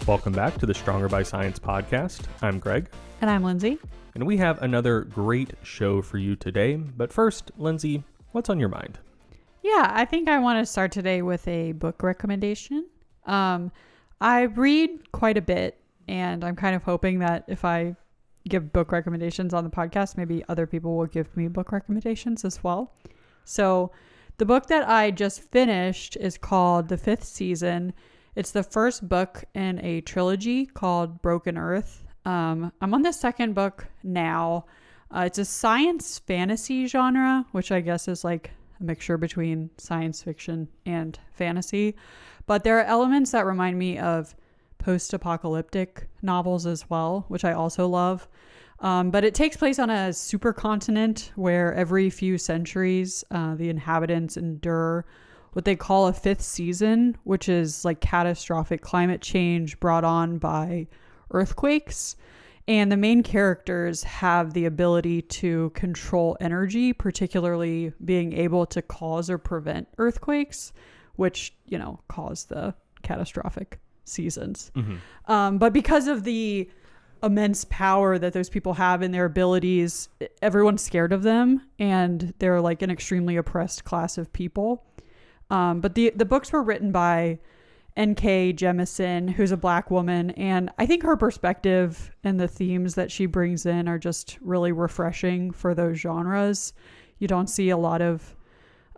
Welcome back to the Stronger by Science podcast. I'm Greg. And I'm Lindsay. And we have another great show for you today. But first, Lindsay, what's on your mind? Yeah, I think I want to start today with a book recommendation. I read quite a bit, and I'm kind of hoping that if I give book recommendations on the podcast, maybe other people will give me book recommendations as well. So the book that I just finished is called The Fifth Season. It's the first book in a trilogy called Broken Earth. I'm on the second book now. It's a science fantasy genre, which I guess is like a mixture between science fiction and fantasy. But there are elements that remind me of post-apocalyptic novels as well, which I also love. But it takes place on a supercontinent where every few centuries, the inhabitants endure what they call a fifth season, which is like catastrophic climate change brought on by earthquakes. And the main characters have the ability to control energy, particularly being able to cause or prevent earthquakes, which, you know, cause the catastrophic seasons. Mm-hmm. But because of the immense power that those people have in their abilities, everyone's scared of them, and they're like an extremely oppressed class of people. But the books were written by N.K. Jemisin, who's a Black woman, and I think her perspective and the themes that she brings in are just really refreshing for those genres. You don't see a lot of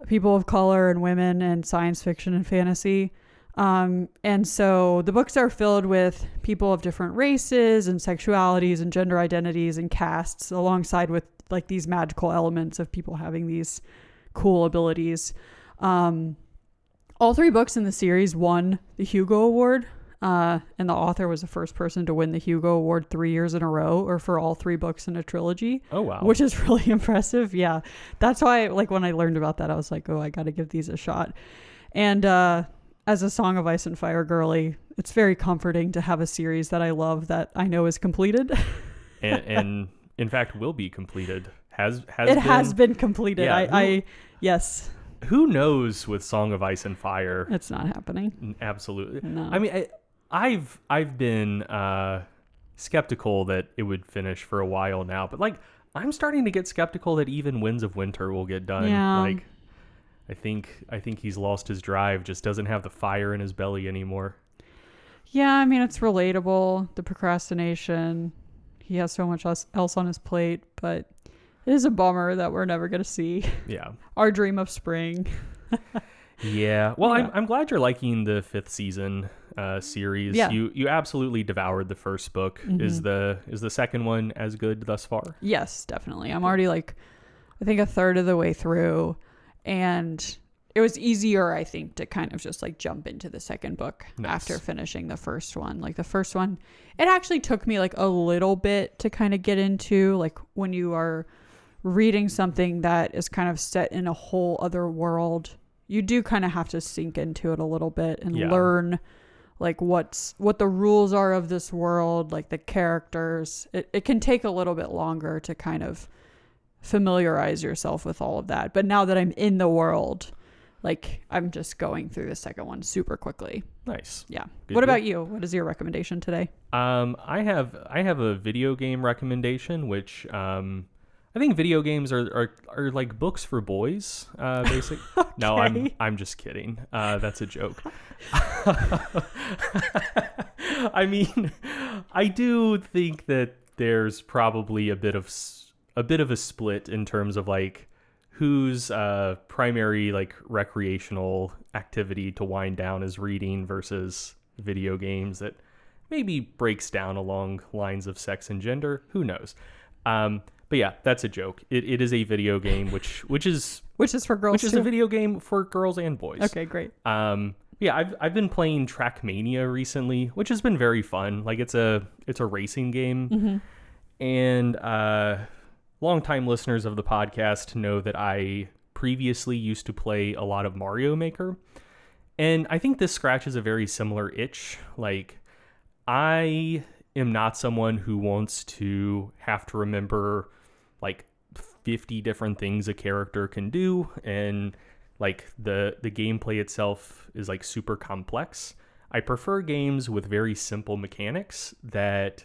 people of color and women in science fiction and fantasy. And so the books are filled with people of different races and sexualities and gender identities and castes, alongside with like these magical elements of people having these cool abilities. All three books in the series won the Hugo Award, and the author was the first person to win the Hugo Award 3 years in a row, or for all three books in a trilogy. Oh, wow. Which is really impressive. Yeah. That's why, like, when I learned about that, I was like, oh, I got to give these a shot. And as a Song of Ice and Fire girly, it's very comforting to have a series that I love that I know is completed. and in fact, will be completed. Has been completed. Yeah, yes. Who knows with Song of Ice and Fire? It's not happening. Absolutely. No. I mean, I've been skeptical that it would finish for a while now, but like I'm starting to get skeptical that even Winds of Winter will get done. Yeah. Like I think he's lost his drive, just doesn't have the fire in his belly anymore. Yeah, I mean, it's relatable, the procrastination. He has so much else on his plate, but it is a bummer that we're never going to see our dream of spring. Yeah. Well, yeah. I'm glad you're liking the fifth season series. Yeah. You absolutely devoured the first book. Mm-hmm. Is the second one as good thus far? Yes, definitely. I'm already like, I think a third of the way through, and it was easier, I think, to kind of just like jump into the second book after finishing the first one. Like the first one, it actually took me like a little bit to kind of get into, like when you are reading something that is kind of set in a whole other world, you do kind of have to sink into it a little bit and learn like what the rules are of this world, like the characters. It can take a little bit longer to kind of familiarize yourself with all of that. But now that I'm in the world, like I'm just going through the second one super quickly. Nice. Yeah. What about you? What is your recommendation today? I have a video game recommendation, which I think video games are like books for boys, basically. Okay. No, I'm just kidding. That's a joke. I mean, I do think that there's probably a bit of a split in terms of like whose primary like recreational activity to wind down is reading versus video games that maybe breaks down along lines of sex and gender. Who knows? But yeah, that's a joke. It is a video game, which is for girls, which is a video game for girls and boys. Okay, great. Yeah, I've been playing Trackmania recently, which has been very fun. Like it's a racing game, mm-hmm. and longtime listeners of the podcast know that I previously used to play a lot of Mario Maker, and I think this scratches a very similar itch. Like I am not someone who wants to have to remember like 50 different things a character can do, and like the gameplay itself is like super complex. I prefer games with very simple mechanics that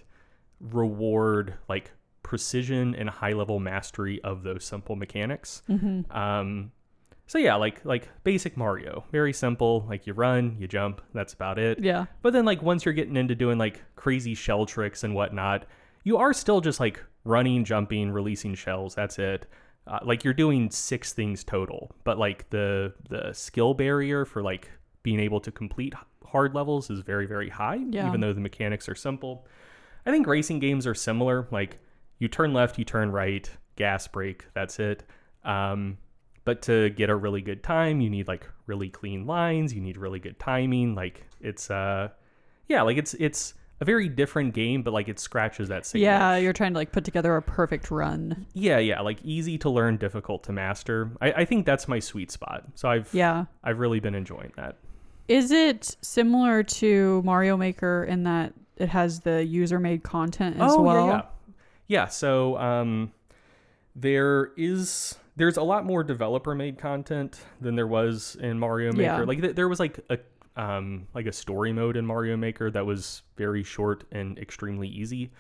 reward like precision and high level mastery of those simple mechanics. So yeah, like basic Mario, very simple. Like you run, you jump, that's about it. Yeah. But then like once you're getting into doing like crazy shell tricks and whatnot, you are still just like running, jumping, releasing shells. That's it. Like you're doing 6 things total, but like the skill barrier for like being able to complete hard levels is very, very high, even though the mechanics are simple. I think racing games are similar. Like you turn left, you turn right, gas, brake, that's it. But to get a really good time, you need like really clean lines. You need really good timing. Like it's it's a very different game, but like it scratches that same itch. You're trying to like put together a perfect run. Yeah, like easy to learn, difficult to master. I think that's my sweet spot. So I've really been enjoying that. Is it similar to Mario Maker in that it has the user-made content as well? Yeah. So there's a lot more developer-made content than there was in Mario Maker. Yeah. Like there was like a story mode in Mario Maker that was very short and extremely easy.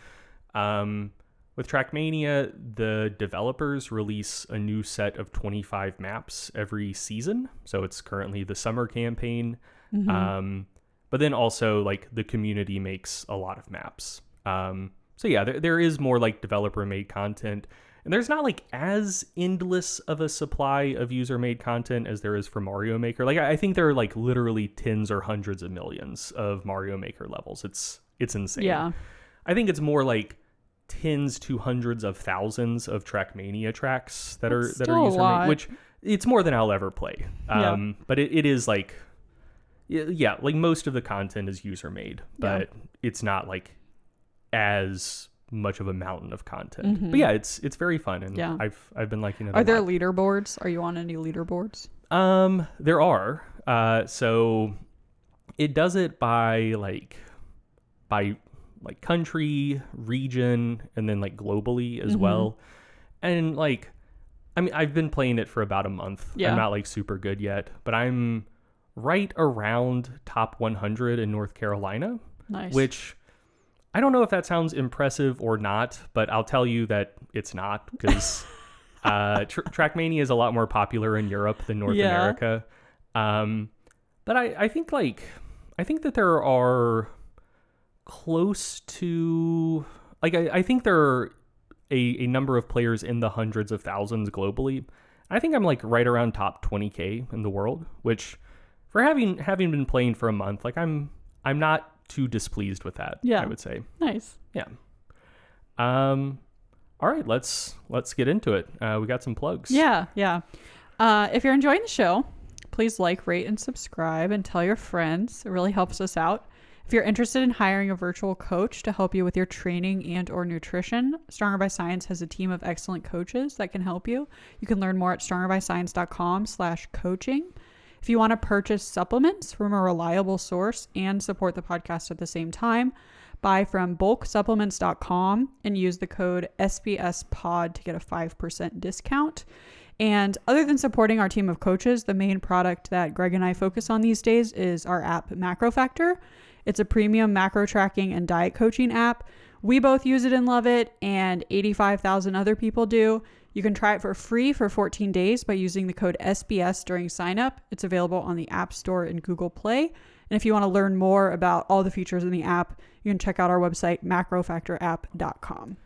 With Trackmania, the developers release a new set of 25 maps every season. So it's currently the summer campaign. But then also like the community makes a lot of maps. So yeah, there is more like developer made content, and there's not like as endless of a supply of user made content as there is for Mario Maker. Like I think there are like literally tens or hundreds of millions of Mario Maker levels. It's insane. Yeah. I think it's more like tens to hundreds of thousands of Trackmania tracks that are user made, which it's more than I'll ever play. But it is like, yeah, like most of the content is user made, but it's not like as much of a mountain of content. But yeah, it's very fun, and I've been liking it. Are there leaderboards? Are you on any leaderboards? There are. So it does it by country, region, and then like globally as well. And like, I mean, I've been playing it for about a month. I'm not like super good yet, but I'm right around top 100 in North Carolina. Nice. Which I don't know if that sounds impressive or not, but I'll tell you that it's not, because Trackmania is a lot more popular in Europe than North America. But I think that there are close to like I think there are a number of players in the hundreds of thousands globally. I think I'm like right around top 20K in the world, which for having been playing for a month, like I'm not too displeased with that. I would say. Nice. Yeah. All right, let's get into it. We got some plugs. Yeah. If you're enjoying the show, please like, rate, and subscribe, and tell your friends. It really helps us out. If you're interested in hiring a virtual coach to help you with your training and or nutrition, Stronger by Science has a team of excellent coaches that can help you. You can learn more at strongerbyscience.com/coaching. If you want to purchase supplements from a reliable source and support the podcast at the same time, buy from bulksupplements.com and use the code SBSPOD to get a 5% discount. And other than supporting our team of coaches, the main product that Greg and I focus on these days is our app MacroFactor. It's a premium macro tracking and diet coaching app. We both use it and love it, and 85,000 other people do. You can try it for free for 14 days by using the code SBS during sign up. It's available on the App Store and Google Play. And if you want to learn more about all the features in the app, you can check out our website, macrofactorapp.com.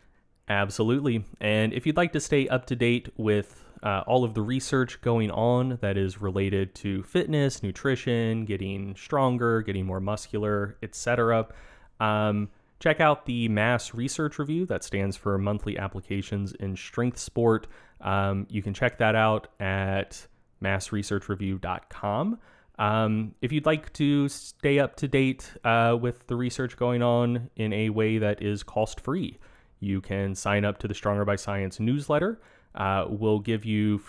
Absolutely. And if you'd like to stay up to date with all of the research going on that is related to fitness, nutrition, getting stronger, getting more muscular, etc., check out the MASS Research Review. That stands for Monthly Applications in Strength Sport. You can check that out at massresearchreview.com. If you'd like to stay up to date with the research going on in a way that is cost-free, you can sign up to the Stronger by Science newsletter. We'll give you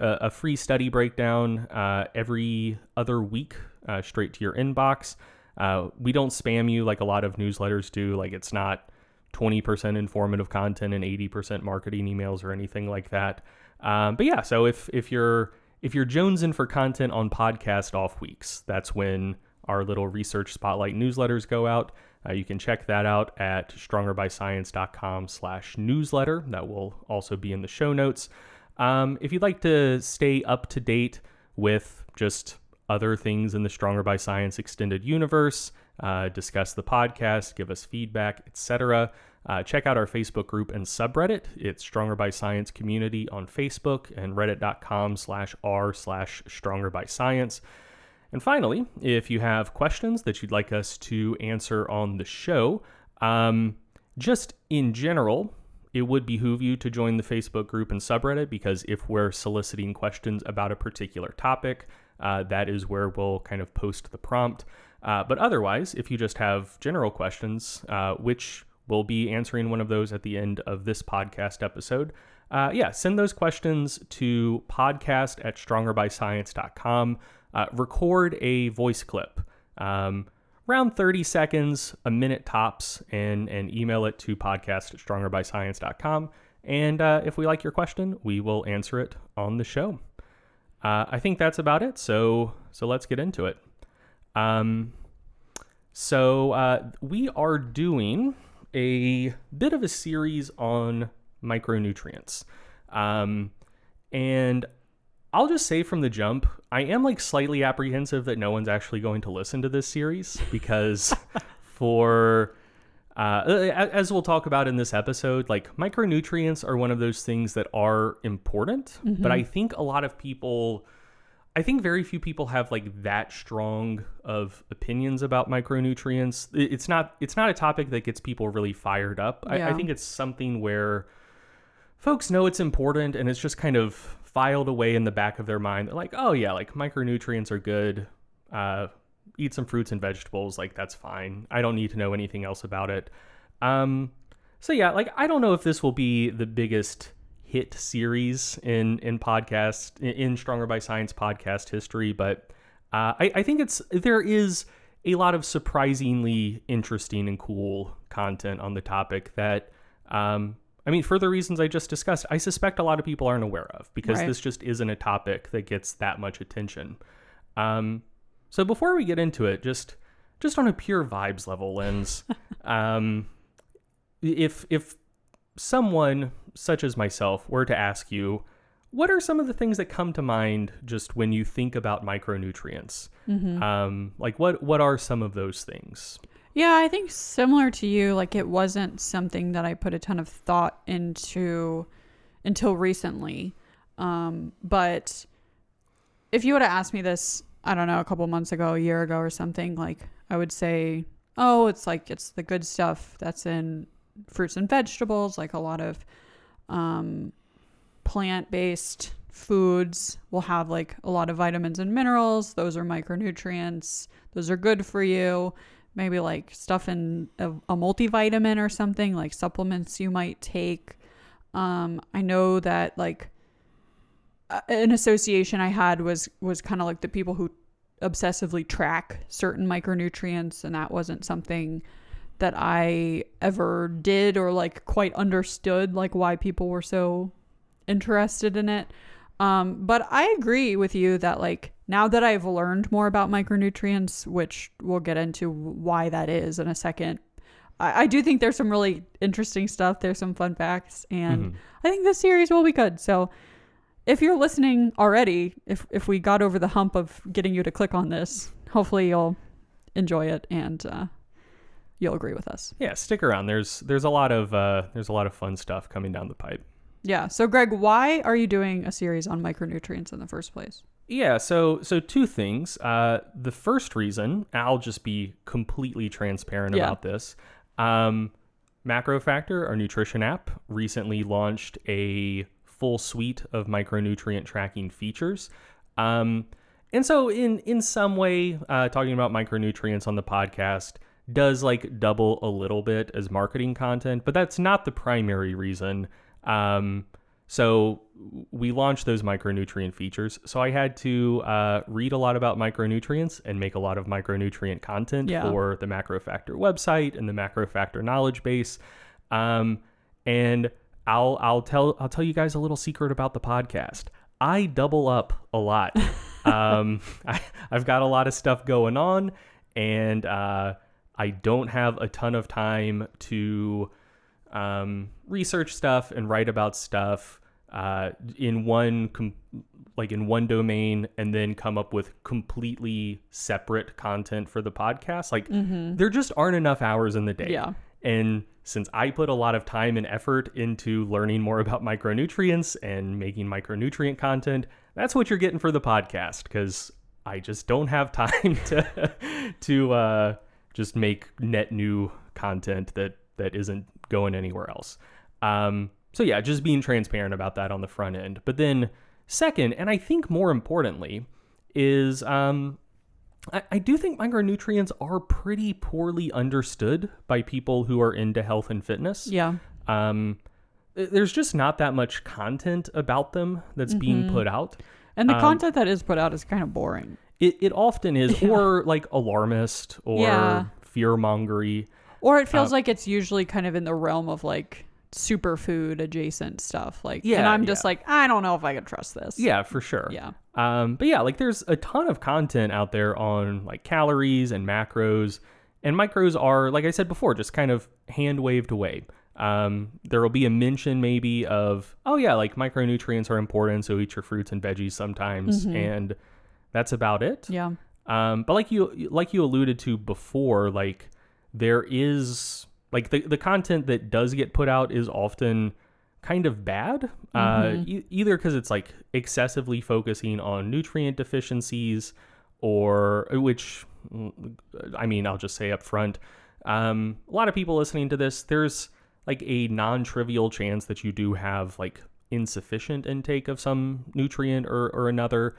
a free study breakdown every other week straight to your inbox. We don't spam you like a lot of newsletters do. Like it's not 20% informative content and 80% marketing emails or anything like that. But yeah, so if you're jonesing for content on podcast off weeks, that's when our little research spotlight newsletters go out. You can check that out at strongerbyscience.com/newsletter. That will also be in the show notes. If you'd like to stay up to date with just other things in the Stronger by Science extended universe, discuss the podcast, give us feedback, etc., check out our Facebook group and subreddit. It's Stronger by Science Community on Facebook and reddit.com/r/strongerbyscience. And finally, if you have questions that you'd like us to answer on the show, just in general, it would behoove you to join the Facebook group and subreddit, because if we're soliciting questions about a particular topic, that is where we'll kind of post the prompt. But otherwise, if you just have general questions, which we'll be answering one of those at the end of this podcast episode, send those questions to podcast@strongerbyscience.com. Record a voice clip, around 30 seconds, a minute tops, and email it to podcast@strongerbyscience.com. And if we like your question, we will answer it on the show. I think that's about it. So let's get into it. We are doing a bit of a series on micronutrients. And I'll just say from the jump, I am like slightly apprehensive that no one's actually going to listen to this series, because as we'll talk about in this episode, like micronutrients are one of those things that are important, but I think very few people have like that strong of opinions about micronutrients. It's not a topic that gets people really fired up. I think it's something where folks know it's important and it's just kind of filed away in the back of their mind. They're like, oh yeah, like micronutrients are good. Eat some fruits and vegetables. Like that's fine. I don't need to know anything else about it. I don't know if this will be the biggest hit series in podcast in Stronger by Science podcast history, but I think there is a lot of surprisingly interesting and cool content on the topic that for the reasons I just discussed, I suspect a lot of people aren't aware of, because this just isn't a topic that gets that much attention. So before we get into it, just on a pure vibes level lens, if someone such as myself were to ask you, what are some of the things that come to mind just when you think about micronutrients? What are some of those things? Yeah, I think similar to you, like it wasn't something that I put a ton of thought into until recently. But if you would have asked me this, I don't know, a couple months ago, a year ago or something, like I would say, oh, it's the good stuff that's in fruits and vegetables, like a lot of plant-based foods will have like a lot of vitamins and minerals. Those are micronutrients. Those are good for you. Maybe like stuff in a multivitamin or something, like supplements you might take. I know that like an association I had was kind of like the people who obsessively track certain micronutrients, and that wasn't something that I ever did or like quite understood like why people were so interested in it. But I agree with you that like now that I've learned more about micronutrients, which we'll get into why that is in a second, I do think there's some really interesting stuff. There's some fun facts, and I think this series will be good. So if you're listening already, if we got over the hump of getting you to click on this, hopefully you'll enjoy it and you'll agree with us. Yeah, stick around. There's a lot of fun stuff coming down the pipe. Yeah. So Greg, why are you doing a series on micronutrients in the first place? Yeah, so two things. The first reason, I'll just be completely transparent about this. MacroFactor, our nutrition app, recently launched a full suite of micronutrient tracking features. And so in some way, talking about micronutrients on the podcast does like double a little bit as marketing content, but that's not the primary reason. So we launched those micronutrient features. So I had to read a lot about micronutrients and make a lot of micronutrient content for the MacroFactor website and the MacroFactor knowledge base. And I'll tell you guys a little secret about the podcast. I double up a lot. I've got a lot of stuff going on, and I don't have a ton of time to research stuff and write about stuff in one domain and then come up with completely separate content for the podcast. Like there just aren't enough hours in the day. Yeah. And since I put a lot of time and effort into learning more about micronutrients and making micronutrient content, that's what you're getting for the podcast, because I just don't have time to just make net new content that isn't going anywhere else. So yeah, just being transparent about that on the front end. But then second, and I think more importantly, is I do think micronutrients are pretty poorly understood by people who are into health and fitness. Yeah. There's just not that much content about them that's being put out. And the content that is put out is kind of boring. It often is, or like alarmist or fear-mongery. Or it feels like it's usually kind of in the realm of like superfood adjacent stuff. Like, and I'm just like, I don't know if I can trust this. Yeah, for sure. Yeah. But yeah, like there's a ton of content out there on like calories and macros, and micros are, like I said before, just kind of hand waved away. There will be a mention maybe of, oh yeah, like micronutrients are important, so eat your fruits and veggies sometimes, and that's about it. Yeah. But like you alluded to before, like there is like the content that does get put out is often kind of bad, either because it's like excessively focusing on nutrient deficiencies, or which, I mean, I'll just say up front, a lot of people listening to this, there's like a non-trivial chance that you do have like insufficient intake of some nutrient or another.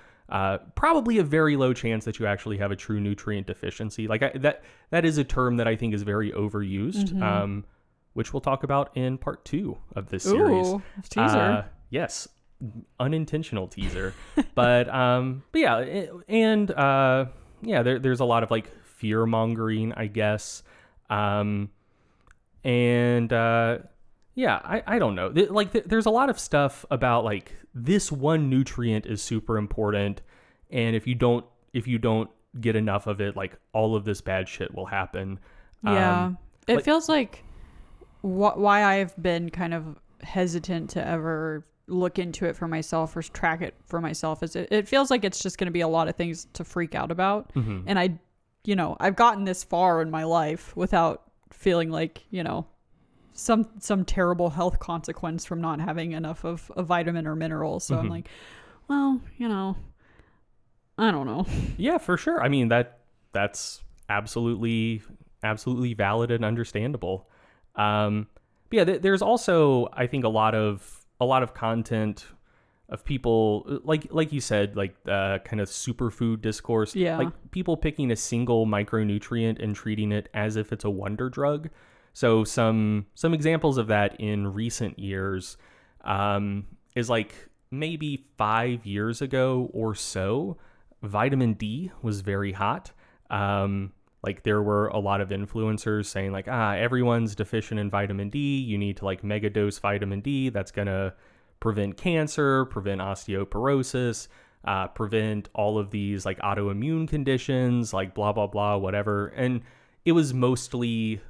Probably a very low chance that you actually have a true nutrient deficiency. Like that is a term that I think is very overused, which we'll talk about in part 2 of this series. Ooh, teaser. Yes, unintentional teaser. But yeah, and there's a lot of like fear mongering, I guess. I don't know. There's a lot of stuff about like this one nutrient is super important, and if you don't get enough of it, like all of this bad shit will happen. Yeah, it feels like why I've been kind of hesitant to ever look into it for myself or track it for myself is it feels like it's just going to be a lot of things to freak out about, and I've gotten this far in my life without feeling like some terrible health consequence from not having enough of a vitamin or mineral. So I'm like, well, I don't know. Yeah, for sure. I mean, that's absolutely valid and understandable. There's also, I think, a lot of content of people like you said, like kind of superfood discourse. Yeah. Like people picking a single micronutrient and treating it as if it's a wonder drug. So some examples of that in recent years is like maybe 5 years ago or so, vitamin D was very hot. Like there were a lot of influencers saying like, everyone's deficient in vitamin D. You need to like mega dose vitamin D. That's going to prevent cancer, prevent osteoporosis, prevent all of these like autoimmune conditions, like blah, blah, blah, whatever. And it was mostly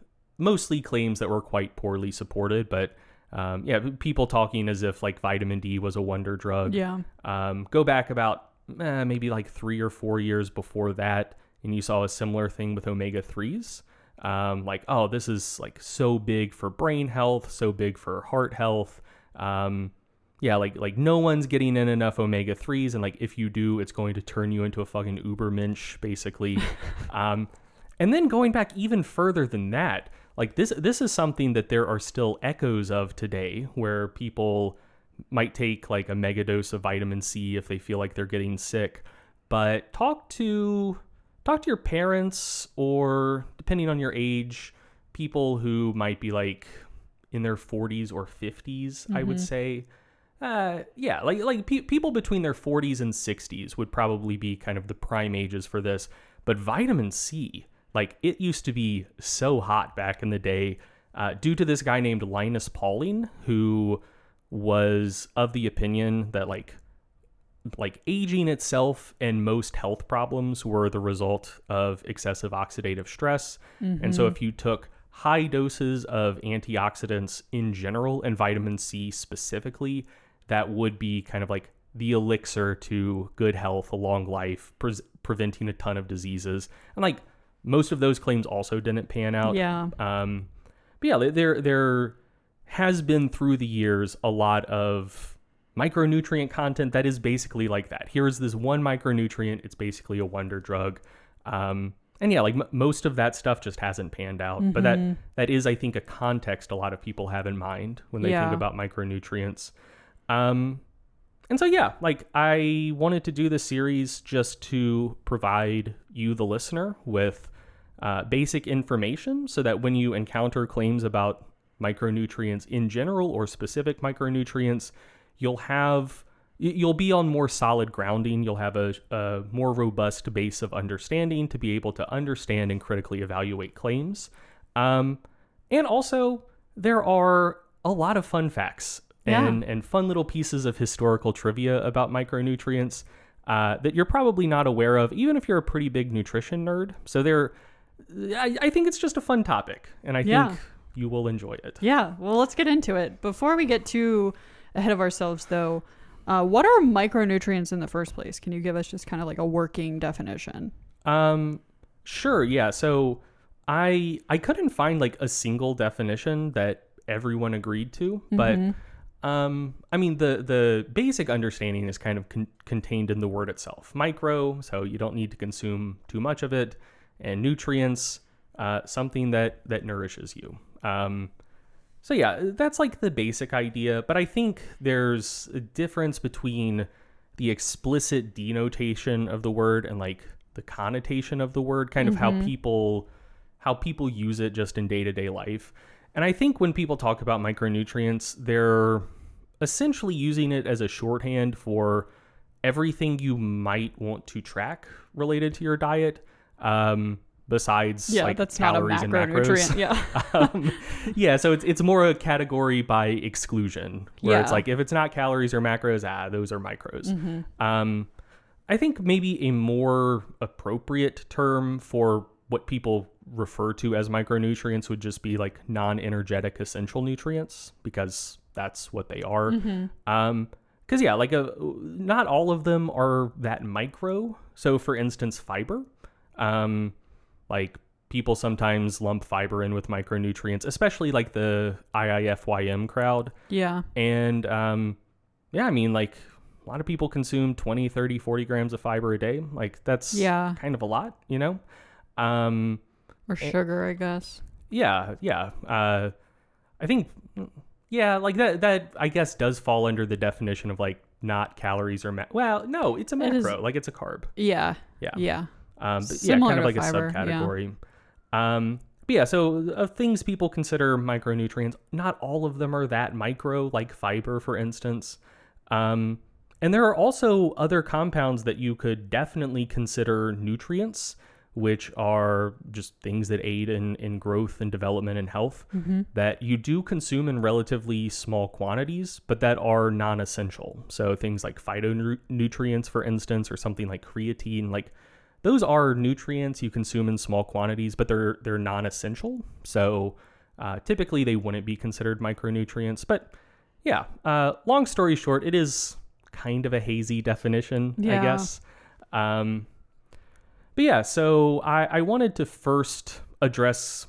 claims that were quite poorly supported, but people talking as if like vitamin D was a wonder drug. Yeah. Go back about maybe like 3 or 4 years before that, and you saw a similar thing with omega-3s. Like, oh, this is like so big for brain health, so big for heart health. Like no one's getting in enough omega-3s, and like if you do, it's going to turn you into a fucking ubermensch, basically. And then going back even further than that, like this is something that there are still echoes of today, where people might take like a mega dose of vitamin C if they feel like they're getting sick. But talk to your parents, or depending on your age, people who might be like in their 40s or 50s, I would say. People between their 40s and 60s would probably be kind of the prime ages for this. But vitamin C, like it used to be so hot back in the day, due to this guy named Linus Pauling, who was of the opinion that like like aging itself and most health problems were the result of excessive oxidative stress. And so if you took high doses of antioxidants in general and vitamin C specifically, that would be kind of like the elixir to good health, a long life, preventing a ton of diseases. And like most of those claims also didn't pan out. Yeah. But yeah, there has been through the years a lot of micronutrient content that is basically like that. Here's this one micronutrient. It's basically a wonder drug. And yeah, like most of that stuff just hasn't panned out. But that is, I think, a context a lot of people have in mind when they think about micronutrients. And so, yeah, like I wanted to do this series just to provide you, the listener, with basic information so that when you encounter claims about micronutrients in general or specific micronutrients, you'll be on more solid grounding. You'll have a more robust base of understanding to be able to understand and critically evaluate claims. And also, there are a lot of fun facts and fun little pieces of historical trivia about micronutrients that you're probably not aware of, even if you're a pretty big nutrition nerd. So I think it's just a fun topic, and I think you will enjoy it. Yeah, well, let's get into it. Before we get too ahead of ourselves, though, what are micronutrients in the first place? Can you give us just kind of like a working definition? Sure, yeah. So I couldn't find like a single definition that everyone agreed to, but I mean, the basic understanding is kind of contained in the word itself. Micro, so you don't need to consume too much of it, and nutrients, something that nourishes you. So yeah, that's like the basic idea, but I think there's a difference between the explicit denotation of the word and like the connotation of the word, kind of how people use it just in day-to-day life. And I think when people talk about micronutrients, they're essentially using it as a shorthand for everything you might want to track related to your diet. Besides like that's calories not a and macros. Yeah. So it's more a category by exclusion, where it's like if it's not calories or macros, those are micros. I think maybe a more appropriate term for what people refer to as micronutrients would just be like non-energetic essential nutrients, because that's what they are. Because like not all of them are that micro. So for instance, fiber. Like people sometimes lump fiber in with micronutrients, especially like the IIFYM crowd. Yeah. And I mean, like a lot of people consume 20, 30, 40 grams of fiber a day. Like that's kind of a lot, you know? Or sugar, I guess. Yeah. I think, like that I guess does fall under the definition of like not calories or well, no, it's a macro, like it's a carb. Yeah. But kind of like fiber, a subcategory. But so of things people consider micronutrients, not all of them are that micro, like fiber, for instance. And there are also other compounds that you could definitely consider nutrients, which are just things that aid in growth and development and health, that you do consume in relatively small quantities, but that are non-essential. So things like phytonutrients, for instance, or something like creatine, like those are nutrients you consume in small quantities, but they're non-essential. So typically they wouldn't be considered micronutrients. But long story short, it is kind of a hazy definition, I guess. So I wanted to first address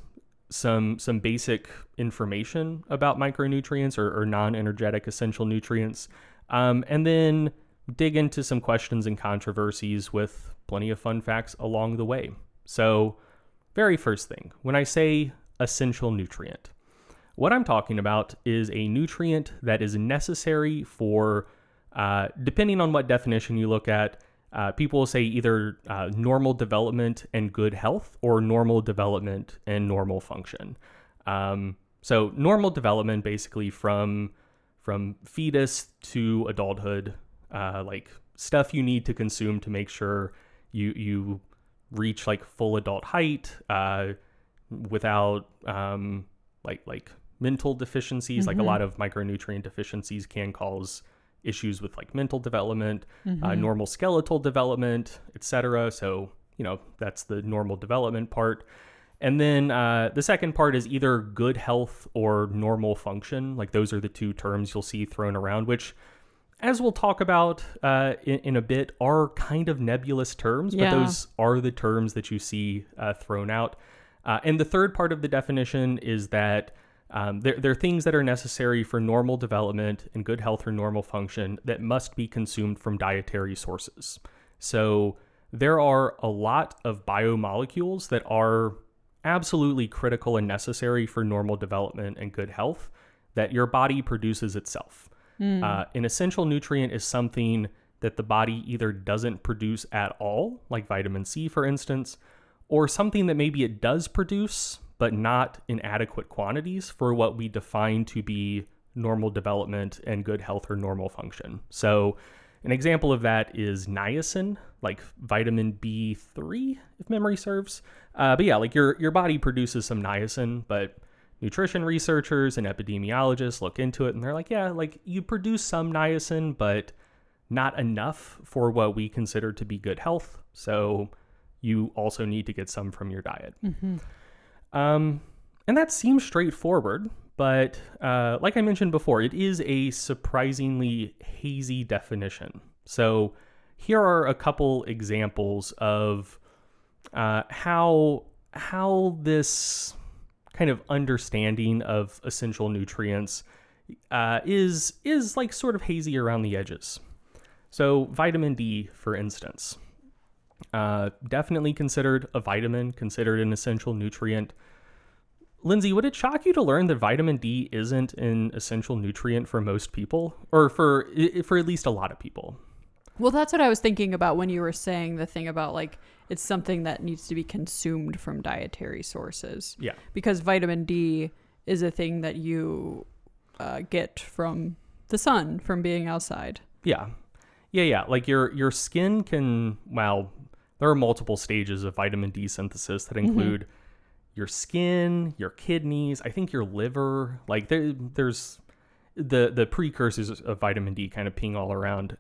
some basic information about micronutrients or non-energetic essential nutrients, and then dig into some questions and controversies with plenty of fun facts along the way. So, very first thing, when I say essential nutrient, what I'm talking about is a nutrient that is necessary for, depending on what definition you look at, people will say either normal development and good health or normal development and normal function. So normal development basically from fetus to adulthood, like stuff you need to consume to make sure you reach like full adult height without like mental deficiencies. Like a lot of micronutrient deficiencies can cause issues with like mental development, normal skeletal development, etc. So, that's the normal development part. And then the second part is either good health or normal function. Like those are the two terms you'll see thrown around, which, as we'll talk about in a bit, are kind of nebulous terms, but those are the terms that you see thrown out. And the third part of the definition is that there are things that are necessary for normal development and good health or normal function that must be consumed from dietary sources. So there are a lot of biomolecules that are absolutely critical and necessary for normal development and good health that your body produces itself. An essential nutrient is something that the body either doesn't produce at all, like vitamin C, for instance, or something that maybe it does produce, but not in adequate quantities for what we define to be normal development and good health or normal function. So an example of that is niacin, like vitamin B3, if memory serves. But yeah, like your body produces some niacin, but nutrition researchers and epidemiologists look into it and they're like, yeah, like you produce some niacin, but not enough for what we consider to be good health. So you also need to get some from your diet. And that seems straightforward, but like I mentioned before, it is a surprisingly hazy definition. So here are a couple examples of how this kind of understanding of essential nutrients is like sort of hazy around the edges. So vitamin D, for instance, definitely considered a vitamin, considered an essential nutrient. Lindsay, would it shock you to learn that vitamin D isn't an essential nutrient for most people, or for at least a lot of people? Well, that's what I was thinking about when you were saying the thing about like it's something that needs to be consumed from dietary sources. Yeah. Because vitamin D is a thing that you get from the sun, from being outside. Yeah. Like your skin can, well, there are multiple stages of vitamin D synthesis that include your skin, your kidneys, I think your liver. Like there's the precursors of vitamin D kind of ping all around.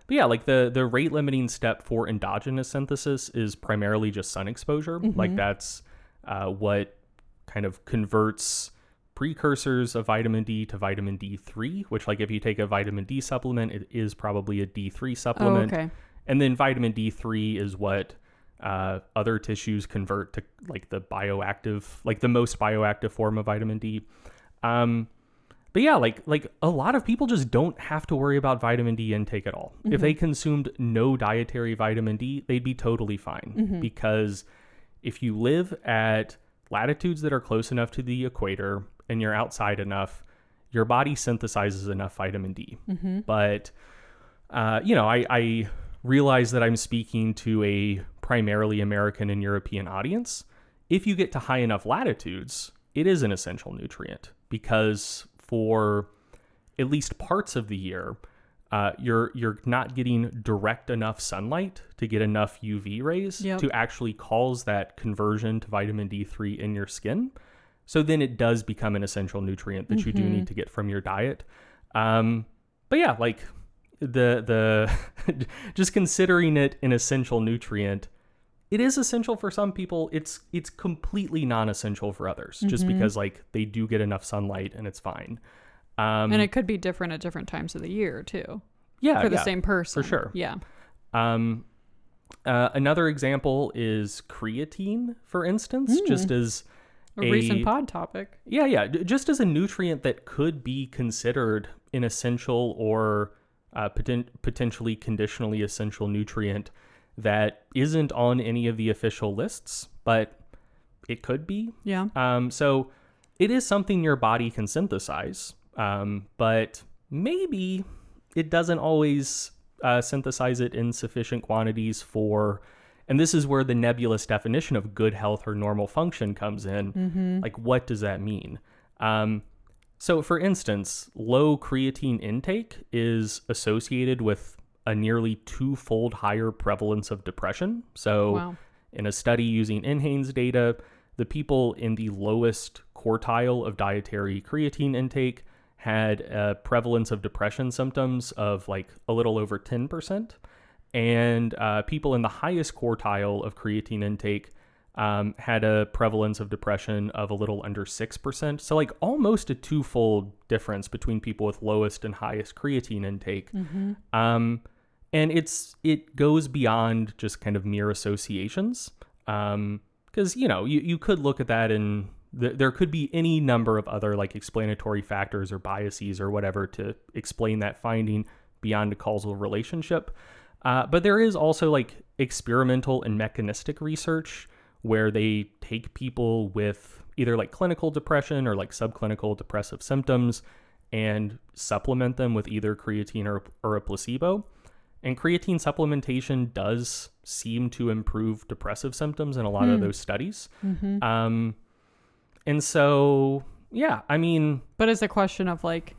But yeah, like the rate limiting step for endogenous synthesis is primarily just sun exposure. Like that's what kind of converts precursors of vitamin D to vitamin D3, which like if you take a vitamin D supplement, it is probably a D3 supplement. Oh, okay. And then vitamin D3 is what other tissues convert to like the bioactive, like the most bioactive form of vitamin D. But yeah, like a lot of people just don't have to worry about vitamin D intake at all. If they consumed no dietary vitamin D, they'd be totally fine. Because if you live at latitudes that are close enough to the equator and you're outside enough, your body synthesizes enough vitamin D. But, I realize that I'm speaking to a primarily American and European audience. If you get to high enough latitudes, it is an essential nutrient because for at least parts of the year, you're not getting direct enough sunlight to get enough UV rays to actually cause that conversion to vitamin D3 in your skin. So then it does become an essential nutrient that you do need to get from your diet. But yeah, like the just considering it an essential nutrient, it is essential for some people. It's completely non-essential for others, just because like they do get enough sunlight and it's fine. And it could be different at different times of the year too. Yeah, for the same person, for sure. Yeah. Another example is creatine, for instance, just as a recent pod topic. Yeah, just as a nutrient that could be considered an essential or potentially conditionally essential nutrient that isn't on any of the official lists, but it could be. Yeah. So it is something your body can synthesize, but maybe it doesn't always synthesize it in sufficient quantities for, and this is where the nebulous definition of good health or normal function comes in. Like, what does that mean? So for instance, low creatine intake is associated with a nearly 2-fold higher prevalence of depression. So in a study using NHANES data, the people in the lowest quartile of dietary creatine intake had a prevalence of depression symptoms of like a little over 10%. And people in the highest quartile of creatine intake had a prevalence of depression of a little under 6%. So like almost a twofold difference between people with lowest and highest creatine intake. And it goes beyond just kind of mere associations. Because, you could look at that and there could be any number of other like explanatory factors or biases or whatever to explain that finding beyond a causal relationship. But there is also like experimental and mechanistic research where they take people with either like clinical depression or like subclinical depressive symptoms and supplement them with either creatine or a placebo. And creatine supplementation does seem to improve depressive symptoms in a lot of those studies. And so, yeah, I mean... But it's a question of like,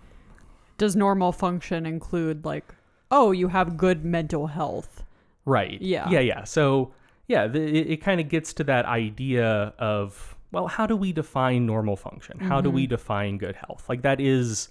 does normal function include like, oh, you have good mental health? Right. Yeah. So, yeah, it kind of gets to that idea of, well, how do we define normal function? How do we define good health? Like that is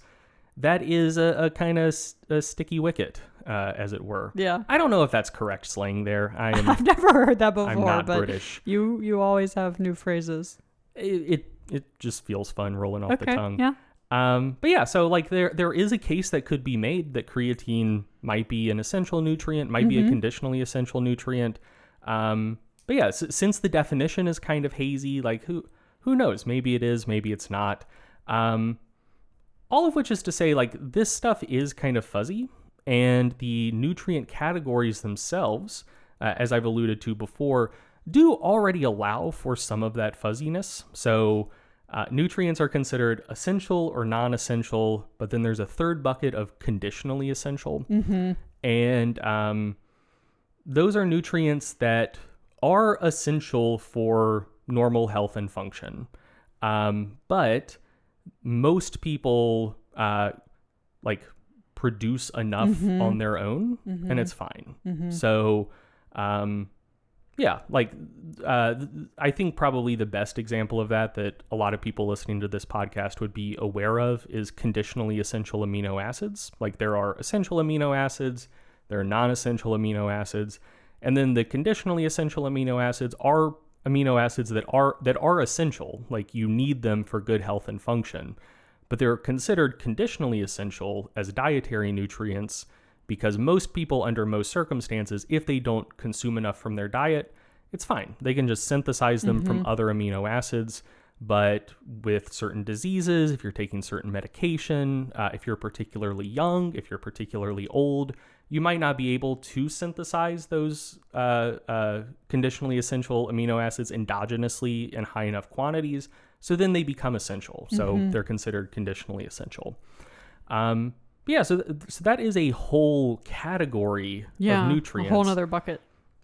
a kind of a sticky wicket, as it were. Yeah. I don't know if that's correct slang there. I've never heard that before. I'm not but British. You always have new phrases. It just feels fun rolling off the tongue. Yeah. But yeah, so like there is a case that could be made that creatine might be an essential nutrient, might be a conditionally essential nutrient. But yeah, since the definition is kind of hazy, like who knows? Maybe it is, maybe it's not. All of which is to say, like, this stuff is kind of fuzzy, and the nutrient categories themselves, as I've alluded to before, do already allow for some of that fuzziness. So nutrients are considered essential or non-essential, but then there's a third bucket of conditionally essential. And those are nutrients that are essential for normal health and function. But most people produce enough on their own, and it's fine. So I think probably the best example of that a lot of people listening to this podcast would be aware of is conditionally essential amino acids. Like there are essential amino acids, there are non-essential amino acids, and then the conditionally essential amino acids are amino acids that are essential, like you need them for good health and function, but they're considered conditionally essential as dietary nutrients because most people under most circumstances, if they don't consume enough from their diet, it's fine. They can just synthesize them from other amino acids. But with certain diseases, if you're taking certain medication, if you're particularly young, if you're particularly old, you might not be able to synthesize those conditionally essential amino acids endogenously in high enough quantities. So then they become essential. So they're considered conditionally essential. So that is a whole category of nutrients. A whole other bucket.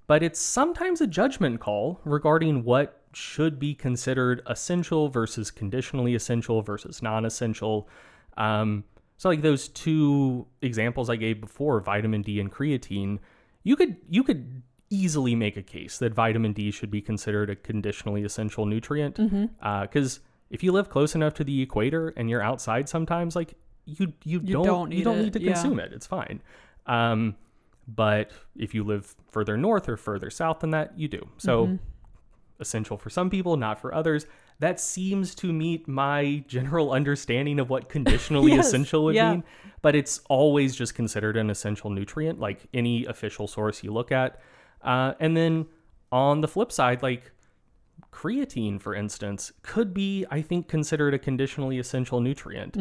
But it's sometimes a judgment call regarding what should be considered essential versus conditionally essential versus non-essential. So like those two examples I gave before, vitamin D and creatine, you could easily make a case that vitamin D should be considered a conditionally essential nutrient. Because if you live close enough to the equator and you're outside sometimes, like you don't need to consume it. It's fine. But if you live further north or further south than that, you do. So essential for some people, not for others. That seems to meet my general understanding of what conditionally essential would mean. But it's always just considered an essential nutrient, like any official source you look at. And then on the flip side, like creatine, for instance, could be, I think, considered a conditionally essential nutrient.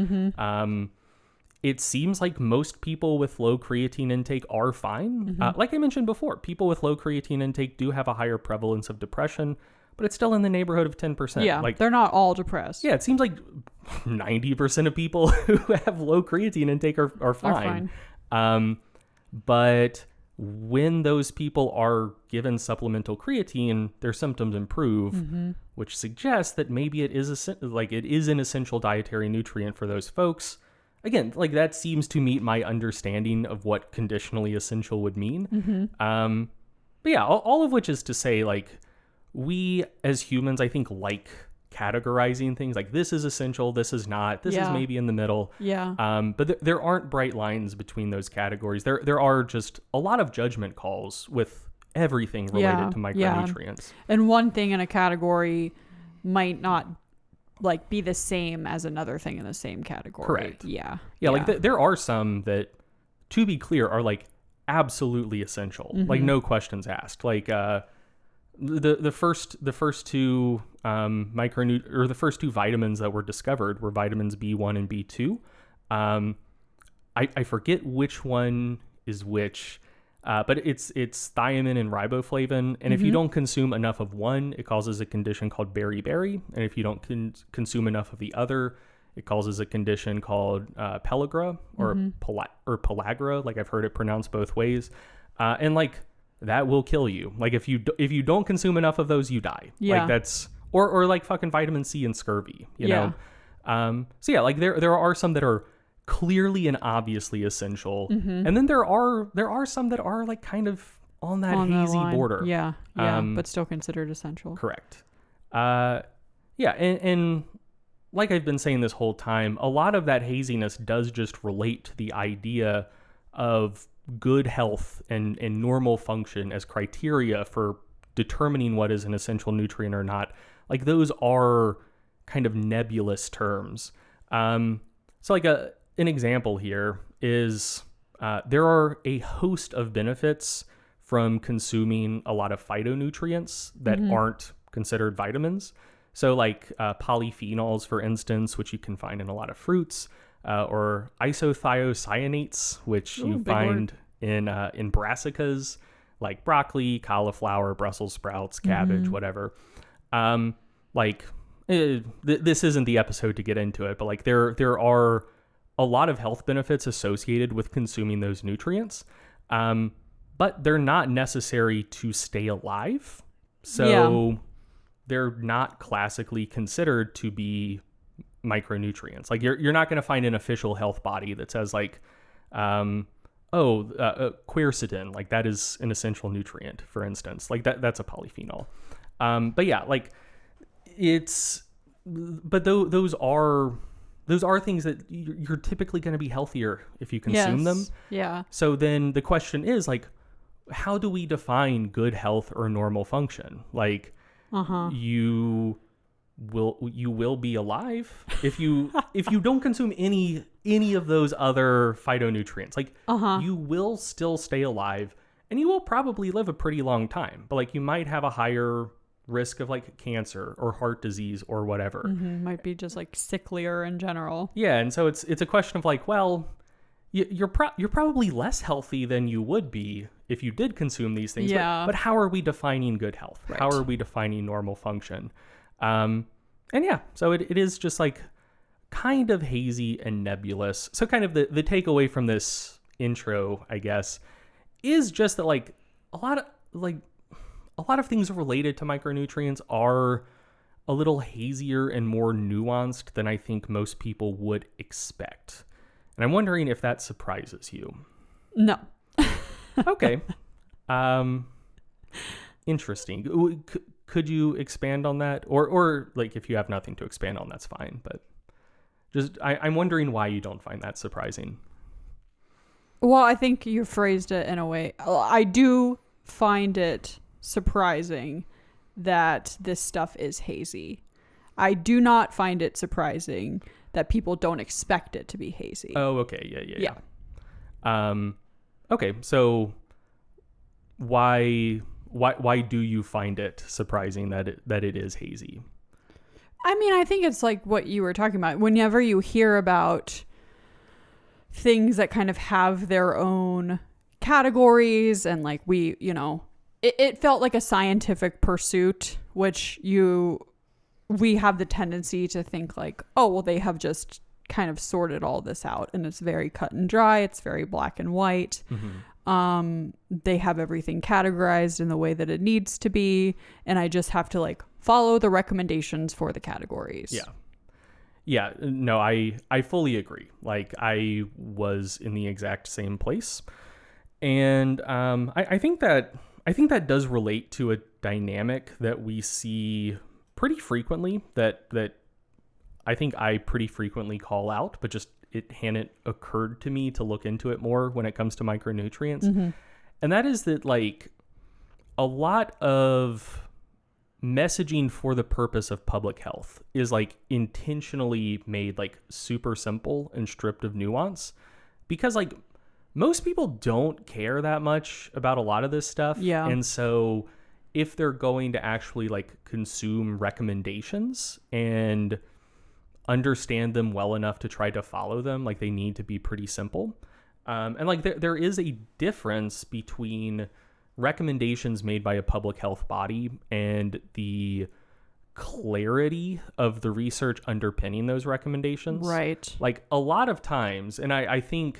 It seems like most people with low creatine intake are fine. Like I mentioned before, people with low creatine intake do have a higher prevalence of depression, but it's still in the neighborhood of 10%. Yeah, like they're not all depressed. Yeah, it seems like 90% of people who have low creatine intake are fine. But when those people are given supplemental creatine, their symptoms improve, which suggests that maybe it is an essential dietary nutrient for those folks. Again, like that seems to meet my understanding of what conditionally essential would mean. But yeah, all of which is to say, like, we as humans, I think, like categorizing things like this is essential, this is not, this is maybe in the middle. Yeah. But there aren't bright lines between those categories. There are just a lot of judgment calls with everything related to micronutrients. And one thing in a category might not like be the same as another thing in the same category. Correct. Yeah. Like there are some that, to be clear, are like absolutely essential, like no questions asked. Like the first two the first two vitamins that were discovered were vitamins B1 and B2. I forget which one is which. But it's thiamine and riboflavin, and if you don't consume enough of one, it causes a condition called beriberi, and if you don't consume enough of the other, it causes a condition called pellagra or pellagra. Like I've heard it pronounced both ways, and like that will kill you. Like if you don't consume enough of those, you die. Yeah. Like that's or like fucking vitamin C and scurvy. You know. So yeah, like there are some that are clearly and obviously essential, and then there are some that are like kind of on that hazy border, but still considered essential. Correct. And like I've been saying this whole time, a lot of that haziness does just relate to the idea of good health and normal function as criteria for determining what is an essential nutrient or not. Like those are kind of nebulous terms. So like an example here is there are a host of benefits from consuming a lot of phytonutrients that aren't considered vitamins. So like polyphenols, for instance, which you can find in a lot of fruits, or isothiocyanates, which you find in brassicas like broccoli, cauliflower, Brussels sprouts, cabbage, whatever. This isn't the episode to get into it, but like there are a lot of health benefits associated with consuming those nutrients, but they're not necessary to stay alive. So they're not classically considered to be micronutrients. Like you're not going to find an official health body that says like, quercetin, like that is an essential nutrient, for instance. Like that's a polyphenol. But yeah, like those are things that you're typically going to be healthier if you consume them. Yeah. So then the question is like, how do we define good health or normal function? Like, you will be alive if you don't consume any of those other phytonutrients. Like, you will still stay alive, and you will probably live a pretty long time. But like, you might have a higher risk of like cancer or heart disease or whatever. Might be just like sicklier in general. Yeah, and so it's a question of like, well, you're probably less healthy than you would be if you did consume these things. Yeah. But how are we defining good health? Right. How are we defining normal function? And yeah, so it is just like kind of hazy and nebulous. So kind of the takeaway from this intro, I guess, is just that like a lot of things related to micronutrients are a little hazier and more nuanced than I think most people would expect. And I'm wondering if that surprises you. No. Okay. Interesting. Could you expand on that? Or like if you have nothing to expand on, that's fine. But just I'm wondering why you don't find that surprising. Well, I think you phrased it in a way. I do find it surprising that this stuff is hazy. I do not find it surprising that people don't expect it to be hazy. Oh, okay. Yeah. Okay, so why do you find it surprising that it is hazy? I mean, I think it's like what you were talking about. Whenever you hear about things that kind of have their own categories and like it felt like a scientific pursuit, which we have the tendency to think like, oh, well, they have just kind of sorted all this out and it's very cut and dry. It's very black and white. They have everything categorized in the way that it needs to be. And I just have to like follow the recommendations for the categories. Yeah. No, I fully agree. Like I was in the exact same place. And I think that does relate to a dynamic that we see pretty frequently that I think I pretty frequently call out, but just it hadn't occurred to me to look into it more when it comes to micronutrients. And that is that like a lot of messaging for the purpose of public health is like intentionally made like super simple and stripped of nuance, because like most people don't care that much about a lot of this stuff. Yeah. And so if they're going to actually like consume recommendations and understand them well enough to try to follow them, like they need to be pretty simple. And like there is a difference between recommendations made by a public health body and the clarity of the research underpinning those recommendations. Right. Like a lot of times, and I think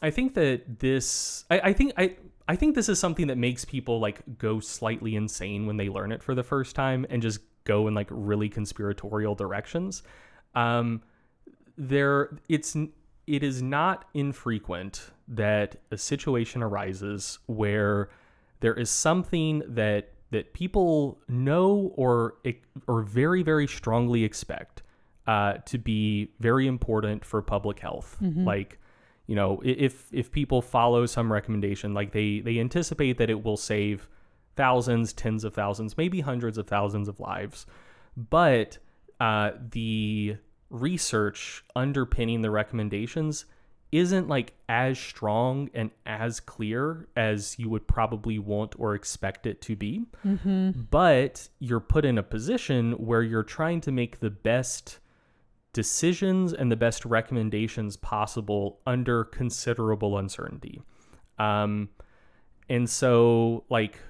that this, I think this is something that makes people like go slightly insane when they learn it for the first time and just go in like really conspiratorial directions. It is not infrequent that a situation arises where there is something that people know or very, very strongly expect to be very important for public health. Like, you know, if people follow some recommendation, like they anticipate that it will save thousands, tens of thousands, maybe hundreds of thousands of lives. But the research underpinning the recommendations isn't like as strong and as clear as you would probably want or expect it to be. But you're put in a position where you're trying to make the best decisions and the best recommendations possible under considerable uncertainty. And so like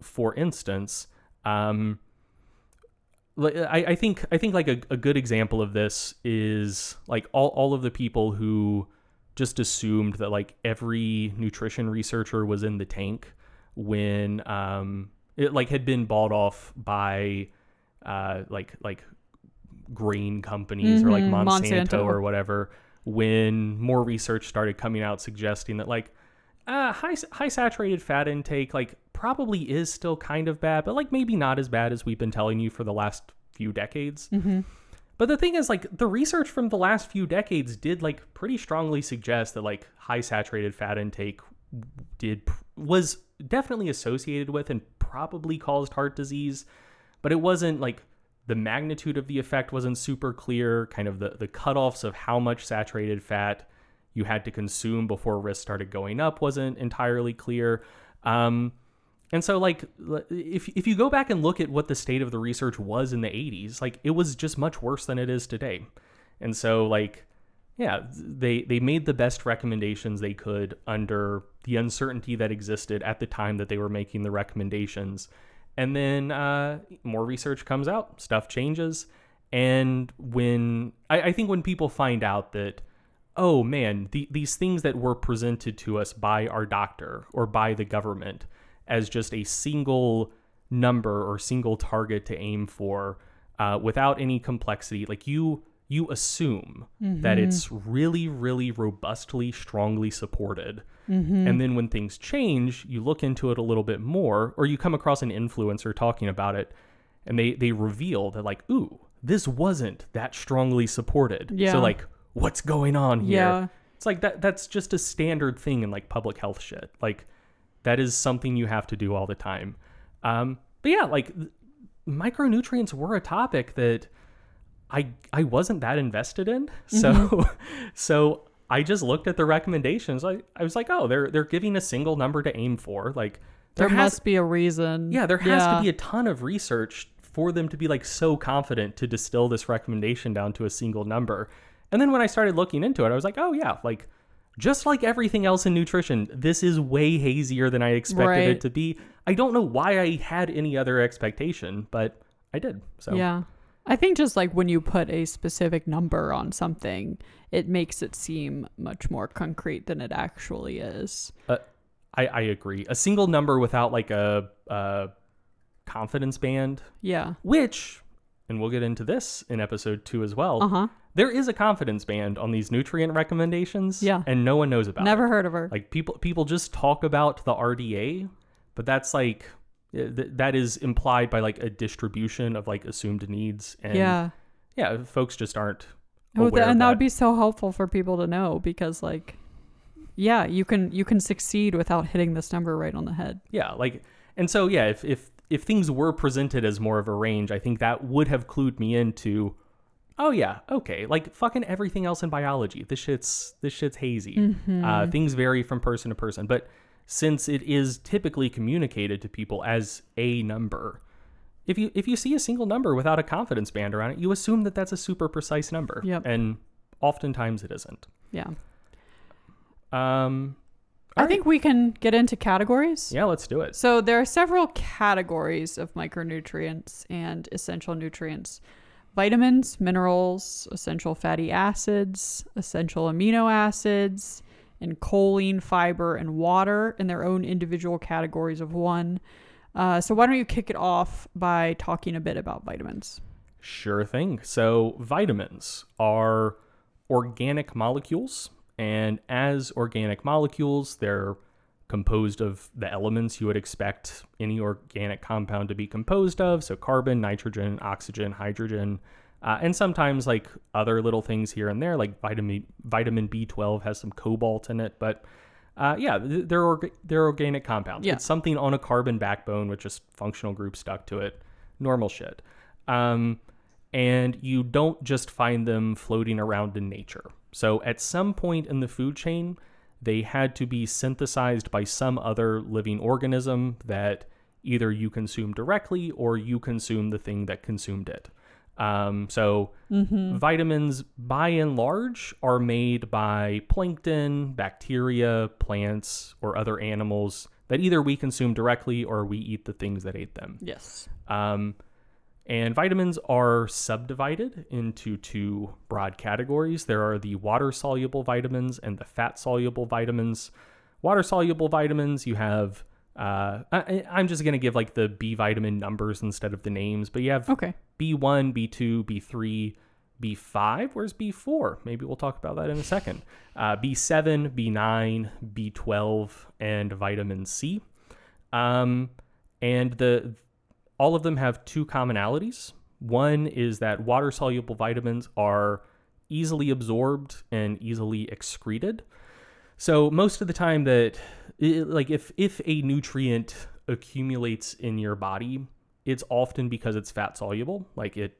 for instance, I think like a good example of this is like all of the people who just assumed that like every nutrition researcher was in the tank when it like had been bought off by like grain companies or like Monsanto or whatever, when more research started coming out suggesting that like high saturated fat intake like probably is still kind of bad, but like maybe not as bad as we've been telling you for the last few decades. But the thing is, like, the research from the last few decades did like pretty strongly suggest that like high saturated fat intake was definitely associated with and probably caused heart disease, but it wasn't like the magnitude of the effect wasn't super clear. Kind of the cutoffs of how much saturated fat you had to consume before risk started going up wasn't entirely clear. And so like if you go back and look at what the state of the research was in the 80s, like it was just much worse than it is today. And so like, yeah, they made the best recommendations they could under the uncertainty that existed at the time that they were making the recommendations. And then more research comes out, stuff changes. And when I think when people find out that, oh man, these things that were presented to us by our doctor or by the government as just a single number or single target to aim for without any complexity, like you assume that it's really, really robustly, strongly supported. And then when things change, you look into it a little bit more, or you come across an influencer talking about it and they reveal that like, ooh, this wasn't that strongly supported. Yeah. So like, what's going on here? Yeah. It's like that's just a standard thing in like public health shit. Like that is something you have to do all the time. But yeah, like micronutrients were a topic that I wasn't that invested in. So I just looked at the recommendations. I was like, oh, they're giving a single number to aim for. Like there must be a reason. Yeah, there has to be a ton of research for them to be like so confident to distill this recommendation down to a single number. And then when I started looking into it, I was like, oh yeah, like just like everything else in nutrition, this is way hazier than I expected it to be. I don't know why I had any other expectation, but I did. So yeah, I think just like when you put a specific number on something, it makes it seem much more concrete than it actually is. I agree. A single number without like a confidence band. Yeah. Which, and we'll get into this in episode 2 as well. There is a confidence band on these nutrient recommendations. Yeah. And no one knows about it. Never heard of her. Like people just talk about the RDA, but that's like that is implied by like a distribution of like assumed needs. And yeah, folks just aren't aware and of that would be so helpful for people to know, because like, yeah, you can succeed without hitting this number right on the head. Yeah, like, and so yeah, if things were presented as more of a range, I think that would have clued me into, oh yeah, okay, like fucking everything else in biology, this shit's hazy. Things vary from person to person, but since it is typically communicated to people as a number, if you see a single number without a confidence band around it, you assume that that's a super precise number. Yep. And oftentimes it isn't. Yeah. I think we can get into categories. Yeah, let's do it. So there are several categories of micronutrients and essential nutrients: vitamins, minerals, essential fatty acids, essential amino acids, and choline, fiber, and water in their own individual categories of one. So why don't you kick it off by talking a bit about vitamins? Sure thing. So vitamins are organic molecules, and as organic molecules, they're composed of the elements you would expect any organic compound to be composed of. So carbon, nitrogen, oxygen, hydrogen, and sometimes like other little things here and there, like vitamin B12 has some cobalt in it. But yeah, they're organic compounds. Yeah. It's something on a carbon backbone with just functional groups stuck to it. Normal shit. And you don't just find them floating around in nature. So at some point in the food chain, they had to be synthesized by some other living organism that either you consume directly or you consume the thing that consumed it. Vitamins, by and large, are made by plankton, bacteria, plants, or other animals that either we consume directly or we eat the things that ate them. Yes. And vitamins are subdivided into two broad categories. There are the water-soluble vitamins and the fat-soluble vitamins. Water-soluble vitamins, you have... I'm just going to give like the B vitamin numbers instead of the names, but you have B1, B2, B3, B5. Where's B4? Maybe we'll talk about that in a second. B7, B9, B12, and vitamin C. And all of them have two commonalities. One is that water-soluble vitamins are easily absorbed and easily excreted. So most of the time that, if a nutrient accumulates in your body, it's often because it's fat soluble. Like it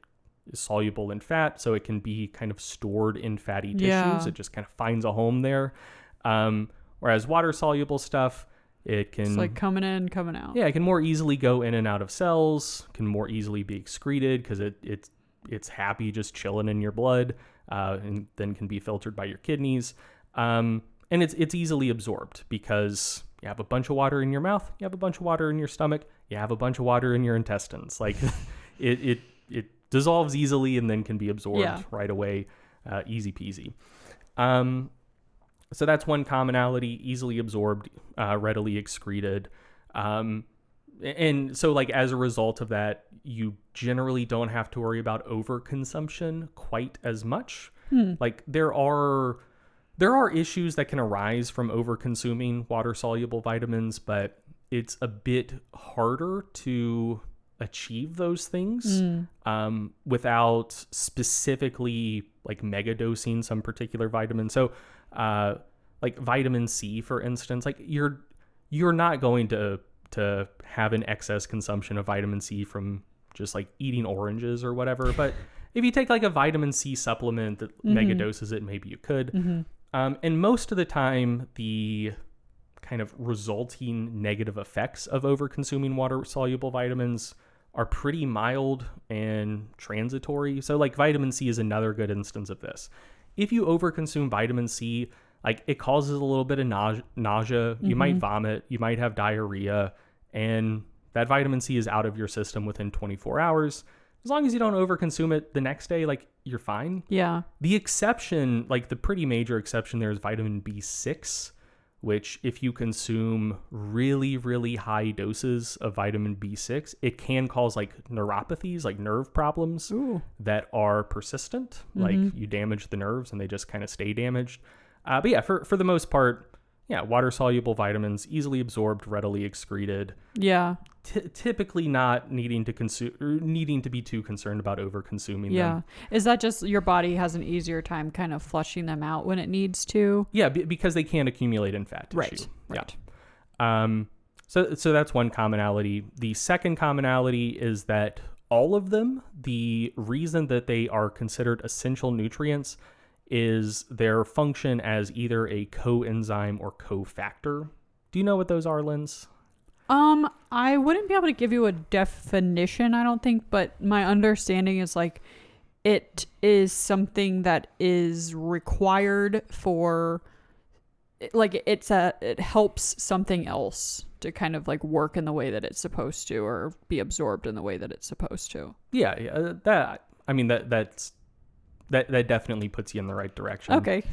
is soluble in fat, so it can be kind of stored in fatty tissues. It just kind of finds a home there. Whereas water-soluble stuff, it's like coming in, coming out. Yeah, it can more easily go in and out of cells, can more easily be excreted because it's happy just chilling in your blood, and then can be filtered by your kidneys. And it's easily absorbed because you have a bunch of water in your mouth, you have a bunch of water in your stomach, you have a bunch of water in your intestines. Like it dissolves easily and then can be absorbed right away, easy peasy. So that's one commonality: easily absorbed, readily excreted. And so like as a result of that, you generally don't have to worry about overconsumption quite as much. Like there are issues that can arise from overconsuming water-soluble vitamins, but it's a bit harder to achieve those things without specifically like megadosing some particular vitamin. So like vitamin C, for instance, like you're not going to have an excess consumption of vitamin C from just like eating oranges or whatever. But if you take like a vitamin C supplement that megadoses it, maybe you could. And most of the time, the kind of resulting negative effects of over-consuming water-soluble vitamins are pretty mild and transitory. So like vitamin C is another good instance of this. If you overconsume vitamin C, like it causes a little bit of nausea, you might vomit, you might have diarrhea, and that vitamin C is out of your system within 24 hours. As long as you don't overconsume it the next day, like you're fine. Yeah. The exception, like the pretty major exception there is vitamin B6, which if you consume really, really high doses of vitamin B6, it can cause like neuropathies, like nerve problems that are persistent. Like you damage the nerves and they just kind of stay damaged. But yeah, for the most part, water-soluble vitamins, easily absorbed, readily excreted. Yeah. Typically not needing to be too concerned about over-consuming them. Is that just your body has an easier time kind of flushing them out when it needs to? Yeah, because they can't accumulate in fat tissue. Right. So that's one commonality. The second commonality is that all of them, the reason that they are considered essential nutrients is their function as either a coenzyme or cofactor. Do you know what those are, Linz? I wouldn't be able to give you a definition, I don't think, but my understanding is like it is something that is required for, like it helps something else to kind of like work in the way that it's supposed to, or be absorbed in the way that it's supposed to. That definitely puts you in the right direction. Okay.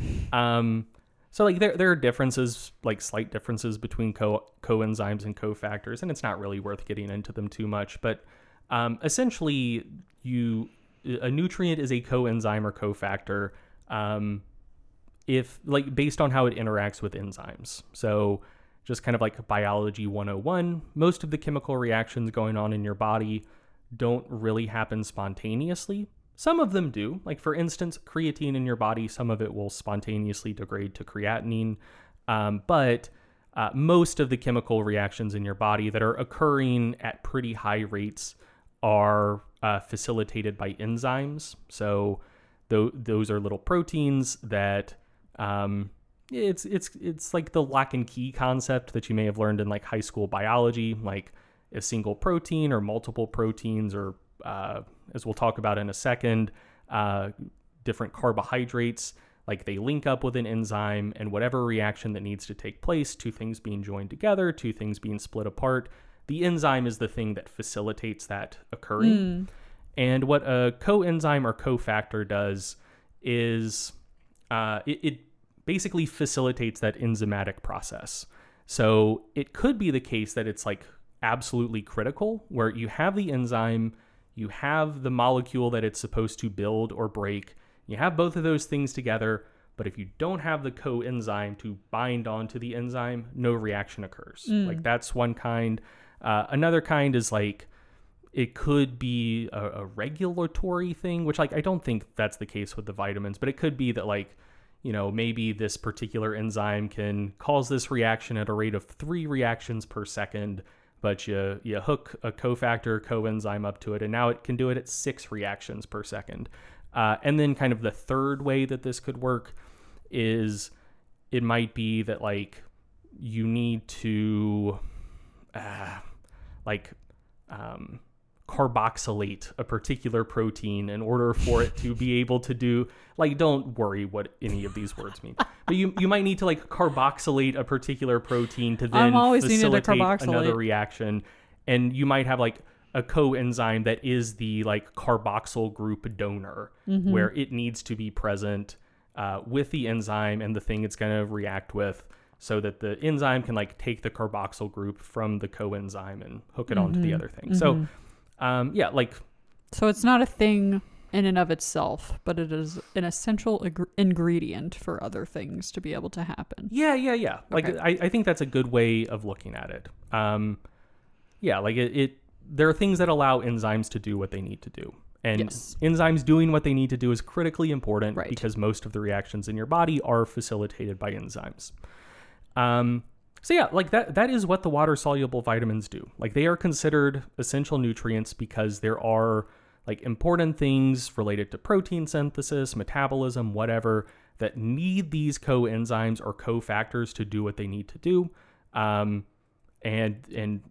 So like there are differences, like slight differences between coenzymes and cofactors, and it's not really worth getting into them too much. But essentially, a nutrient is a coenzyme or cofactor if like based on how it interacts with enzymes. So just kind of like biology 101, most of the chemical reactions going on in your body don't really happen spontaneously. Some of them do. Like, for instance, creatine in your body, some of it will spontaneously degrade to creatinine. But most of the chemical reactions in your body that are occurring at pretty high rates are facilitated by enzymes. So those are little proteins that it's like the lock and key concept that you may have learned in like high school biology, like a single protein or multiple proteins, or as we'll talk about in a second, different carbohydrates, like they link up with an enzyme, and whatever reaction that needs to take place, two things being joined together, two things being split apart, the enzyme is the thing that facilitates that occurring. And what a coenzyme or cofactor does is it basically facilitates that enzymatic process. So it could be the case that it's like absolutely critical, where you have the enzyme, you have the molecule that it's supposed to build or break, you have both of those things together, but if you don't have the coenzyme to bind onto the enzyme, no reaction occurs. Like, that's one kind. Another kind is like, it could be a regulatory thing, which like I don't think that's the case with the vitamins, but it could be that like, you know, maybe this particular enzyme can cause this reaction at a rate of 3 reactions per second, but you hook a cofactor coenzyme up to it, and now it can do it at 6 reactions per second. And then kind of the third way that this could work is it might be that like you need to carboxylate a particular protein in order for it to be able to do, like, don't worry what any of these words mean, but you might need to like carboxylate a particular protein to then facilitate another reaction, and you might have like a coenzyme that is the like carboxyl group donor, where it needs to be present with the enzyme and the thing it's going to react with, so that the enzyme can like take the carboxyl group from the coenzyme and hook it onto the other thing. So so it's not a thing in and of itself, but it is an essential ingredient for other things to be able to happen. Yeah. Okay. Like, I think that's a good way of looking at it. There are things that allow enzymes to do what they need to do. And enzymes doing what they need to do is critically important, because most of the reactions in your body are facilitated by enzymes. That is what the water-soluble vitamins do. Like, they are considered essential nutrients because there are like important things related to protein synthesis, metabolism, whatever, that need these coenzymes or cofactors to do what they need to do. And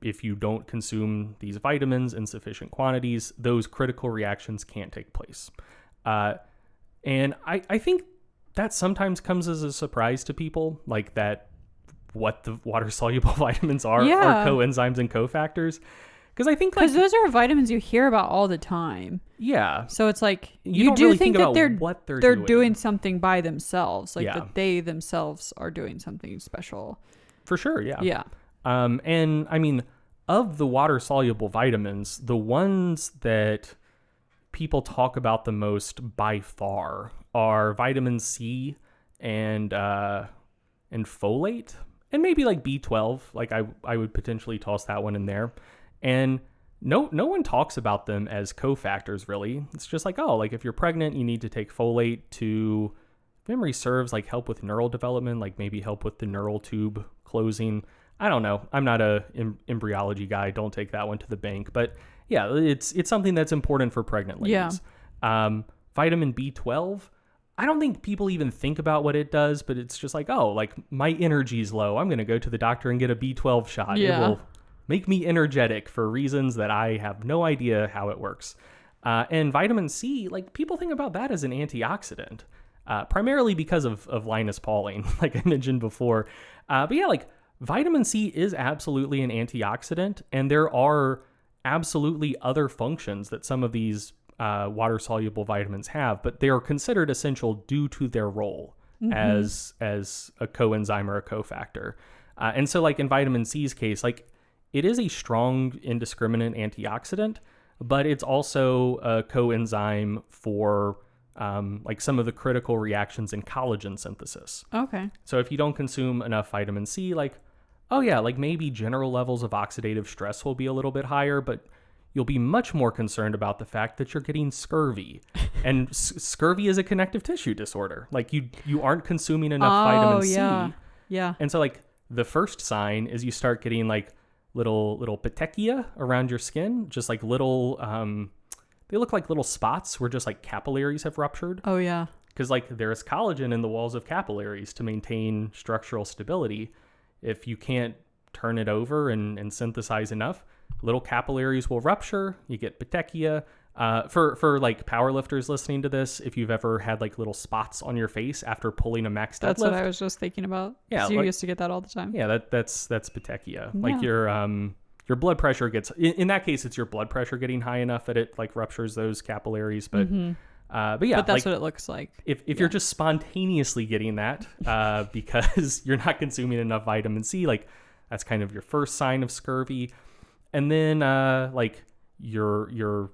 if you don't consume these vitamins in sufficient quantities, those critical reactions can't take place. And I think that sometimes comes as a surprise to people, like that what the water-soluble vitamins are coenzymes and cofactors. Because I think because those are vitamins you hear about all the time. Yeah. So it's like you do really think that they're doing something by themselves, like that they themselves are doing something special. For sure, yeah. Yeah. And I mean, of the water-soluble vitamins, the ones that people talk about the most by far are vitamin C and folate. and maybe like B12, like I would potentially toss that one in there. And no one talks about them as cofactors, really. It's just like, oh, like if you're pregnant, you need to take folate to, if memory serves, like help with neural development, like maybe help with the neural tube closing. I don't know. I'm not a embryology guy. Don't take that one to the bank. But yeah, it's something that's important for pregnant ladies. Yeah. Vitamin B12, I don't think people even think about what it does, but it's just like, oh, like my energy's low. I'm going to go to the doctor and get a B12 shot. Yeah. It will make me energetic for reasons that I have no idea how it works. And vitamin C, like people think about that as an antioxidant, primarily because of Linus Pauling, like I mentioned before. But yeah, like vitamin C is absolutely an antioxidant, and there are absolutely other functions that some of these water-soluble vitamins have, but they are considered essential due to their role as a coenzyme or a cofactor. And so like in vitamin C's case, like it is a strong indiscriminate antioxidant, but it's also a coenzyme for like some of the critical reactions in collagen synthesis. Okay. So if you don't consume enough vitamin C, like, oh yeah, like maybe general levels of oxidative stress will be a little bit higher, but you'll be much more concerned about the fact that you're getting scurvy. And scurvy is a connective tissue disorder. Like you aren't consuming enough vitamin C. Yeah. And so like the first sign is you start getting like little petechia around your skin, just like little, they look like little spots where just like capillaries have ruptured. Oh yeah. Because like there's collagen in the walls of capillaries to maintain structural stability. If you can't turn it over and synthesize enough, little capillaries will rupture. You get petechia. For like powerlifters listening to this, if you've ever had like little spots on your face after pulling a max deadlift. That's what I was just thinking about. Yeah, so you like, used to get that all the time. Yeah, that's petechia. Yeah. Like your blood pressure gets, in that case, it's your blood pressure getting high enough that it like ruptures those capillaries. But yeah, but that's like, what it looks like. If you're just spontaneously getting that because you're not consuming enough vitamin C, like that's kind of your first sign of scurvy. And then like your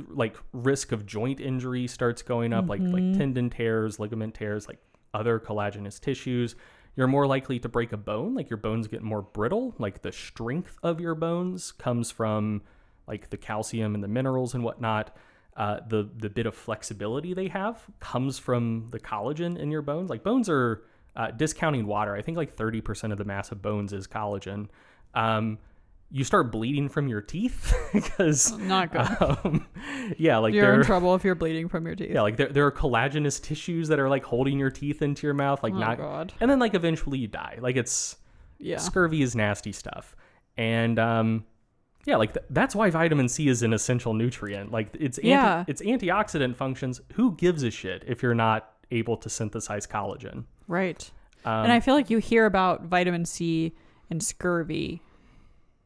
like risk of joint injury starts going up, like tendon tears, ligament tears, like other collagenous tissues. You're more likely to break a bone, like your bones get more brittle, like the strength of your bones comes from like the calcium and the minerals and whatnot. The bit of flexibility they have comes from the collagen in your bones. Like bones are, discounting water, I think like 30% of the mass of bones is collagen. You start bleeding from your teeth because not good. Yeah, like you're in trouble if you're bleeding from your teeth. Yeah, like there are collagenous tissues that are like holding your teeth into your mouth, like God. And then like eventually you die. Like scurvy is nasty stuff. And yeah, like that's why vitamin C is an essential nutrient. Like it's antioxidant functions. Who gives a shit if you're not able to synthesize collagen? Right. And I feel like you hear about vitamin C and scurvy,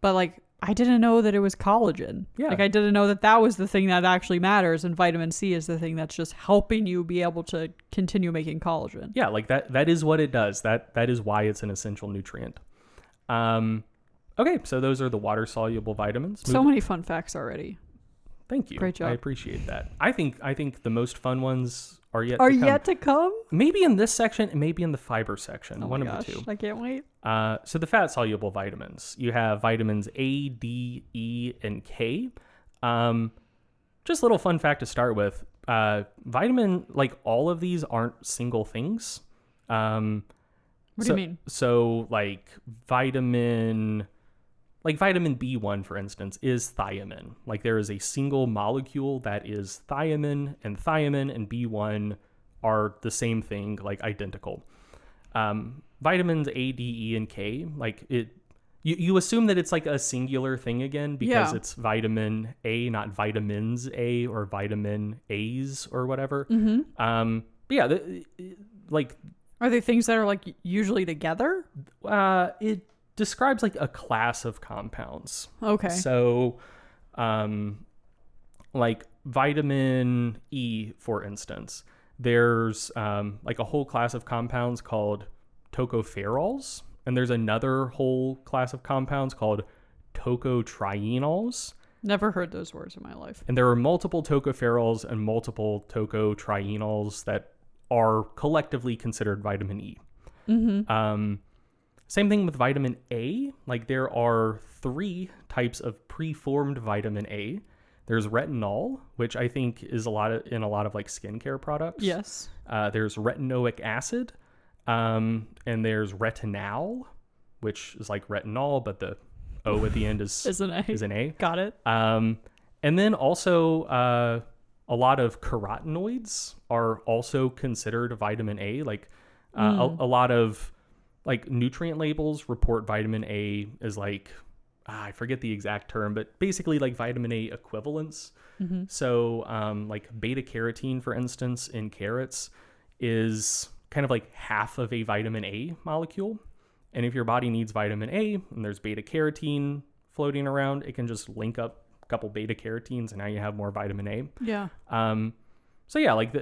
but like I didn't know that it was collagen. Yeah. Like I didn't know that was the thing that actually matters, and vitamin C is the thing that's just helping you be able to continue making collagen. Yeah, like that is what it does. That is why it's an essential nutrient. Okay, so those are the water-soluble vitamins. So many fun facts already. Thank you. Great job. I appreciate that. I think the most fun ones are yet to come. Maybe in this section and maybe in the fiber section. One of the two. I can't wait. So the fat-soluble vitamins. You have vitamins A, D, E, and K. Just a little fun fact to start with. Vitamin, like all of these aren't single things. What do you mean? So like vitamin B1, for instance, is thiamine. Like there is a single molecule that is thiamine and B1 are the same thing, like identical. Vitamins A, D, E, and K, like you assume that it's like a singular thing again because it's vitamin A, not vitamins A or vitamin A's or whatever. But yeah, like are they things that are like usually together? It describes like a class of compounds. Okay. So, like vitamin E, for instance, there's like a whole class of compounds called tocopherols, and there's another whole class of compounds called tocotrienols. Never heard those words in my life. And there are multiple tocopherols and multiple tocotrienols that are collectively considered vitamin E. Same thing with vitamin A. Like there are 3 types of preformed vitamin A. There's retinol, which I think is in a lot of like skincare products. Yes. There's retinoic acid, and there's retinal, which is like retinol, but the O at the end is an A. Got it. And then also a lot of carotenoids are also considered vitamin A. Like a lot of like nutrient labels report vitamin A as like, I forget the exact term, but basically like vitamin A equivalents. So like beta carotene, for instance, in carrots is kind of like half of a vitamin A molecule. And if your body needs vitamin A and there's beta carotene floating around, it can just link up a couple beta carotenes and now you have more vitamin A. Yeah. So yeah, like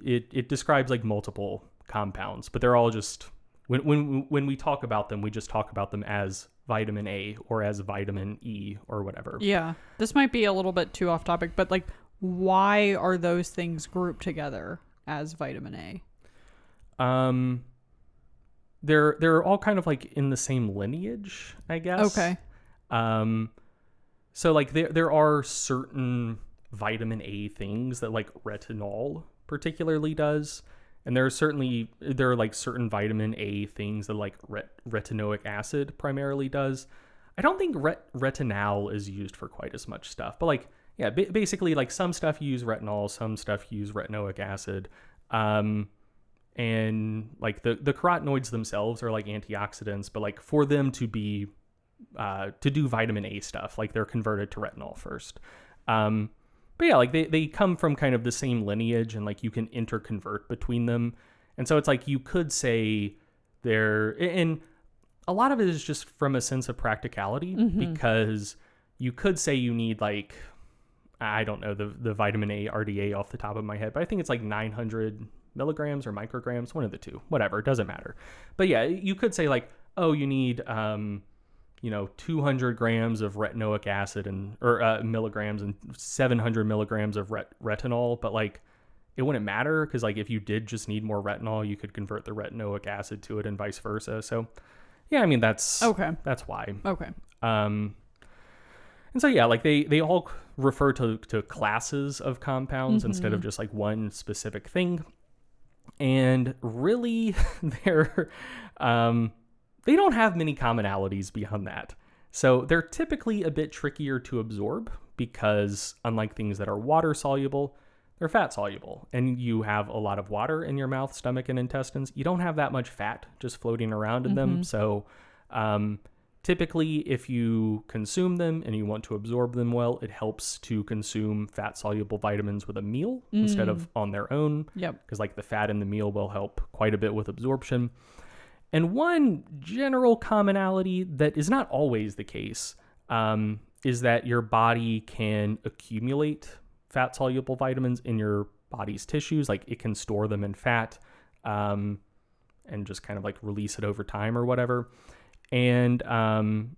it describes like multiple compounds, but they're all just, when we talk about them, we just talk about them as vitamin A or as vitamin E or whatever. Yeah. This might be a little bit too off topic, but like, why are those things grouped together as vitamin A? They're all kind of like in the same lineage, I guess. Okay. So like there are certain vitamin A things that like retinol particularly does. And there are like certain vitamin A things that like retinoic acid primarily does. I don't think retinal is used for quite as much stuff, but like, yeah, basically like some stuff use retinol, some stuff use retinoic acid. And like the carotenoids themselves are like antioxidants, but like for them to be, to do vitamin A stuff, like they're converted to retinol first. But yeah, like they come from kind of the same lineage and like you can interconvert between them. And so it's like you could say and a lot of it is just from a sense of practicality, because you could say you need like, I don't know the vitamin A RDA off the top of my head, but I think it's like 900 milligrams or micrograms, one of the two, whatever, it doesn't matter. But yeah, you could say like, oh, you need 200 grams of retinoic acid or milligrams and 700 milligrams of retinol, but like it wouldn't matter because like if you did just need more retinol, you could convert the retinoic acid to it and vice versa. So yeah, I mean that's why. Okay. And so yeah, like they all refer to classes of compounds instead of just like one specific thing. And really they don't have many commonalities beyond that. So they're typically a bit trickier to absorb because unlike things that are water soluble, they're fat soluble. And you have a lot of water in your mouth, stomach, and intestines. You don't have that much fat just floating around in them. So typically if you consume them and you want to absorb them well, it helps to consume fat soluble vitamins with a meal instead of on their own. Yep. Because like the fat in the meal will help quite a bit with absorption. And one general commonality that is not always the case is that your body can accumulate fat-soluble vitamins in your body's tissues. Like it can store them in fat and just kind of like release it over time or whatever. And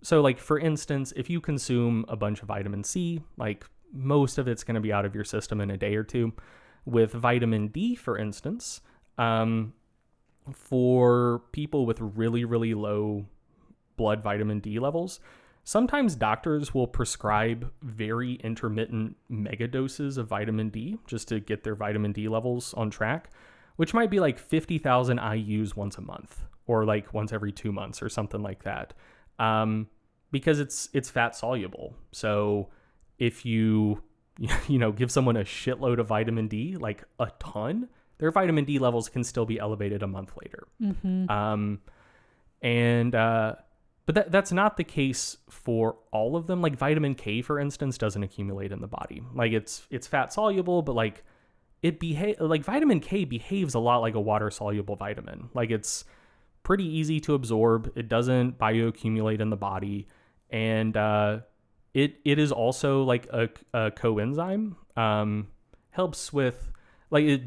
so like, for instance, if you consume a bunch of vitamin C, like most of it's going to be out of your system in a day or two. With vitamin D, for instance, for people with really, really low blood vitamin D levels, sometimes doctors will prescribe very intermittent mega doses of vitamin D just to get their vitamin D levels on track, which might be like 50,000 IUs once a month or like once every 2 months or something like that, because it's fat soluble. So if you give someone a shitload of vitamin D, like a ton, their vitamin D levels can still be elevated a month later. But that's not the case for all of them. Like vitamin K, for instance, doesn't accumulate in the body. Like it's fat soluble, but like like vitamin K behaves a lot like a water soluble vitamin. Like it's pretty easy to absorb. It doesn't bioaccumulate in the body, and it is also like a coenzyme. Helps with like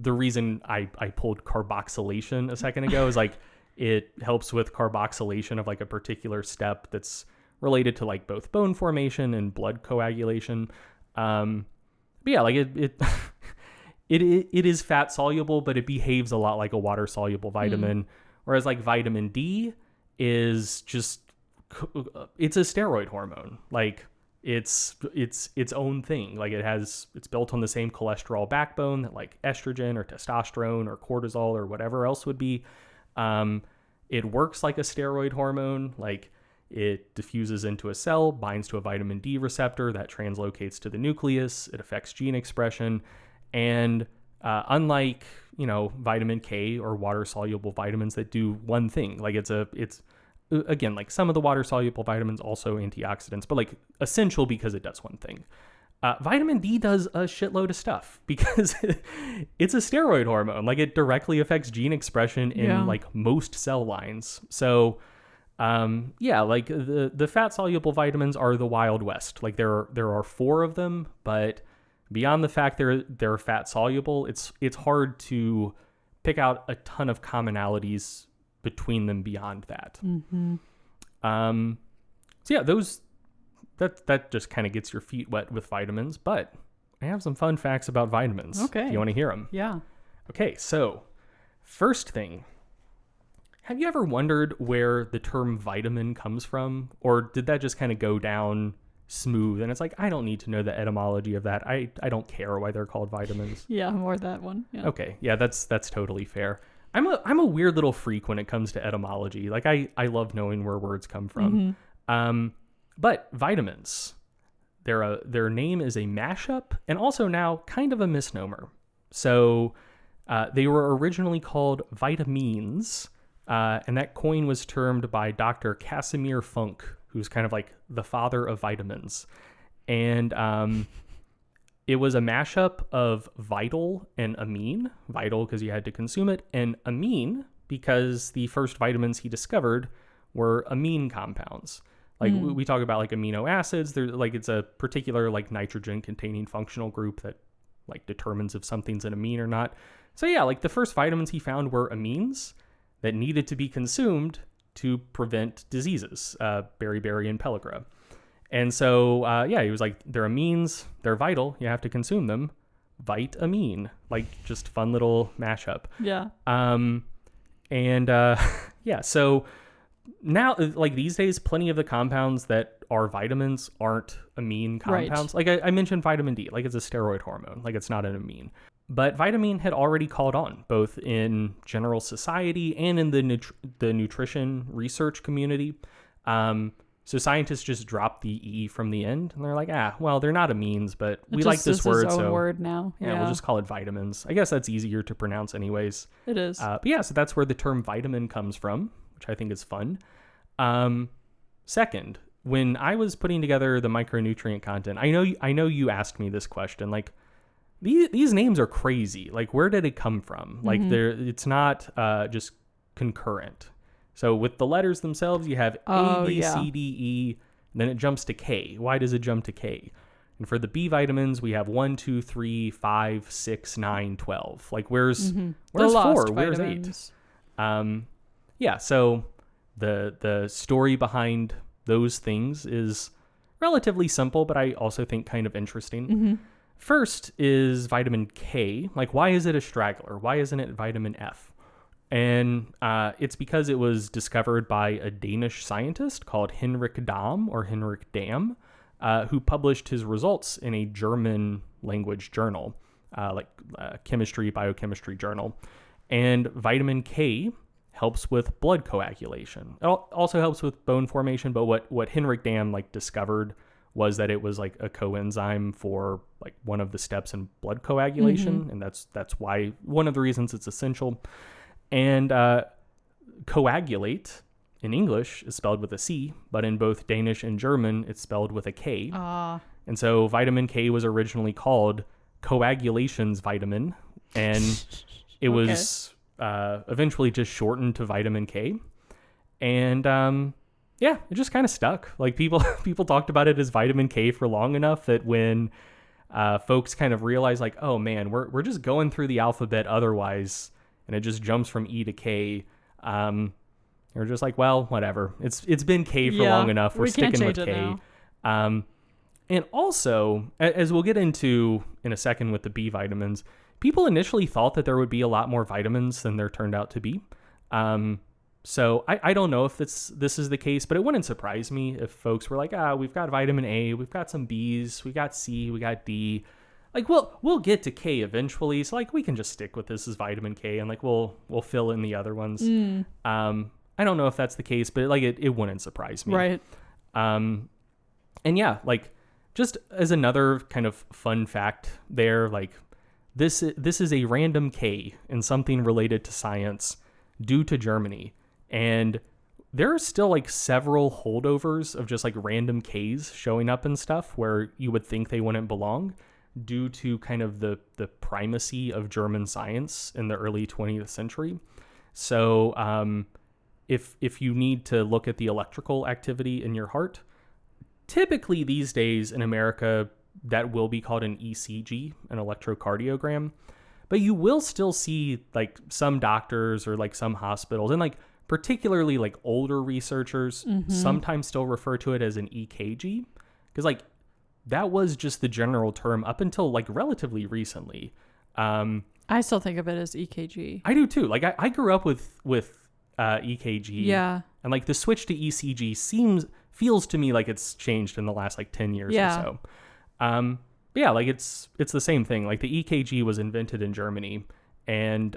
the reason I pulled carboxylation a second ago is like it helps with carboxylation of like a particular step that's related to like both bone formation and blood coagulation. But yeah, like it is fat soluble, but it behaves a lot like a water soluble vitamin, Whereas like vitamin D is just, it's a steroid hormone. Like it's its own thing. Like it's built on the same cholesterol backbone that like estrogen or testosterone or cortisol or whatever else would be. It works like a steroid hormone. Like it diffuses into a cell, binds to a vitamin D receptor that translocates to the nucleus. It affects gene expression. And unlike, vitamin K or water-soluble vitamins that do one thing, like it's again, like some of the water-soluble vitamins also antioxidants, but like essential because it does one thing. Vitamin D does a shitload of stuff because it's a steroid hormone. Like it directly affects gene expression in like most cell lines. So like the fat-soluble vitamins are the Wild West. Like there are 4 of them, but beyond the fact they're fat-soluble, it's hard to pick out a ton of commonalities between them beyond that. Mm-hmm. So yeah, that just kind of gets your feet wet with vitamins, but I have some fun facts about vitamins. Okay. Do you want to hear them? Yeah. Okay, so first thing, have you ever wondered where the term vitamin comes from? Or did that just kind of go down smooth and it's like, I don't need to know the etymology of that. I don't care why they're called vitamins. Yeah, more that one. Yeah. Okay, yeah, that's totally fair. I'm a weird little freak when it comes to etymology. Like I love knowing where words come from. Mm-hmm. But vitamins, their name is a mashup and also now kind of a misnomer. So they were originally called vitamins, and that coin was termed by Dr. Casimir Funk, who's kind of like the father of vitamins. And it was a mashup of vital and amine. Vital because you had to consume it, and amine because the first vitamins he discovered were amine compounds. Like we talk about like amino acids, they're like it's a particular like nitrogen containing functional group that like determines if something's an amine or not. So yeah, like the first vitamins he found were amines that needed to be consumed to prevent diseases, beriberi and pellagra. And so he was like, they're amines, they're vital, you have to consume them. Vitamine, like just fun little mashup. Yeah. So now, like these days, plenty of the compounds that are vitamins aren't amine compounds. Right. Like I mentioned vitamin D, like it's a steroid hormone, like it's not an amine. But vitamin had already caught on, both in general society and in the nutrition research community. So scientists just dropped the E from the end, and they're like, they're not amines, but we like this word, its own so word now. Yeah, we'll just call it vitamins. I guess that's easier to pronounce anyways. It is. So that's where the term vitamin comes from, which I think is fun. Second, when I was putting together the micronutrient content, I know you asked me this question, like these names are crazy. Like where did it come from? Like it's not just concurrent. So with the letters themselves, you have A, B, C, D, E, and then it jumps to K. Why does it jump to K? And for the B vitamins, we have 1, 2, 3, 5, 6, 9, 12. Like where's 4? Where's 8? So the story behind those things is relatively simple, but I also think kind of interesting. Mm-hmm. First is vitamin K. Like why is it a straggler? Why isn't it vitamin F? And it's because it was discovered by a Danish scientist called Henrik Dam, who published his results in a German language journal, biochemistry journal. And vitamin K helps with blood coagulation. It also helps with bone formation, but what Henrik Dam discovered was that it was like a coenzyme for like one of the steps in blood coagulation, and that's why one of the reasons it's essential. And coagulate in English is spelled with a C, but in both Danish and German, it's spelled with a K. And so vitamin K was originally called coagulations vitamin, and it was eventually just shortened to vitamin K. And it just kind of stuck. Like people talked about it as vitamin K for long enough that when folks kind of realized like, oh man, we're just going through the alphabet otherwise, and it just jumps from E to K. They're just like, well, whatever. It's been K for long enough. We're sticking with K. And also, as we'll get into in a second with the B vitamins, people initially thought that there would be a lot more vitamins than there turned out to be. So I don't know if this is the case, but it wouldn't surprise me if folks were like, we've got vitamin A, we've got some B's, we got C, we got D. Like we'll get to K eventually, so like we can just stick with this as vitamin K, and like we'll fill in the other ones. I don't know if that's the case, but like it wouldn't surprise me. Right. And yeah, like just as another kind of fun fact there, like this is a random K in something related to science due to Germany. And there are still like several holdovers of just like random Ks showing up and stuff where you would think they wouldn't belong due to kind of the primacy of German science in the early 20th century. So if you need to look at the electrical activity in your heart, typically these days in America, that will be called an ECG, an electrocardiogram. But you will still see like some doctors or like some hospitals and like particularly like older researchers sometimes still refer to it as an EKG, because like that was just the general term up until like relatively recently. I still think of it as EKG. I do too. Like I grew up with EKG. Yeah. And like the switch to ECG feels to me like it's changed in the last like 10 years or so. But yeah, like it's the same thing. Like the EKG was invented in Germany, and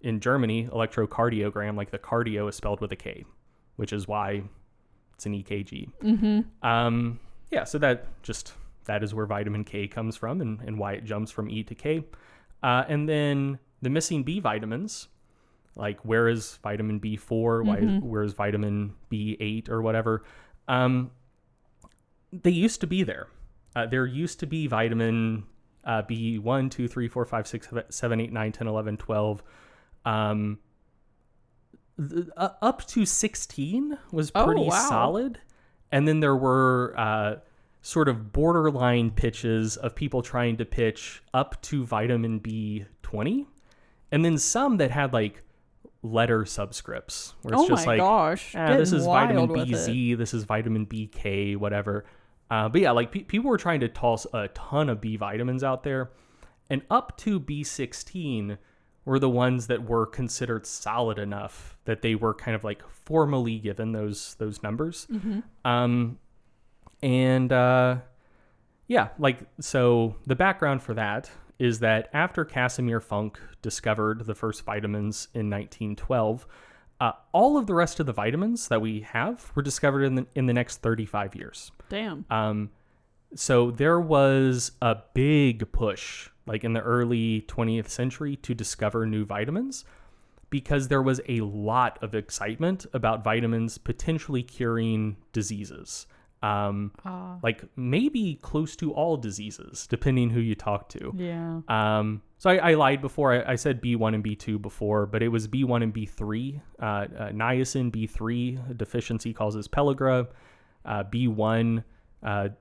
in Germany, electrocardiogram, like the cardio is spelled with a K, which is why it's an EKG. Yeah, so that is where vitamin K comes from and why it jumps from E to K. And then the missing B vitamins, like where is vitamin B4? Where is vitamin B8 or whatever? They used to be there. There used to be vitamin B1, 2, 3, 4, 5, 6, 7, 8, 9, 10, 11, 12. Up to 16 was pretty solid. And then there were sort of borderline pitches of people trying to pitch up to vitamin B20. And then some that had like letter subscripts where it's just like, gosh, this is vitamin BZ, this is vitamin BK, whatever. But yeah, like people were trying to toss a ton of B vitamins out there, and up to B16 were the ones that were considered solid enough that they were kind of like formally given those numbers. Yeah, like, so the background for that is that after Casimir Funk discovered the first vitamins in 1912, all of the rest of the vitamins that we have were discovered in the next 35 years. Damn. So there was a big push, like in the early 20th century, to discover new vitamins because there was a lot of excitement about vitamins potentially curing diseases. Like maybe close to all diseases, depending who you talk to. Yeah. So I lied before. I said B1 and B2 before, but it was B1 and B3. Niacin B3 deficiency causes pellagra. B1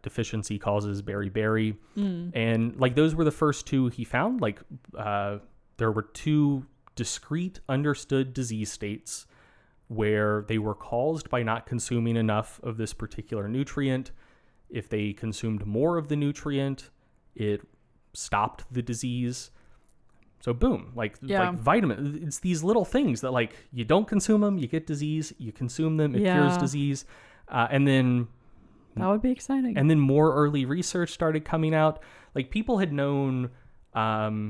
deficiency causes beriberi. And like those were the first two he found. Like there were two discrete understood disease states where they were caused by not consuming enough of this particular nutrient. If they consumed more of the nutrient, it stopped the disease. So boom, like vitamin, it's these little things that like you don't consume them, you get disease, you consume them, it cures disease. And then that would be exciting. And then more early research started coming out. Like people had known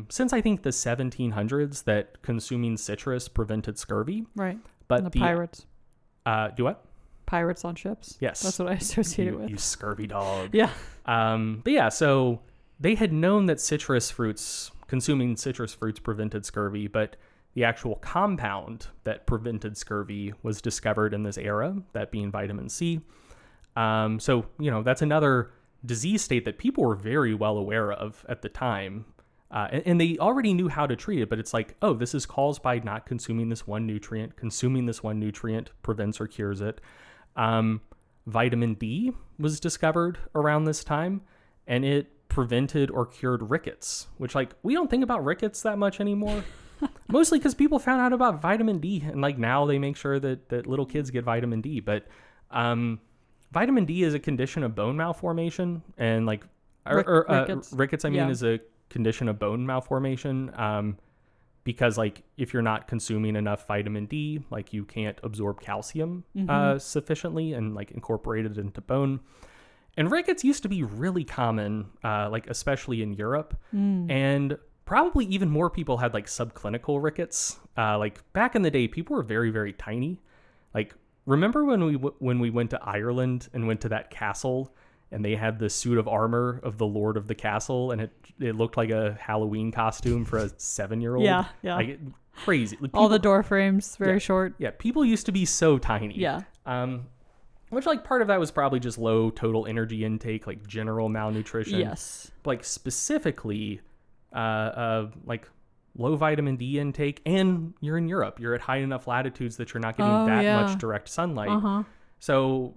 since I think the 1700s that consuming citrus prevented scurvy. Right. But and the pirates. Do what? Pirates on ships. Yes. That's what I associate it with. You scurvy dog. Yeah. But yeah, so they had known that consuming citrus fruits prevented scurvy, but the actual compound that prevented scurvy was discovered in this era, that being vitamin C. So, that's another disease state that people were very well aware of at the time. And they already knew how to treat it, but it's like, oh, this is caused by not consuming this one nutrient. Consuming this one nutrient prevents or cures it. Vitamin D was discovered around this time, and it prevented or cured rickets, which like we don't think about rickets that much anymore. Mostly because people found out about vitamin D, and like now they make sure that little kids get vitamin D. But vitamin D is a condition of bone malformation, and like rickets. Rickets, is a condition of bone malformation. because like if you're not consuming enough vitamin D, like you can't absorb calcium sufficiently and like incorporate it into bone. And rickets used to be really common, like especially in Europe, and probably even more people had like subclinical rickets. Like back in the day, people were very, very tiny. Like remember when we went to Ireland and went to that castle and they had the suit of armor of the Lord of the Castle, and it looked like a Halloween costume for a 7-year-old. Yeah. Like, crazy. Like, all the door frames, very short. Yeah, people used to be so tiny. Yeah. Which, like, part of that was probably just low total energy intake, like general malnutrition. Yes. But, like, specifically, like, low vitamin D intake, and you're in Europe. You're at high enough latitudes that you're not getting much direct sunlight. So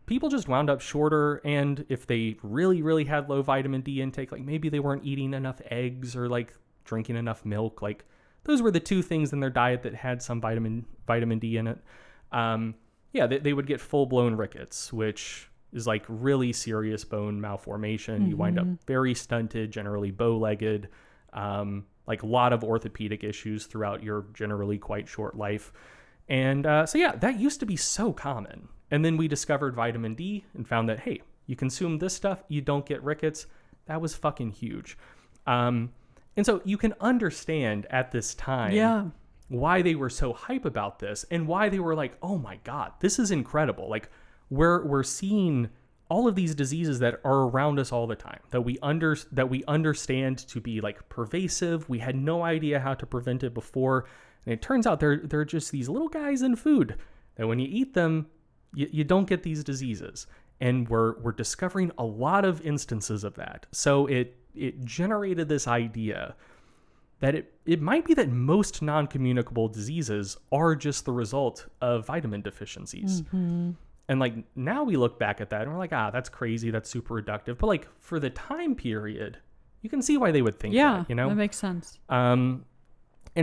people just wound up shorter, and if they really, really had low vitamin D intake, like maybe they weren't eating enough eggs or like drinking enough milk, like those were the two things in their diet that had some vitamin D in it. They would get full-blown rickets, which is like really serious bone malformation. You wind up very stunted, generally bow-legged, like a lot of orthopedic issues throughout your generally quite short life. And that used to be so common. And then we discovered vitamin D and found that, hey, you consume this stuff, you don't get rickets. That was fucking huge. And so you can understand at this time why they were so hype about this and why they were like, oh my God, this is incredible. Like we're seeing all of these diseases that are around us all the time, that we understand to be like pervasive. We had no idea how to prevent it before. And it turns out they're just these little guys in food that when you eat them, you don't get these diseases. And we're discovering a lot of instances of that. So it generated this idea that it might be that most non-communicable diseases are just the result of vitamin deficiencies. And like now we look back at that and we're like, that's crazy. That's super reductive. But like for the time period, you can see why they would think that, you know? That makes sense. And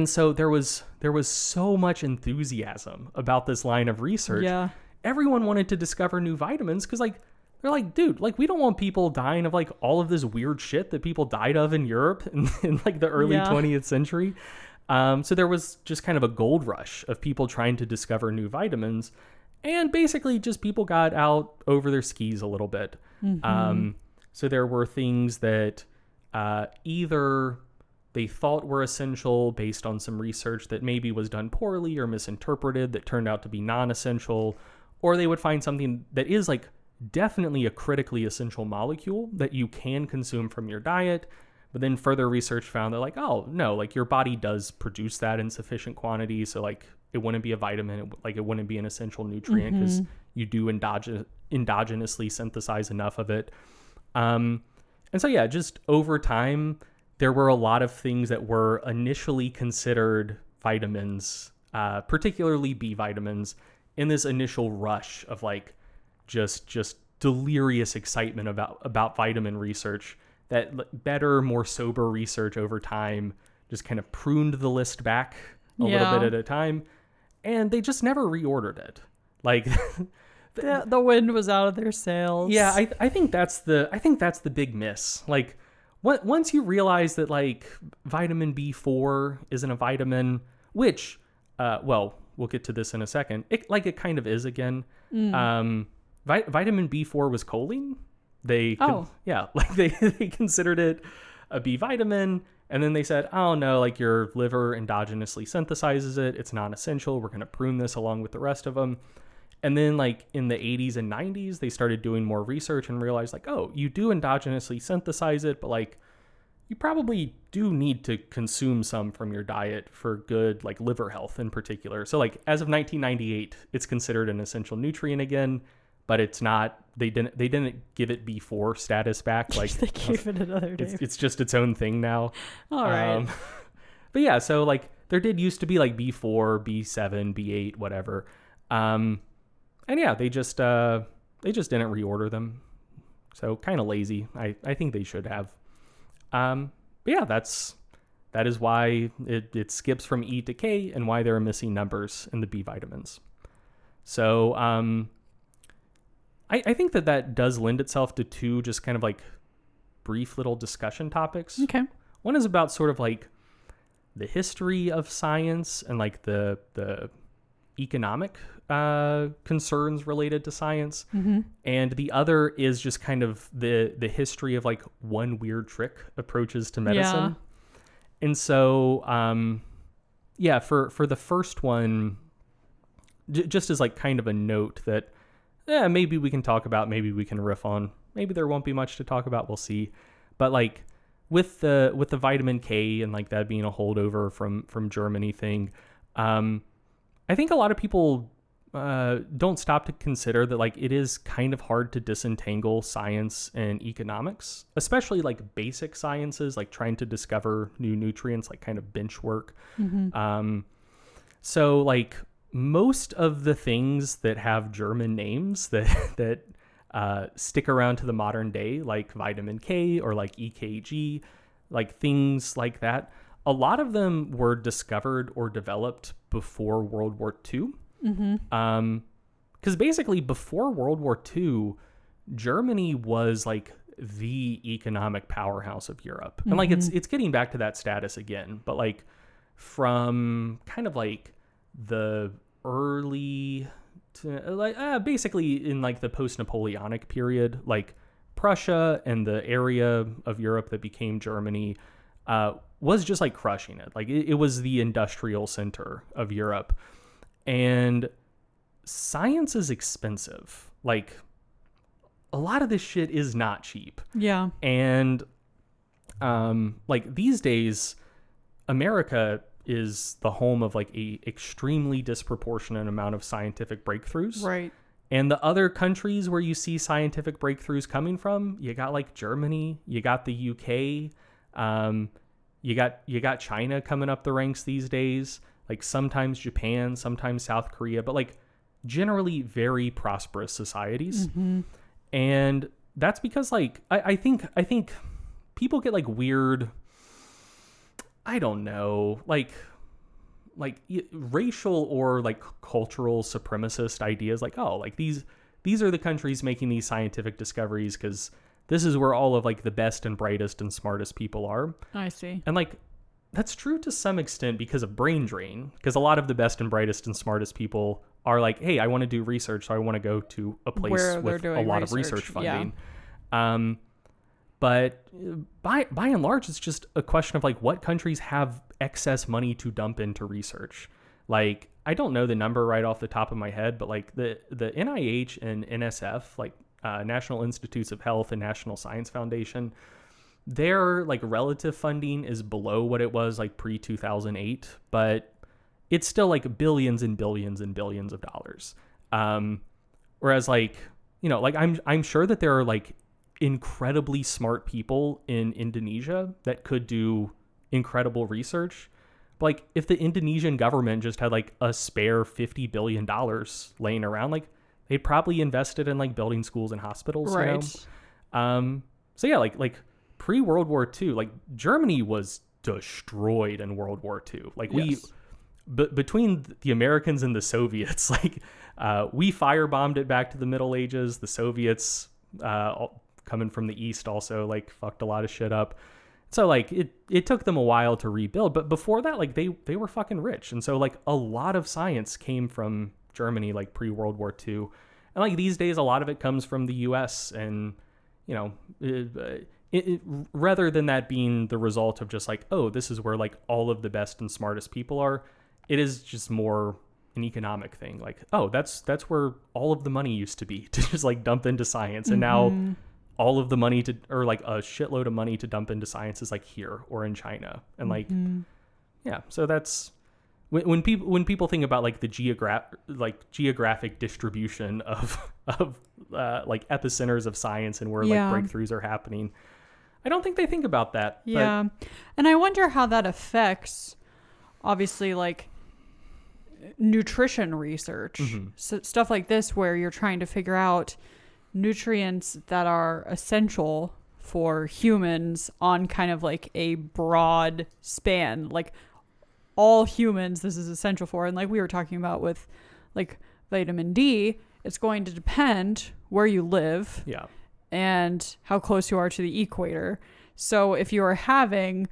so there was so much enthusiasm about this line of research. Yeah. Everyone wanted to discover new vitamins because like they're like, dude, like we don't want people dying of like all of this weird shit that people died of in Europe in like the early 20th century. So there was just kind of a gold rush of people trying to discover new vitamins, and basically just people got out over their skis a little bit. So there were things that either they thought were essential based on some research that maybe was done poorly or misinterpreted that turned out to be non-essential, or they would find something that is like definitely a critically essential molecule that you can consume from your diet, but then further research found that like, oh no, like your body does produce that in sufficient quantity, so like it wouldn't be a vitamin, it wouldn't be an essential nutrient because you do endogenously synthesize enough of it. And so just over time, there were a lot of things that were initially considered vitamins, particularly B vitamins, in this initial rush of like just delirious excitement about vitamin research, that better, more sober research over time just kind of pruned the list back a little bit at a time, and they just never reordered it. Like the wind was out of their sails. Yeah, I think that's the big miss. Like once you realize that like vitamin B4 isn't a vitamin, which we'll get to this in a second. It kind of is again. Vitamin B4 was choline. They considered it a B vitamin, and then they said, oh no, like your liver endogenously synthesizes it. It's not essential. We're going to prune this along with the rest of them. And then like in the 80s and 90s, they started doing more research and realized like, oh, you do endogenously synthesize it, but like you probably do need to consume some from your diet for good like liver health in particular. So like as of 1998, it's considered an essential nutrient again, but it's not. They didn't give it B4 status back. Like they gave it another name. It's just its own thing now. All right. But yeah, so like there did used to be like B4, B7, B8, whatever. And yeah, they just didn't reorder them. So kind of lazy. I think they should have. But yeah, that is why it skips from E to K and why there are missing numbers in the B vitamins. So I think that does lend itself to two just kind of like brief little discussion topics. Okay. One is about sort of like history of science and like the economic concerns related to science. And the other is just kind of the history of like one weird trick approaches to medicine. And so for the first one, just as like kind of a note that maybe we can talk about, maybe we can riff on, maybe there won't be much to talk about, we'll see. But like with the vitamin K and like that being a holdover from Germany thing, I think a lot of people don't stop to consider that like it is kind of hard to disentangle science and economics, especially like basic sciences, like trying to discover new nutrients, like kind of bench work. So like most of the things that have German names that stick around to the modern day, like vitamin K or like EKG, like things like that, a lot of them were discovered or developed before World War II. Because basically before World War II, Germany was like the economic powerhouse of Europe. And like it's getting back to that status again, but like from kind of like the early to like basically in like the post-Napoleonic period, like Prussia and the area of Europe that became Germany was just like crushing it. Like it was the industrial center of Europe. And science is expensive. Like a lot of this shit is not cheap. Yeah. And like these days, America is the home of like a extremely disproportionate amount of scientific breakthroughs. Right. And the other countries where you see scientific breakthroughs coming from, you got like Germany, you got the UK, you got China coming up the ranks these days, like sometimes Japan, sometimes South Korea, but like generally very prosperous societies. And that's because like I think people get like weird, I don't know, like racial or like cultural supremacist ideas, like, oh, like these are the countries making these scientific discoveries because this is where all of like the best and brightest and smartest people are. I see. And like that's true to some extent because of brain drain, because a lot of the best and brightest and smartest people are like, hey, I want to do research, so I want to go to a place with a lot of research funding. Yeah. But by and large, it's just a question of like what countries have excess money to dump into research. Like I don't know the number right off the top of my head, but like the NIH and NSF, like National Institutes of Health and National Science Foundation, their like relative funding is below what it was like pre-2008, but it's still like billions and billions and billions of dollars. Whereas like, you know, like I'm sure that there are like incredibly smart people in Indonesia that could do incredible research. But like if the Indonesian government just had like a spare $50 billion laying around, like they'd probably invest it in like building schools and hospitals. Right. You know? So yeah, like pre-World War II, like Germany was destroyed in World War II. Like between the Americans and the Soviets, like we firebombed it back to the Middle Ages. The Soviets, coming from the East, also like fucked a lot of shit up. So like it took them a while to rebuild, but before that, like they were fucking rich. And so like a lot of science came from Germany, like pre-World War II. And like these days, a lot of it comes from the US. And, you know, it rather than that being the result of just like, oh, this is where like all of the best and smartest people are, it is just more an economic thing. Like, oh, that's where all of the money used to be to just like dump into science. And now all of the money or like a shitload of money to dump into science is like here or in China. And like, yeah, so that's when people think about like the geographic distribution of like epicenters of science and where like breakthroughs are happening, I don't think they think about that. Yeah. But, and I wonder how that affects obviously like nutrition research, so stuff like this, where you're trying to figure out nutrients that are essential for humans on kind of like a broad span, like all humans this is essential for. And like we were talking about with like vitamin D, it's going to depend where you live and how close you are to the equator. So if you are having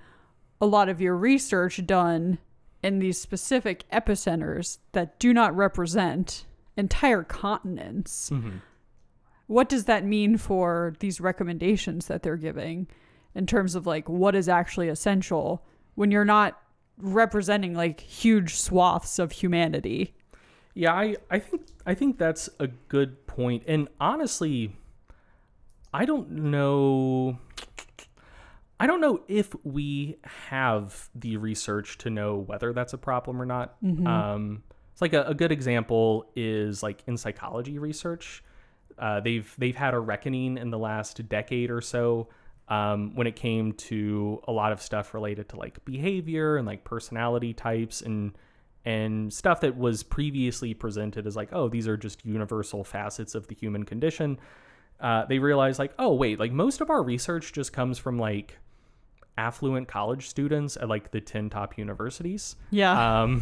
a lot of your research done in these specific epicenters that do not represent entire continents. Mm-hmm. What does that mean for these recommendations that they're giving in terms of like what is actually essential when you're not representing like huge swaths of humanity? Yeah, I think that's a good point. And honestly, I don't know if we have the research to know whether that's a problem or not. Mm-hmm. It's like a good example is like in psychology research. They've had a reckoning in the last decade or so when it came to a lot of stuff related to like behavior and like personality types and stuff that was previously presented as like, oh, these are just universal facets of the human condition. They realized like, oh, wait, like most of our research just comes from like affluent college students at like the 10 top universities. Yeah.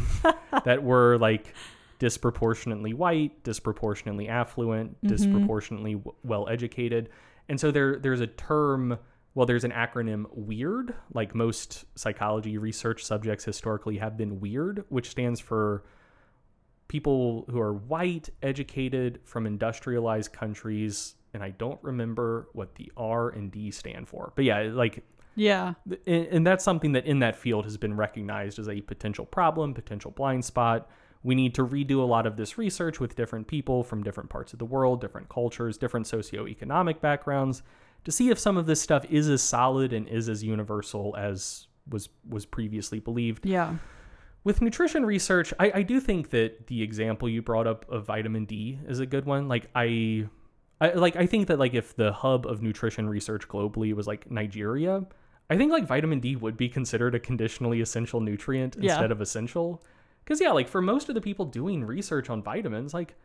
That were like disproportionately white, disproportionately affluent, Mm-hmm. disproportionately well educated. And so there's a term, well, there's an acronym WEIRD, like most psychology research subjects historically have been WEIRD, which stands for people who are white, educated, from industrialized countries. And I don't remember what the R and D stand for. But yeah, like, Yeah. and that's something that in that field has been recognized as a potential problem, potential blind spot. We need to redo a lot of this research with different people from different parts of the world, different cultures, different socioeconomic backgrounds, to see if some of this stuff is as solid and is as universal as was previously believed. Yeah. With nutrition research, I do think that the example you brought up of vitamin D is a good one. Like I think that like if the hub of nutrition research globally was like Nigeria, I think like vitamin D would be considered a conditionally essential nutrient instead of essential. Because yeah, like for most of the people doing research on vitamins, like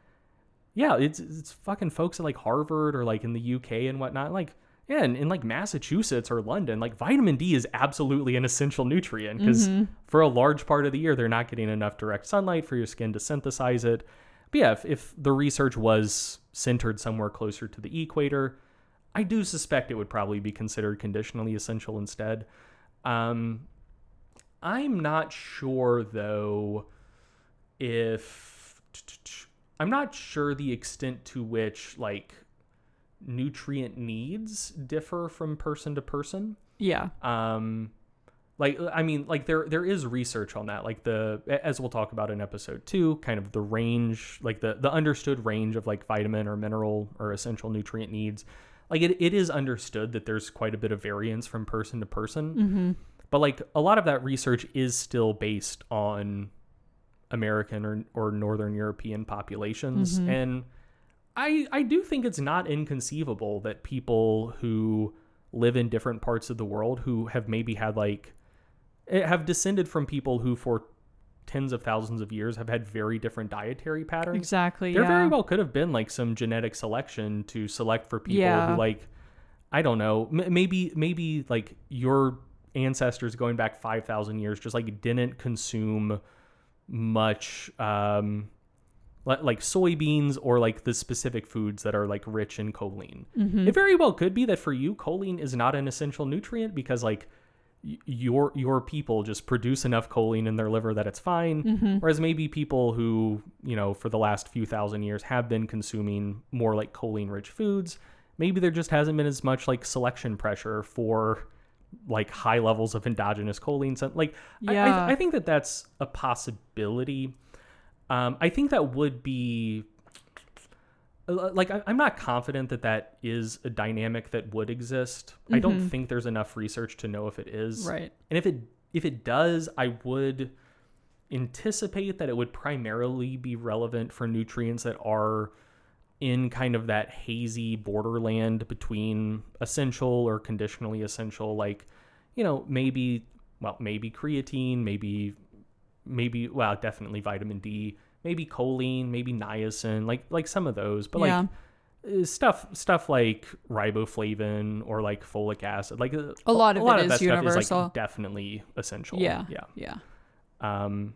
yeah, it's fucking folks at like Harvard or like in the UK and whatnot. Like yeah, in like Massachusetts or London, like vitamin D is absolutely an essential nutrient because for a large part of the year they're not getting enough direct sunlight for your skin to synthesize it. But yeah, if the research was centered somewhere closer to the equator, I do suspect it would probably be considered conditionally essential instead. I'm not sure though I'm not sure the extent to which like nutrient needs differ from person to person. Yeah. Like, I mean, like there is research on that, like as we'll talk about in episode 2, kind of the range, like the understood range of like vitamin or mineral or essential nutrient needs. Like it is understood that there's quite a bit of variance from person to person, but like a lot of that research is still based on American or Northern European populations. And I do think it's not inconceivable that people who live in different parts of the world who have maybe had like have descended from people who for tens of thousands of years have had very different dietary patterns. Exactly. There very well could have been like some genetic selection to select for people who like, I don't know, maybe like your ancestors going back 5,000 years just like didn't consume much like soybeans or like the specific foods that are like rich in choline. It very well could be that for you choline is not an essential nutrient because like your people just produce enough choline in their liver that it's fine, whereas maybe people who, you know, for the last few thousand years have been consuming more like choline rich foods, maybe there just hasn't been as much like selection pressure for like high levels of endogenous choline. So, like I think that that's a possibility. I think that would be like I'm not confident that is a dynamic that would exist. I don't think there's enough research to know if it is. Right. And if it does, I would anticipate that it would primarily be relevant for nutrients that are in kind of that hazy borderland between essential or conditionally essential, like, you know, maybe creatine, maybe definitely vitamin D, maybe choline, maybe niacin, like some of those, but like stuff like riboflavin or like folic acid, like a lot of that stuff universal. Is like definitely essential. Yeah. But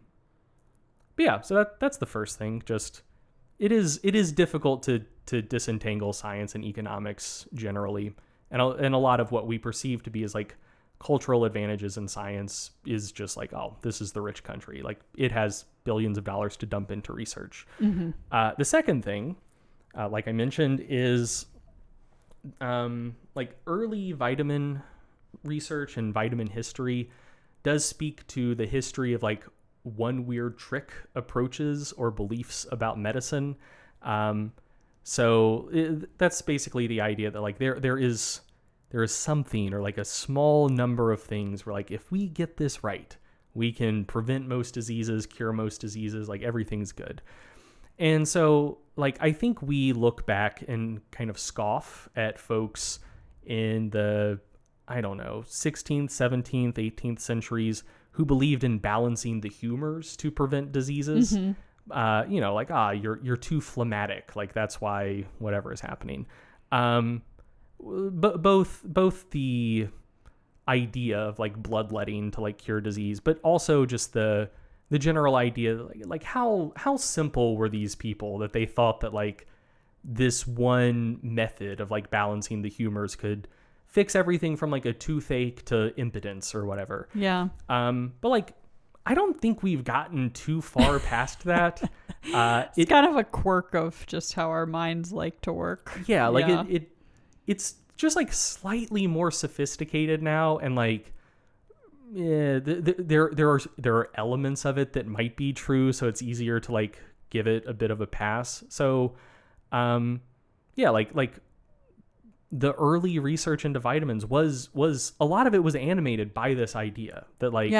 yeah, so that's the first thing. Just it is difficult to disentangle science and economics generally, and a lot of what we perceive to be as like cultural advantages in science is just like, oh, this is the rich country. Like it has billions of dollars to dump into research. The second thing, like I mentioned, is like early vitamin research and vitamin history does speak to the history of like one weird trick approaches or beliefs about medicine. That's basically the idea that like there is something or like a small number of things where like if we get this right, we can prevent most diseases, cure most diseases, like everything's good. And so like I think we look back and kind of scoff at folks in the, I don't know, 16th, 17th, 18th centuries who believed in balancing the humors to prevent diseases. Like, you're too phlegmatic. Like that's why whatever is happening. But both the idea of like bloodletting to like cure disease, but also just the general idea, like how simple were these people that they thought that like this one method of like balancing the humors could fix everything from like a toothache to impotence or whatever. Yeah. But like, I don't think we've gotten too far past that. It's kind of a quirk of just how our minds like to work. Yeah. Like it's just like slightly more sophisticated now. And like, yeah, there are elements of it that might be true. So it's easier to like give it a bit of a pass. So, like the early research into vitamins was a lot of it was animated by this idea that like,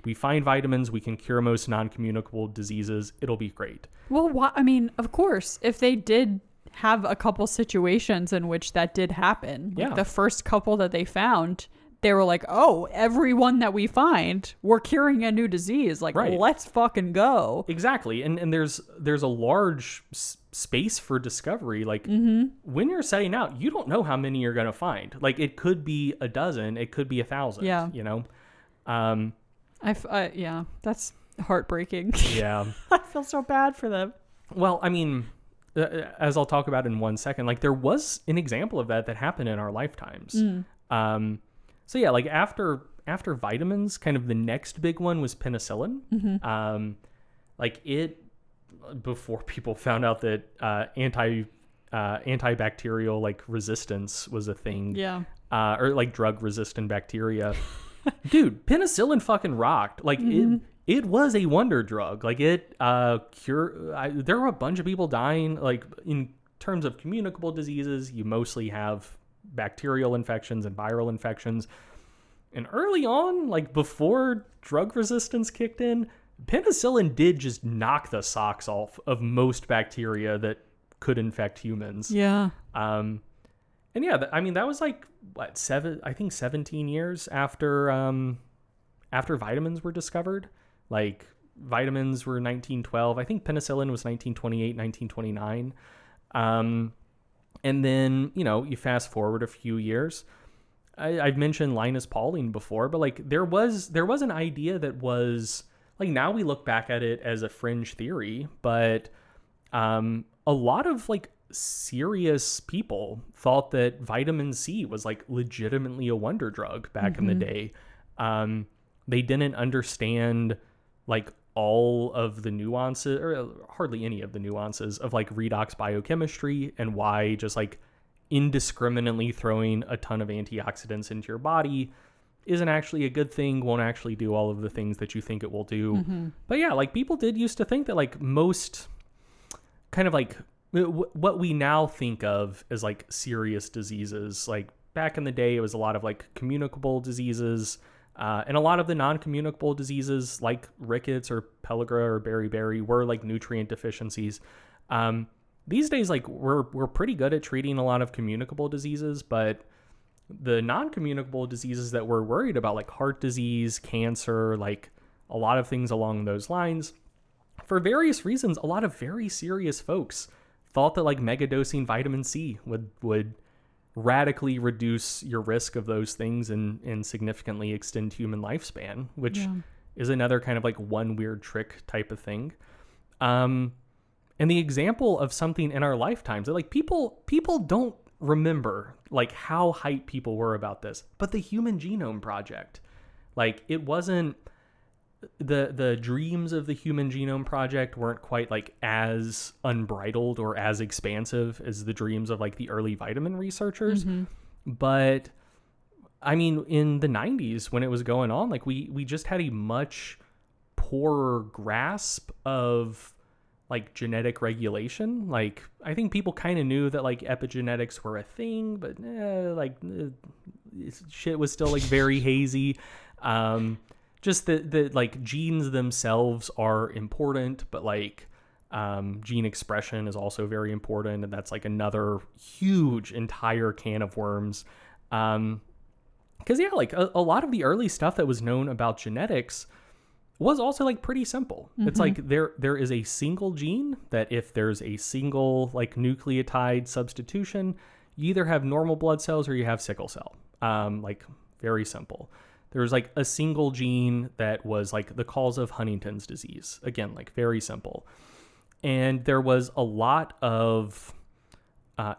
we find vitamins, we can cure most non-communicable diseases. It'll be great. Well, I mean, of course, if they did have a couple situations in which that did happen, like the first couple that they found, they were like, oh, everyone that we find, we're curing a new disease. Like, let's fucking go. Exactly. And there's a large space for discovery. Like when you're setting out, you don't know how many you're going to find. Like it could be a dozen, it could be 1,000, you know? That's heartbreaking. Yeah. I feel so bad for them. Well, I mean, as I'll talk about in 1 second, like there was an example of that happened in our lifetimes. So yeah, like after vitamins, kind of the next big one was penicillin. Like it, before people found out that antibacterial like resistance was a thing. Yeah. Or like drug resistant bacteria. Dude, penicillin fucking rocked. Like it was a wonder drug. Like it there were a bunch of people dying. Like in terms of communicable diseases, you mostly have bacterial infections and viral infections. And early on, like before drug resistance kicked in, penicillin did just knock the socks off of most bacteria that could infect humans. Yeah. And yeah, I mean, that was like, 17 years after vitamins were discovered. Like vitamins were 1912. I think penicillin was 1928, 1929. And then, you fast forward a few years. I've mentioned Linus Pauling before, but like there was an idea that was like, now we look back at it as a fringe theory, but a lot of like serious people thought that vitamin C was like legitimately a wonder drug back in the day. They didn't understand like all of the nuances, or hardly any of the nuances of like redox biochemistry and why just like indiscriminately throwing a ton of antioxidants into your body isn't actually a good thing, won't actually do all of the things that you think it will do. But yeah, like people did used to think that like most kind of like what we now think of as like serious diseases, like back in the day, it was a lot of like communicable diseases, and a lot of the non-communicable diseases like rickets or pellagra or beriberi were like nutrient deficiencies. These days, like we're pretty good at treating a lot of communicable diseases, but the non-communicable diseases that we're worried about, like heart disease, cancer, like a lot of things along those lines, for various reasons, a lot of very serious folks thought that like megadosing vitamin C would radically reduce your risk of those things and significantly extend human lifespan, which is another kind of like one weird trick type of thing. And the example of something in our lifetimes that like people don't remember like how hyped people were about this. But the Human Genome Project, like it wasn't the dreams of the Human Genome Project weren't quite like as unbridled or as expansive as the dreams of like the early vitamin researchers. But I mean, in the 90s when it was going on, like we just had a much poorer grasp of like genetic regulation. Like I think people kind of knew that like epigenetics were a thing, but shit was still like very hazy. Just the like genes themselves are important, but like gene expression is also very important, and that's like another huge entire can of worms. Because yeah, like a lot of the early stuff that was known about genetics was also like pretty simple. It's like there is a single gene that if there's a single like nucleotide substitution, you either have normal blood cells or you have sickle cell. Like very simple. There's like a single gene that was like the cause of Huntington's disease. Again, like very simple. And there was a lot of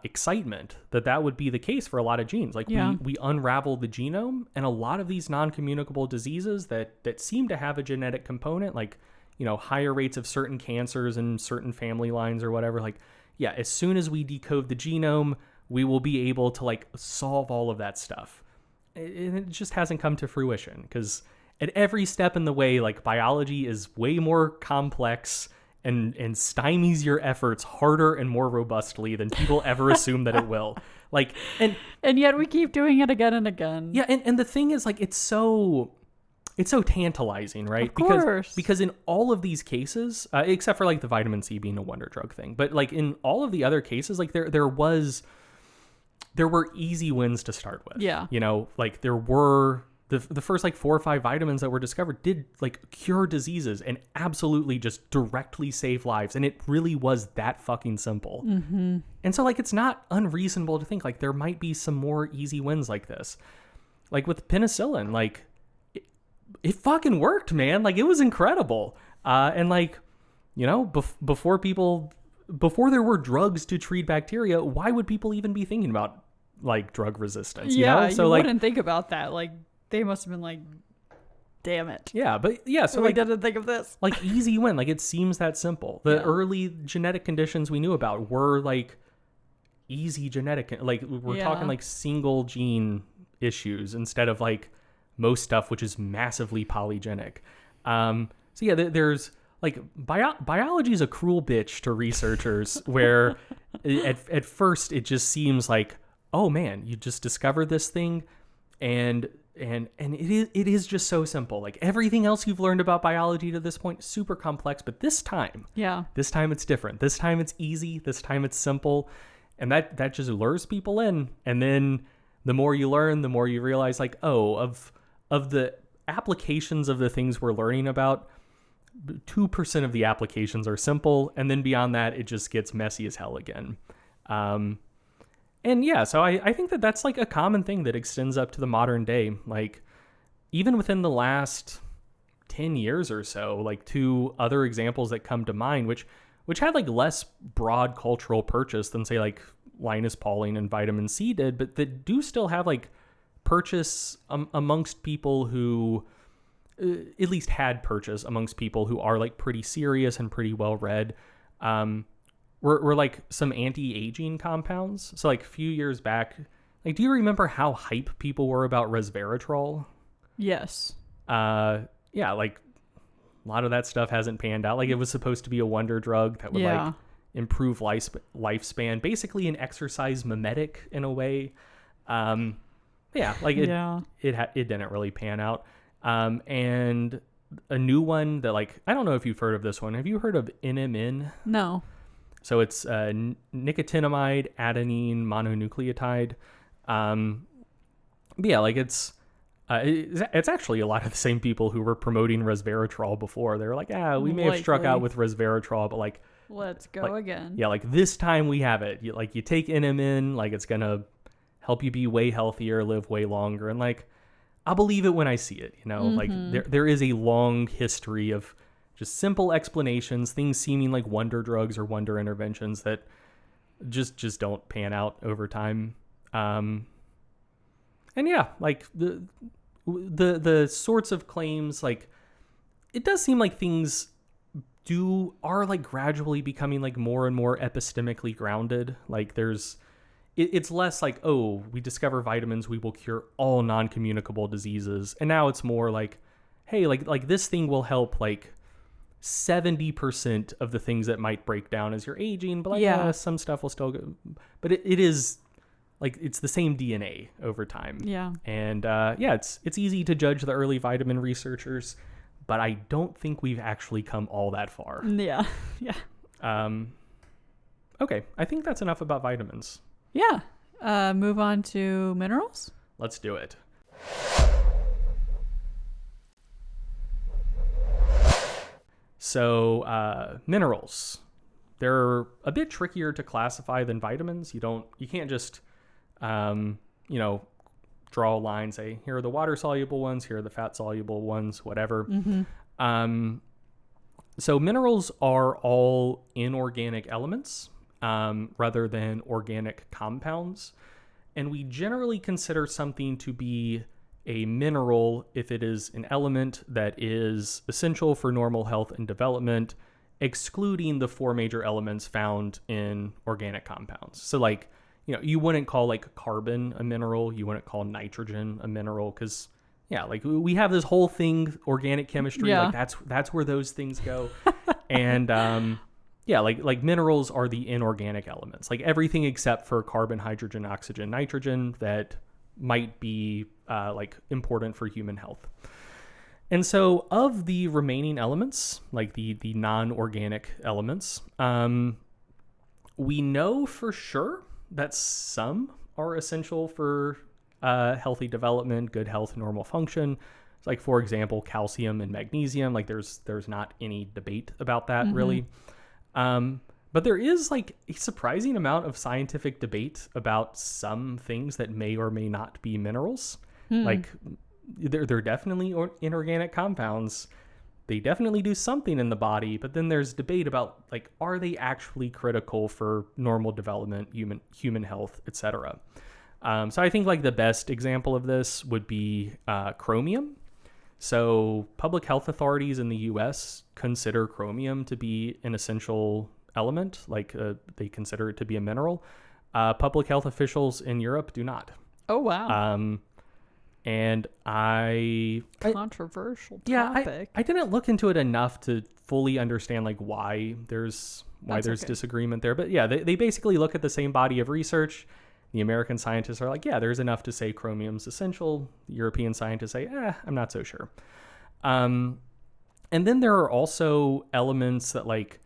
excitement that would be the case for a lot of genes. Like we unraveled the genome, and a lot of these non-communicable diseases that seem to have a genetic component, like, you know, higher rates of certain cancers and certain family lines or whatever. Like, yeah, as soon as we decode the genome, we will be able to like solve all of that stuff. And it just hasn't come to fruition because at every step in the way, like biology is way more complex and stymies your efforts harder and more robustly than people ever assume that it will. Like, and yet we keep doing it again and again. Yeah. And the thing is, like, it's so tantalizing, right? Of course. Because in all of these cases, except for like the vitamin C being a wonder drug thing, but like in all of the other cases, like there were easy wins to start with. Yeah. You know, like there were the first like 4 or 5 vitamins that were discovered did like cure diseases and absolutely just directly save lives. And it really was that fucking simple. And so like, it's not unreasonable to think like there might be some more easy wins like this. Like with penicillin, like it fucking worked, man. Like it was incredible. And like, you know, before there were drugs to treat bacteria, why would people even be thinking about like drug resistance? You know? So you like, wouldn't think about that. Like they must have been like, damn it. Yeah, but yeah, so we like, didn't think of this. Like easy win. Like it seems that simple. The early genetic conditions we knew about were like easy genetic, like we're talking like single gene issues instead of like most stuff, which is massively polygenic. So yeah, there's like biology is a cruel bitch to researchers where at first it just seems like, oh man, you just discovered this thing and it is just so simple. Like everything else you've learned about biology to this point, super complex, but this time it's different. This time it's easy. This time it's simple. And that just lures people in. And then the more you learn, the more you realize like, oh, of the applications of the things we're learning about, 2% of the applications are simple. And then beyond that, it just gets messy as hell again. And yeah, so I think that's like a common thing that extends up to the modern day. Like even within the last 10 years or so, like 2 other examples that come to mind, which had like less broad cultural purchase than say like Linus Pauling and vitamin C did, but that do still have like purchase amongst people who at least had purchase amongst people who are like pretty serious and pretty well read. Were like some anti-aging compounds. So like a few years back, like, do you remember how hype people were about resveratrol? Yes. Yeah, like a lot of that stuff hasn't panned out. Like it was supposed to be a wonder drug that would like improve lifespan, basically an exercise mimetic in a way. Yeah, like it didn't really pan out. And a new one that like, I don't know if you've heard of this one. Have you heard of NMN? No. So it's nicotinamide adenine mononucleotide. Yeah, like it's actually a lot of the same people who were promoting resveratrol before. They were like, we may have struck out with resveratrol, but like, let's go again. Yeah, like this time we have it. You take NMN, like it's gonna help you be way healthier, live way longer, and like I'll believe it when I see it. You know, like there is a long history of just simple explanations, things seeming like wonder drugs or wonder interventions that just don't pan out over time. And yeah, like the sorts of claims, like it does seem like things are like gradually becoming like more and more epistemically grounded. Like it's less like, oh, we discover vitamins, we will cure all non-communicable diseases. And now it's more like, hey, like this thing will help like 70% of the things that might break down as you're aging, but like some stuff will still go. But it is like, it's the same DNA over time. Yeah. And it's easy to judge the early vitamin researchers, but I don't think we've actually come all that far. Yeah. Yeah. Okay. I think that's enough about vitamins. Yeah. Move on to minerals. Let's do it. So, minerals, they're a bit trickier to classify than vitamins. You can't just, draw a line, say, here are the water soluble ones, here are the fat soluble ones, whatever. Mm-hmm. So minerals are all inorganic elements, rather than organic compounds. And we generally consider something to be a mineral if it is an element that is essential for normal health and development, excluding the 4 major elements found in organic compounds. So like, you wouldn't call like carbon a mineral. You wouldn't call nitrogen a mineral because, like we have this whole thing, organic chemistry. Yeah. Like that's where those things go. And like minerals are the inorganic elements, like everything except for carbon, hydrogen, oxygen, nitrogen that might be like important for human health. And so of the remaining elements, like the non-organic elements, we know for sure that some are essential for healthy development, good health, normal function. It's like, for example, calcium and magnesium. Like there's not any debate about that, mm-hmm. really. But there is like a surprising amount of scientific debate about some things that may or may not be minerals. Like they're definitely inorganic compounds. They definitely do something in the body, but then there's debate about like, are they actually critical for normal development, human health, etc. So I think like the best example of this would be chromium. So public health authorities in the US consider chromium to be an essential element, like they consider it to be a mineral. Public health officials in Europe do not. Oh, wow. And controversial topic. Yeah, I didn't look into it enough to fully understand like why there's disagreement there. But yeah, they basically look at the same body of research. The American scientists are like, yeah, there's enough to say chromium's essential. The European scientists say, I'm not so sure. And then there are also elements that like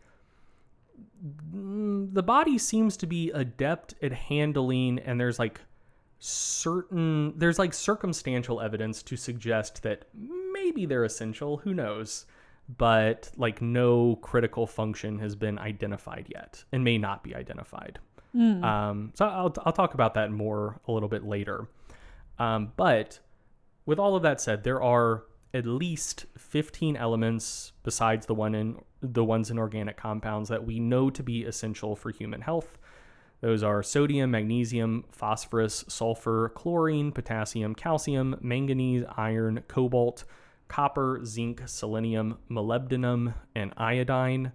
the body seems to be adept at handling, and there's like circumstantial evidence to suggest that maybe they're essential, who knows, but like no critical function has been identified yet and may not be identified. So I'll talk about that more a little bit later. But with all of that said, there are at least 15 elements besides the ones in organic compounds that we know to be essential for human health. Those are sodium, magnesium, phosphorus, sulfur, chlorine, potassium, calcium, manganese, iron, cobalt, copper, zinc, selenium, molybdenum, and iodine.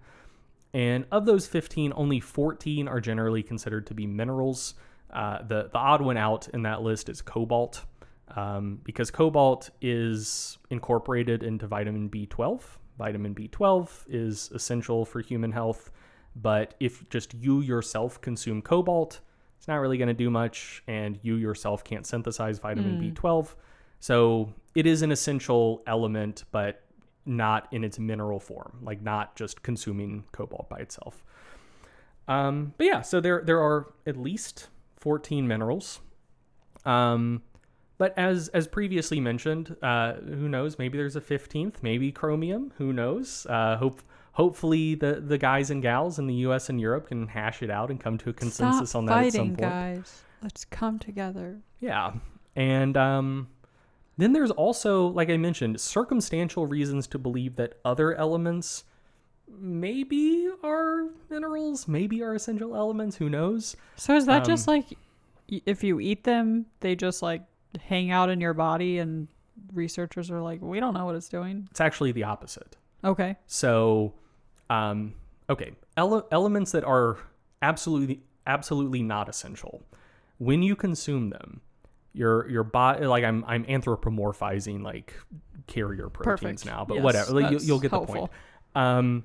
And of those 15, only 14 are generally considered to be minerals. The odd one out in that list is cobalt, because cobalt is incorporated into vitamin B12. Vitamin B12 is essential for human health. But if just you yourself consume cobalt, it's not really going to do much, and you yourself can't synthesize vitamin B12. So it is an essential element, but not in its mineral form, like not just consuming cobalt by itself. But yeah, so there are at least 14 minerals. But as previously mentioned, who knows, maybe there's a 15th, maybe chromium, who knows? Hopefully the guys and gals in the US and Europe can hash it out and come to a consensus on that at some point. Guys. Let's come together. Yeah. And then there's also, like I mentioned, circumstantial reasons to believe that other elements maybe are minerals, maybe are essential elements. Who knows? So is that just like if you eat them, they just like hang out in your body and researchers are like, we don't know what it's doing? It's actually the opposite. Okay. So, elements that are absolutely not essential. When you consume them, your body, like I'm anthropomorphizing like carrier proteins now, but whatever. Like, you'll get helpful. The point.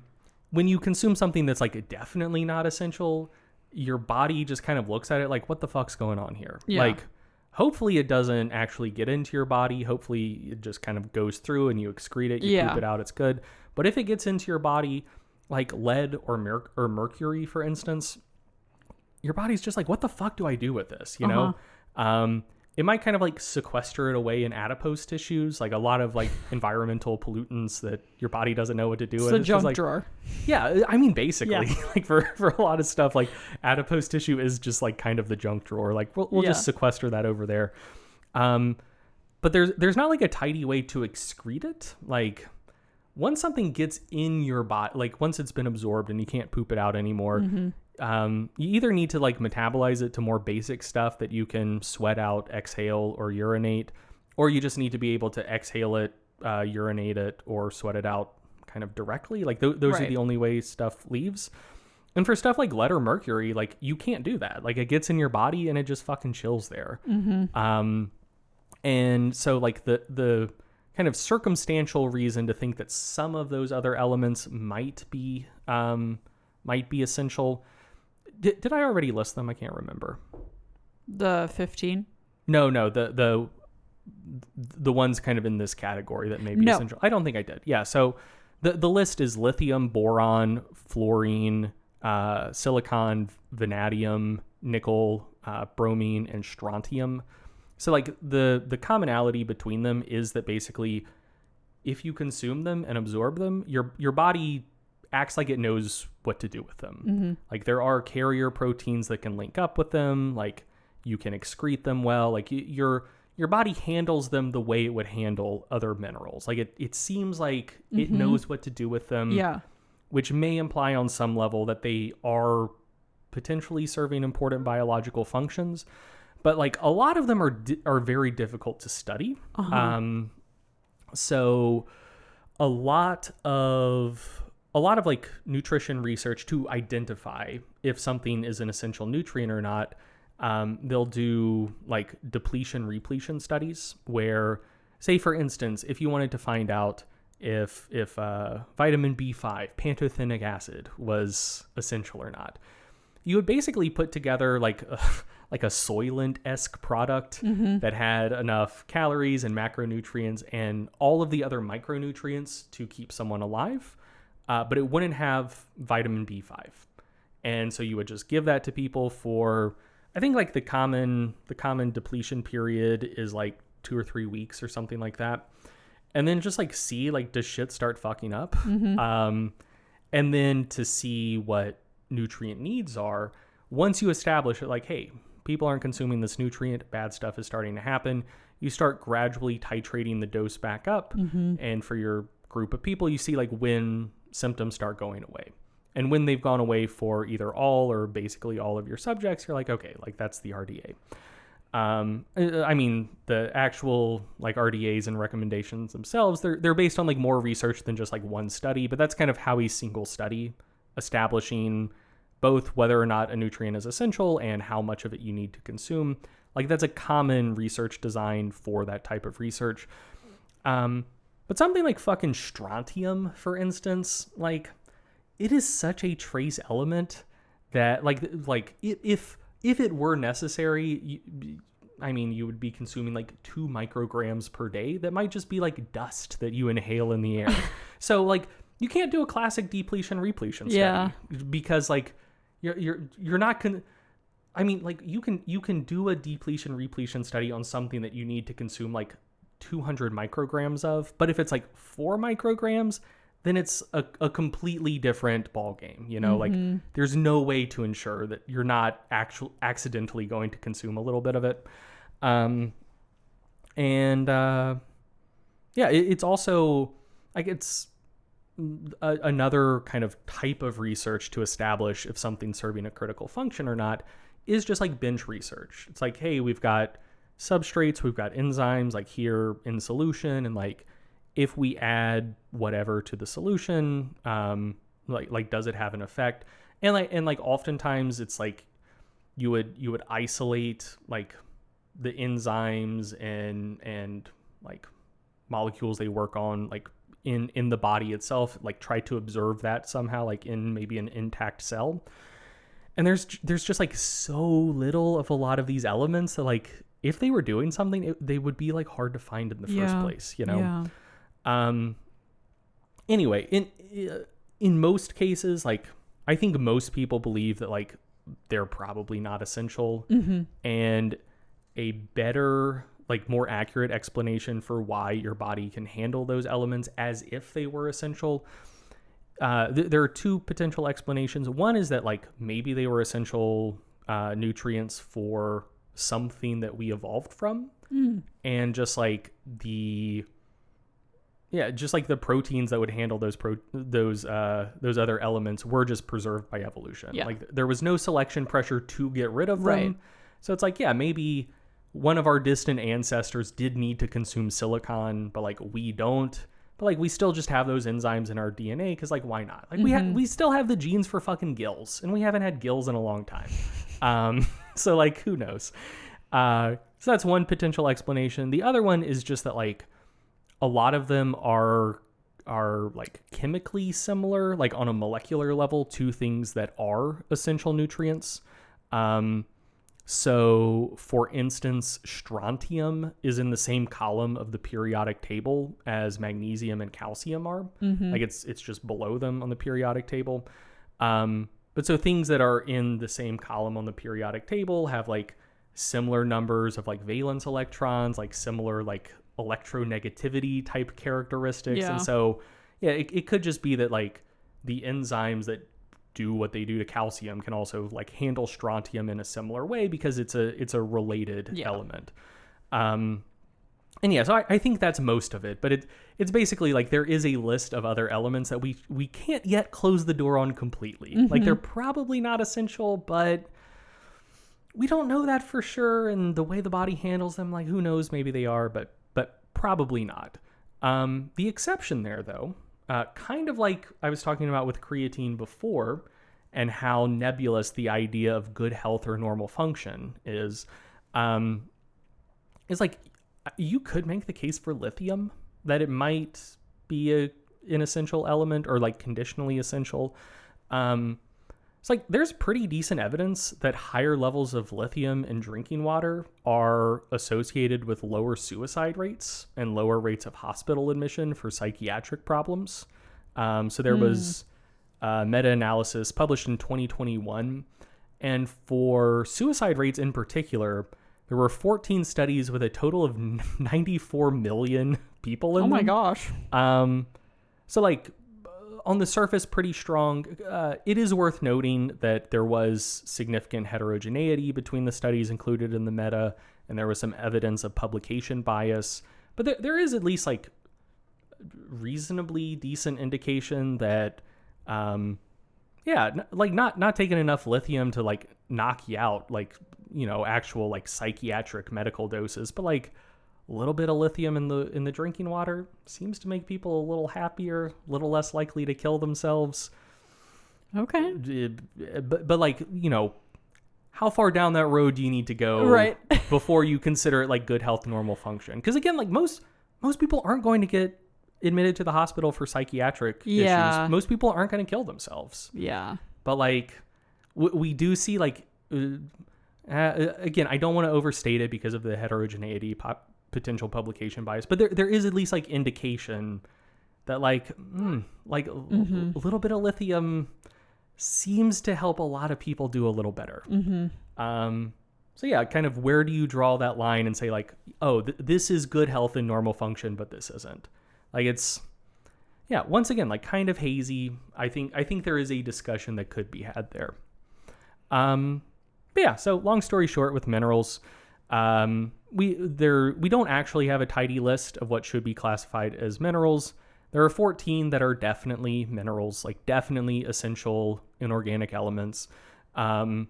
When you consume something that's like definitely not essential, your body just kind of looks at it like, what the fuck's going on here? Yeah. Like, hopefully it doesn't actually get into your body. Hopefully it just kind of goes through and you excrete it, you poop it out, it's good. But if it gets into your body, like lead or mercury, for instance, your body's just like, what the fuck do I do with this? You know? It might kind of like sequester it away in adipose tissues, like a lot of like environmental pollutants that your body doesn't know what to do with. It's a junk drawer. Yeah, I mean, basically, like for a lot of stuff, like adipose tissue is just like kind of the junk drawer. Like we'll just sequester that over there. But there's not like a tidy way to excrete it. Like once something gets in your body, like once it's been absorbed and you can't poop it out anymore, you either need to like metabolize it to more basic stuff that you can sweat out, exhale, or urinate, or you just need to be able to exhale it, urinate it, or sweat it out kind of directly. Like those are the only ways stuff leaves. And for stuff like lead or mercury, like you can't do that. Like it gets in your body and it just fucking chills there. And so like the kind of circumstantial reason to think that some of those other elements might be essential. Did I already list them? I can't remember. The 15? No, the ones kind of in this category that may be essential. I don't think I did. Yeah, so the list is lithium, boron, fluorine, silicon, vanadium, nickel, bromine, and strontium. So like the commonality between them is that basically if you consume them and absorb them, your body acts like it knows what to do with them. Like there are carrier proteins that can link up with them. Like you can excrete them well. Like your body handles them the way it would handle other minerals. Like it seems like it knows what to do with them. Yeah. Which may imply on some level that they are potentially serving important biological functions. But like a lot of them are very difficult to study. So a lot of like nutrition research to identify if something is an essential nutrient or not, they'll do like depletion repletion studies where, say for instance, if you wanted to find out if vitamin B5, pantothenic acid, was essential or not, you would basically put together like a Soylent-esque product that had enough calories and macronutrients and all of the other micronutrients to keep someone alive. But it wouldn't have vitamin B5. And so you would just give that to people for, I think like the common depletion period is like 2 or 3 weeks or something like that. And then just like see, like, does shit start fucking up? And then to see what nutrient needs are, once you establish it, like, hey, people aren't consuming this nutrient, bad stuff is starting to happen, you start gradually titrating the dose back up. And for your group of people, you see like when symptoms start going away. And when they've gone away for either all or basically all of your subjects, you're like, okay, like that's the RDA. I mean, the actual like RDAs and recommendations themselves, they're based on like more research than just like one study, but that's kind of how a single study establishing both whether or not a nutrient is essential and how much of it you need to consume. Like that's a common research design for that type of research. But something like fucking strontium, for instance, like it is such a trace element that like if it were necessary, you would be consuming like 2 micrograms per day. That might just be like dust that you inhale in the air. So like you can't do a classic depletion repletion study because like you're not you can do a depletion repletion study on something that you need to consume like 200 micrograms of, but if it's like 4 micrograms, then it's a completely different ball game. You know, like there's no way to ensure that you're not accidentally going to consume a little bit of it. It's also like it's another kind of type of research to establish if something's serving a critical function or not is just like bench research. It's like, hey, we've got substrates, we've got enzymes like here in solution, and like if we add whatever to the solution, like does it have an effect? And like oftentimes it's like you would isolate like the enzymes and like molecules they work on like in the body itself, like try to observe that somehow like in maybe an intact cell. And there's just like so little of a lot of these elements that like if they were doing something, they would be like hard to find in the first place, you know? Yeah. Anyway, in most cases, like I think most people believe that like they're probably not essential, and a better, like more accurate explanation for why your body can handle those elements as if they were essential. There are two potential explanations. One is that like maybe they were essential nutrients for something that we evolved from, and just like the proteins that would handle those other elements were just preserved by evolution. Yeah. Like there was no selection pressure to get rid of them. Right. So it's like, yeah, maybe one of our distant ancestors did need to consume silicon, but like we don't. But like we still just have those enzymes in our DNA because like why not? Like we still have the genes for fucking gills, and we haven't had gills in a long time. So like who knows? So that's one potential explanation. The other one is just that like a lot of them are like chemically similar, like on a molecular level, to things that are essential nutrients. So, for instance, strontium is in the same column of the periodic table as magnesium and calcium are. Like it's just below them on the periodic table. But so things that are in the same column on the periodic table have like similar numbers of like valence electrons, like similar like electronegativity type characteristics. Yeah. And so, yeah, it could just be that like the enzymes that do what they do to calcium can also like handle strontium in a similar way because it's a related element. And yeah, so I think that's most of it, but it's basically like there is a list of other elements that we can't yet close the door on completely. Like they're probably not essential, but we don't know that for sure. And the way the body handles them, like who knows, maybe they are, but probably not. The exception there though, kind of like I was talking about with creatine before and how nebulous the idea of good health or normal function is like you could make the case for lithium that it might be an essential element or like conditionally essential. It's like there's pretty decent evidence that higher levels of lithium in drinking water are associated with lower suicide rates and lower rates of hospital admission for psychiatric problems. So there was a meta-analysis published in 2021. And for suicide rates in particular, there were 14 studies with a total of 94 million people in them. Oh my gosh. So like on the surface, pretty strong. It is worth noting that there was significant heterogeneity between the studies included in the meta, and there was some evidence of publication bias. But there is at least like reasonably decent indication that, like not taking enough lithium to like knock you out, like, you know, actual like psychiatric medical doses, but like a little bit of lithium in the drinking water seems to make people a little happier, a little less likely to kill themselves. Okay. But like, you know, how far down that road do you need to go before you consider it like good health, normal function? Because again, like most people aren't going to get admitted to the hospital for psychiatric issues. Most people aren't going to kill themselves. Yeah. But like we do see like, again, I don't want to overstate it because of the heterogeneity, potential publication bias, but there is at least like indication that like a little bit of lithium seems to help a lot of people do a little better. So yeah, kind of where do you draw that line and say like, oh, this is good health and normal function, but this isn't. Like it's, yeah, once again, like kind of hazy. I think there is a discussion that could be had there. But yeah, so long story short with minerals, we don't actually have a tidy list of what should be classified as minerals. There are 14 that are definitely minerals, like definitely essential inorganic elements. You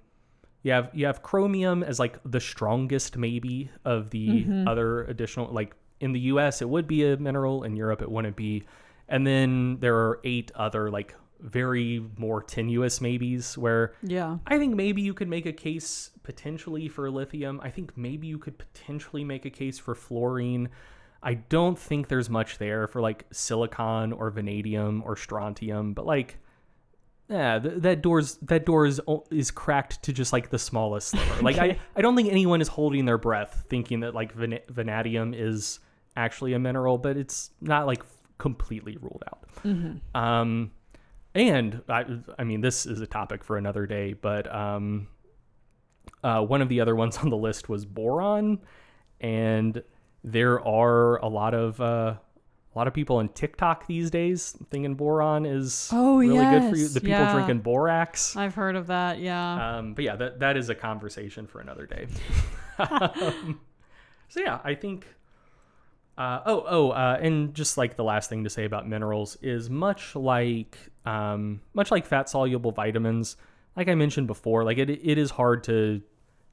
have chromium as like the strongest maybe of the other additional, like in the US it would be a mineral, in Europe it wouldn't be. And then there are 8 other like very more tenuous maybes where I think maybe you could make a case potentially for lithium. I think maybe you could potentially make a case for fluorine. I don't think there's much there for like silicon or vanadium or strontium, but like, yeah, that door is cracked to just like the smallest sliver. Like I don't think anyone is holding their breath thinking that like vanadium is actually a mineral, but it's not like completely ruled out. And I mean, this is a topic for another day, but one of the other ones on the list was boron, and there are a lot of people on TikTok these days thinking boron is really good for you. The people drinking borax. I've heard of that. Yeah. But yeah, that is a conversation for another day. So yeah, I think. And just like the last thing to say about minerals is much like fat soluble vitamins, like I mentioned before, like it is hard to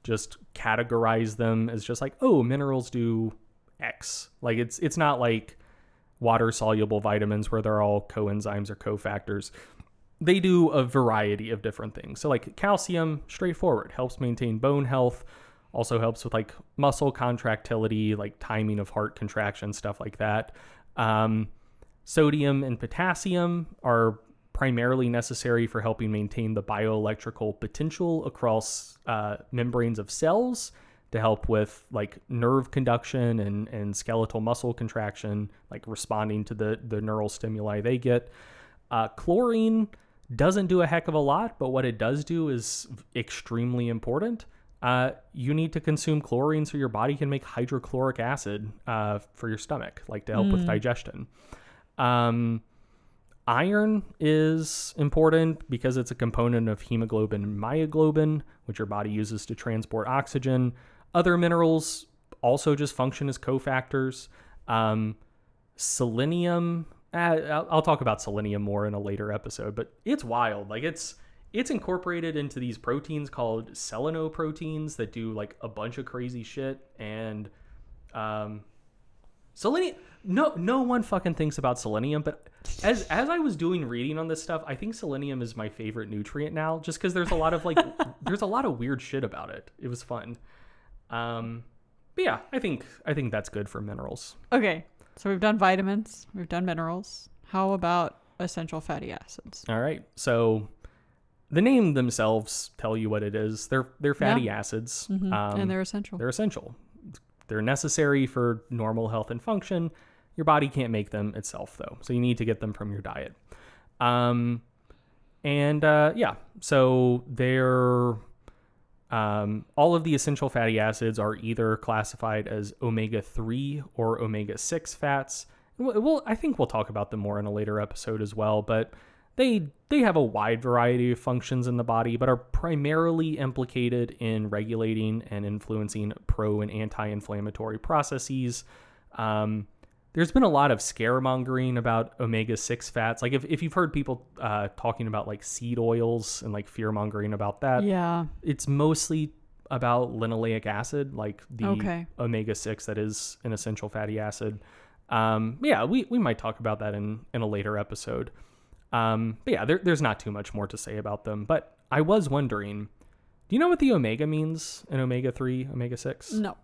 just categorize them as just like, oh, minerals do X. Like it's not like water soluble vitamins where they're all coenzymes or cofactors. They do a variety of different things. So like calcium, straightforward, helps maintain bone health. Also helps with like muscle contractility, like timing of heart contraction, stuff like that. Sodium and potassium are primarily necessary for helping maintain the bioelectrical potential across membranes of cells to help with like nerve conduction and skeletal muscle contraction, like responding to the neural stimuli they get. Chlorine doesn't do a heck of a lot, but what it does do is extremely important. You need to consume chlorine so your body can make hydrochloric acid for your stomach, like to help with digestion. Iron is important because it's a component of hemoglobin and myoglobin, which your body uses to transport oxygen. Other minerals also just function as cofactors. Selenium, I'll talk about selenium more in a later episode, but it's wild. Like it's incorporated into these proteins called selenoproteins that do like a bunch of crazy shit. And selenium, no one fucking thinks about selenium, but as I was doing reading on this stuff, I think selenium is my favorite nutrient now, just because there's a lot of like there's a lot of weird shit about it. It was fun. But yeah, I think that's good for minerals. Okay, so we've done vitamins, we've done minerals. How about essential fatty acids? All right, so the name themselves tell you what it is. They're fatty acids. And they're essential. They're essential. They're necessary for normal health and function. Your body can't make them itself, though. So you need to get them from your diet. So they're all of the essential fatty acids are either classified as omega-3 or omega-6 fats. Well, I think we'll talk about them more in a later episode as well, but they have a wide variety of functions in the body, but are primarily implicated in regulating and influencing pro and anti-inflammatory processes. There's been a lot of scaremongering about omega-6 fats. Like if you've heard people talking about like seed oils and like fear-mongering about that, it's mostly about linoleic acid, like the omega-6 that is an essential fatty acid. We might talk about that in a later episode. There's not too much more to say about them. But I was wondering, do you know what the omega means in omega-3, omega-6? No.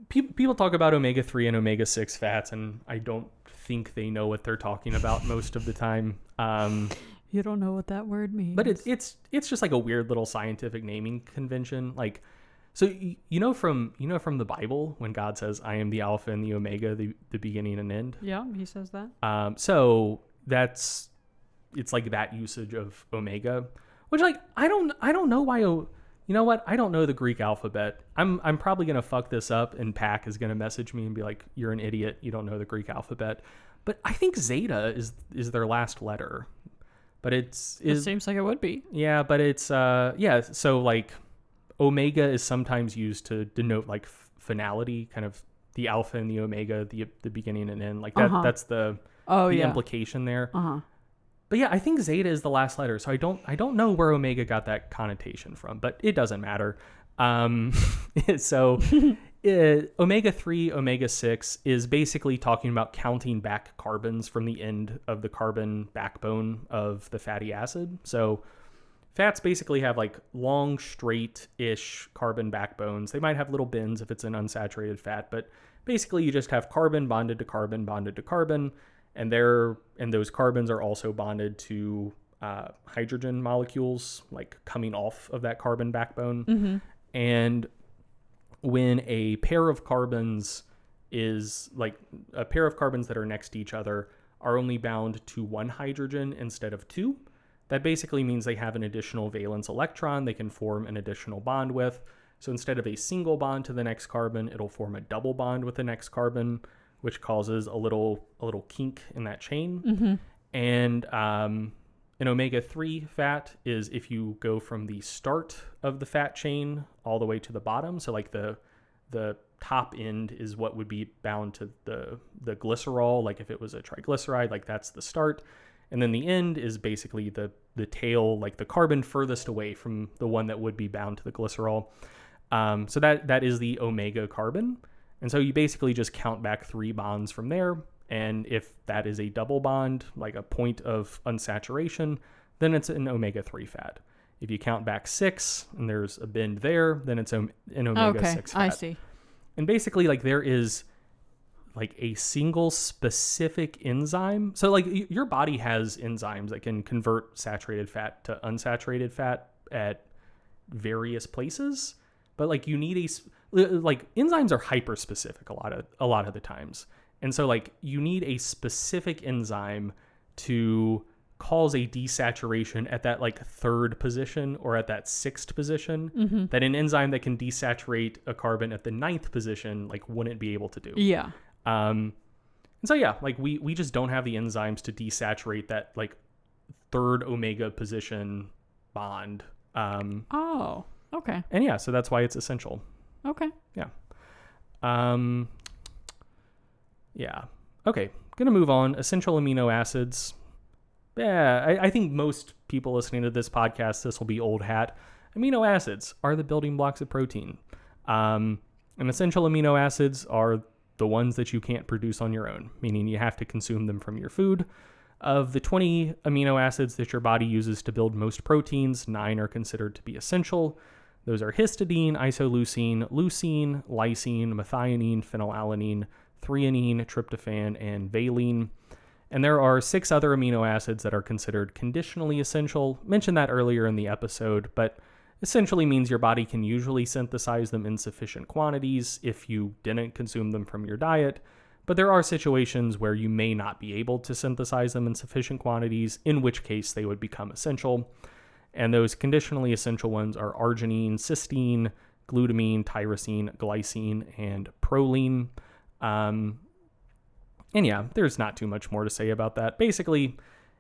People talk about omega-3 and omega-6 fats, and I don't think they know what they're talking about most of the time. You don't know what that word means. But it's just like a weird little scientific naming convention. Like, so you know from the Bible when God says, "I am the Alpha and the Omega, the beginning and end." Yeah, he says that. So it's like that usage of omega, which like I don't know why. You know what? I don't know the Greek alphabet. I'm probably gonna fuck this up, and Pac is gonna message me and be like, "You're an idiot. You don't know the Greek alphabet." But I think Zeta is their last letter. But it seems like it would be. Yeah, but it's So like, omega is sometimes used to denote like finality, kind of the alpha and the omega, the beginning and end. Like that. That's the implication there. But yeah, I think zeta is the last letter, so I don't know where omega got that connotation from, but it doesn't matter. So omega-3, omega-6 is basically talking about counting back carbons from the end of the carbon backbone of the fatty acid. So fats basically have like long, straight-ish carbon backbones. They might have little bends if it's an unsaturated fat, but basically you just have carbon bonded to carbon bonded to carbon, and those carbons are also bonded to hydrogen molecules, like coming off of that carbon backbone. And when a pair of carbons that are next to each other are only bound to one hydrogen instead of two, that basically means they have an additional valence electron they can form an additional bond with. So instead of a single bond to the next carbon, it'll form a double bond with the next carbon, which causes a little kink in that chain. And an omega-3 fat is if you go from the start of the fat chain all the way to the bottom. So like the top end is what would be bound to the glycerol. Like if it was a triglyceride, like that's the start. And then the end is basically the tail, like the carbon furthest away from the one that would be bound to the glycerol. So that is the omega carbon. And so you basically just count back 3 bonds from there. And if that is a double bond, like a point of unsaturation, then it's an omega-3 fat. If you count back 6 and there's a bend there, then it's an omega-6 fat. I see. And basically, like, there is like a single specific enzyme. So like your body has enzymes that can convert saturated fat to unsaturated fat at various places. But like you need like enzymes are hyper specific a lot of the times. And so like you need a specific enzyme to cause a desaturation at that like 3rd position or at that 6th position that an enzyme that can desaturate a carbon at the 9th position like wouldn't be able to do. Yeah. And so yeah, like we just don't have the enzymes to desaturate that like 3rd omega position bond. Okay. And yeah, so that's why it's essential. Okay. Yeah. Yeah. Okay. Gonna move on. Essential amino acids. Yeah, I think most people listening to this podcast, this will be old hat. Amino acids are the building blocks of protein. And essential amino acids are the ones that you can't produce on your own, meaning you have to consume them from your food. Of the 20 amino acids that your body uses to build most proteins, 9 are considered to be essential. Those are histidine, isoleucine, leucine, lysine, methionine, phenylalanine, threonine, tryptophan, and valine. And there are 6 other amino acids that are considered conditionally essential. Mentioned that earlier in the episode, but essentially means your body can usually synthesize them in sufficient quantities if you didn't consume them from your diet. But there are situations where you may not be able to synthesize them in sufficient quantities, in which case they would become essential. And those conditionally essential ones are arginine, cysteine, glutamine, tyrosine, glycine, and proline. And yeah, there's not too much more to say about that. Basically,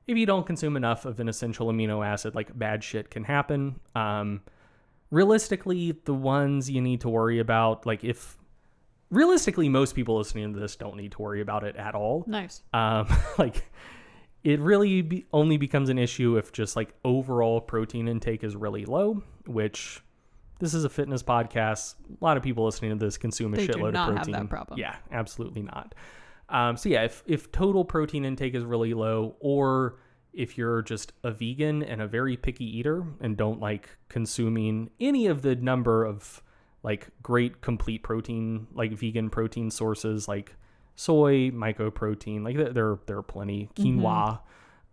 if you don't consume enough of an essential amino acid, like bad shit can happen. Realistically, the ones you need to worry about, like realistically, most people listening to this don't need to worry about it at all. Nice. Like it really only becomes an issue if just like overall protein intake is really low, which this is a fitness podcast. A lot of people listening to this consume a shitload of protein. They do not have that problem. Yeah, absolutely not. So yeah, if total protein intake is really low, or if you're just a vegan and a very picky eater and don't like consuming any of the number of like great complete protein, like vegan protein sources like soy, mycoprotein, like there are plenty, quinoa.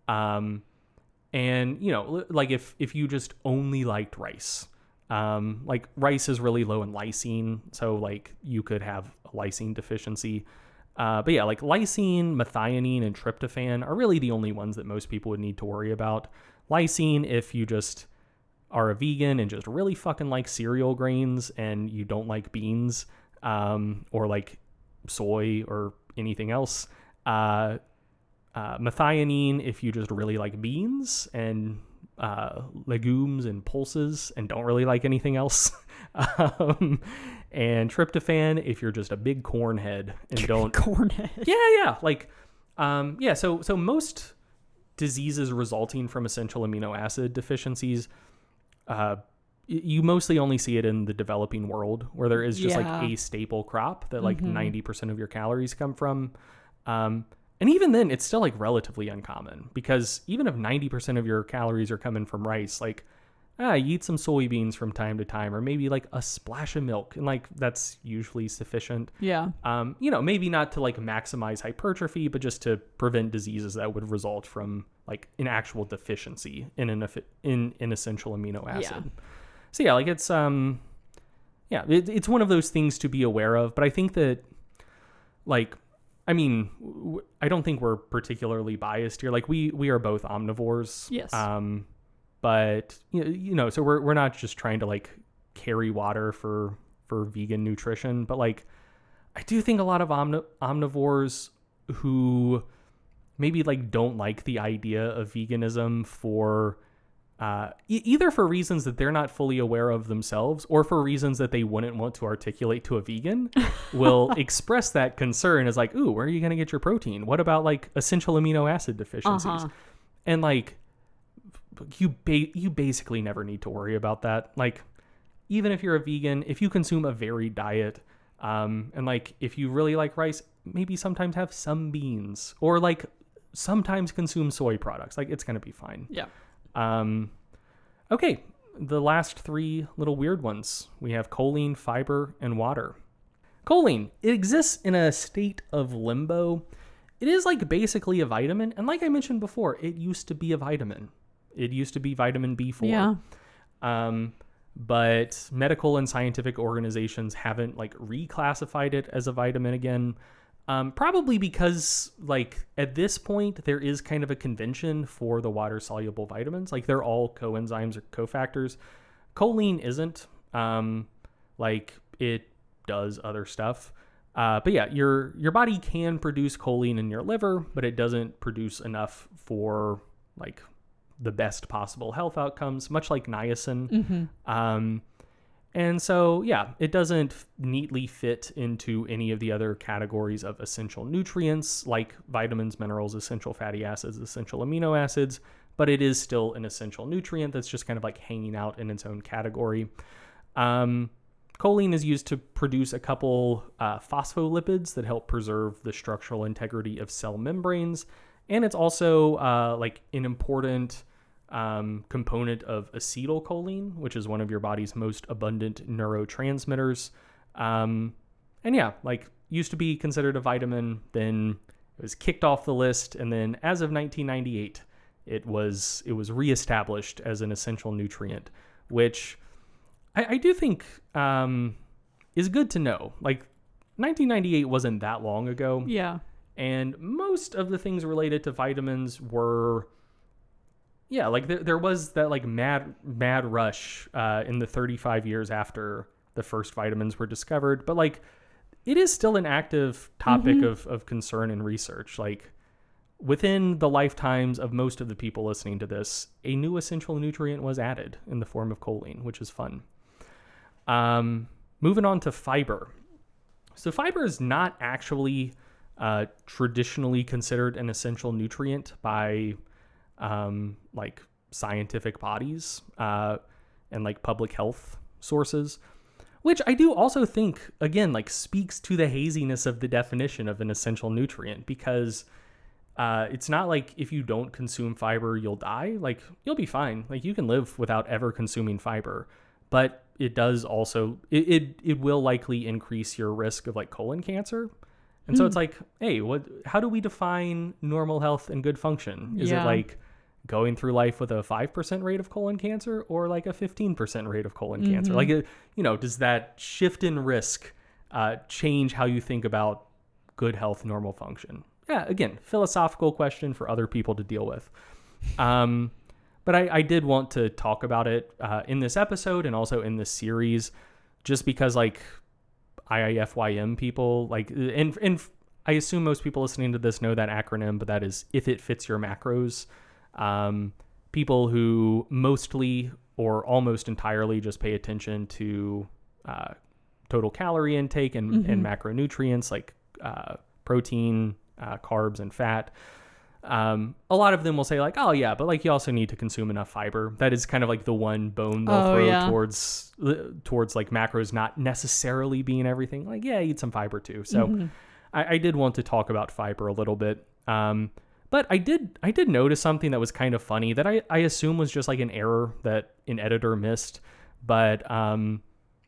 And you know, like if you just only liked rice, like rice is really low in lysine. So like you could have a lysine deficiency. But yeah, like lysine, methionine, and tryptophan are really the only ones that most people would need to worry about. Lysine, if you just are a vegan and just really fucking like cereal grains and you don't like beans, or like soy or anything else. Methionine, if you just really like beans and legumes and pulses and don't really like anything else. and tryptophan if you're just a big corn head and don't. Corn head. Yeah. Like, so most diseases resulting from essential amino acid deficiencies, you mostly only see it in the developing world where there is just like a staple crop that like 90% of your calories come from. And even then it's still like relatively uncommon, because even if 90% of your calories are coming from rice, like, you eat some soybeans from time to time, or maybe like a splash of milk, and like that's usually sufficient. Yeah. Maybe not to like maximize hypertrophy, but just to prevent diseases that would result from like an actual deficiency in an essential amino acid. Yeah. So yeah, like it's it's one of those things to be aware of. But I think that, like, I mean, I don't think we're particularly biased here. Like we are both omnivores. Yes. But so we're not just trying to like carry water for vegan nutrition, but like I do think a lot of omnivores who maybe like don't like the idea of veganism for either for reasons that they're not fully aware of themselves, or for reasons that they wouldn't want to articulate to a vegan, will express that concern as like, ooh, where are you going to get your protein? What about like essential amino acid deficiencies? And like, you basically never need to worry about that. Like, even if you're a vegan, if you consume a varied diet, and like if you really like rice, maybe sometimes have some beans, or like sometimes consume soy products, like it's gonna be fine. Yeah. Okay, the last three little weird ones. We have choline, fiber, and water. Choline, it exists in a state of limbo. It is like basically a vitamin, and like I mentioned before, it used to be a vitamin. It used to be vitamin B4. Yeah. But medical and scientific organizations haven't like reclassified it as a vitamin again. Probably because like at this point there is kind of a convention for the water soluble vitamins. Like they're all coenzymes or cofactors. Choline isn't. Like it does other stuff. But yeah, your body can produce choline in your liver, but it doesn't produce enough for like the best possible health outcomes, much like niacin. And so, yeah, it doesn't neatly fit into any of the other categories of essential nutrients like vitamins, minerals, essential fatty acids, essential amino acids, but it is still an essential nutrient that's just kind of like hanging out in its own category. Choline is used to produce a couple phospholipids that help preserve the structural integrity of cell membranes. And it's also like an important component of acetylcholine, which is one of your body's most abundant neurotransmitters. And yeah, like used to be considered a vitamin, then it was kicked off the list, and then as of 1998, it was reestablished as an essential nutrient, which I do think is good to know. Like 1998 wasn't that long ago. Yeah. And most of the things related to vitamins were, yeah, like there was that like mad rush in the 35 years after the first vitamins were discovered. But like it is still an active topic of concern and research. Like within the lifetimes of most of the people listening to this, a new essential nutrient was added in the form of choline, which is fun. Moving on to fiber. So fiber is not actually traditionally considered an essential nutrient by like scientific bodies and like public health sources, which I do also think, again, like speaks to the haziness of the definition of an essential nutrient, because it's not like if you don't consume fiber, you'll die. Like you'll be fine. Like you can live without ever consuming fiber, but it does also, it will likely increase your risk of like colon cancer. And so it's like, hey, how do we define normal health and good function? Is it like going through life with a 5% rate of colon cancer, or like a 15% rate of colon cancer? Like, does that shift in risk change how you think about good health, normal function? Yeah, again, philosophical question for other people to deal with. But I did want to talk about it in this episode and also in this series, just because like IIFYM people, like, and I assume most people listening to this know that acronym, but that is if it fits your macros. People who mostly or almost entirely just pay attention to total calorie intake and macronutrients like protein, carbs, and fat. A lot of them will say like, oh yeah, but like you also need to consume enough fiber. That is kind of like the one bone they'll throw towards like macros not necessarily being everything. Like, yeah, eat some fiber too. So I did want to talk about fiber a little bit. But I did notice something that was kind of funny that I assume was just like an error that an editor missed. But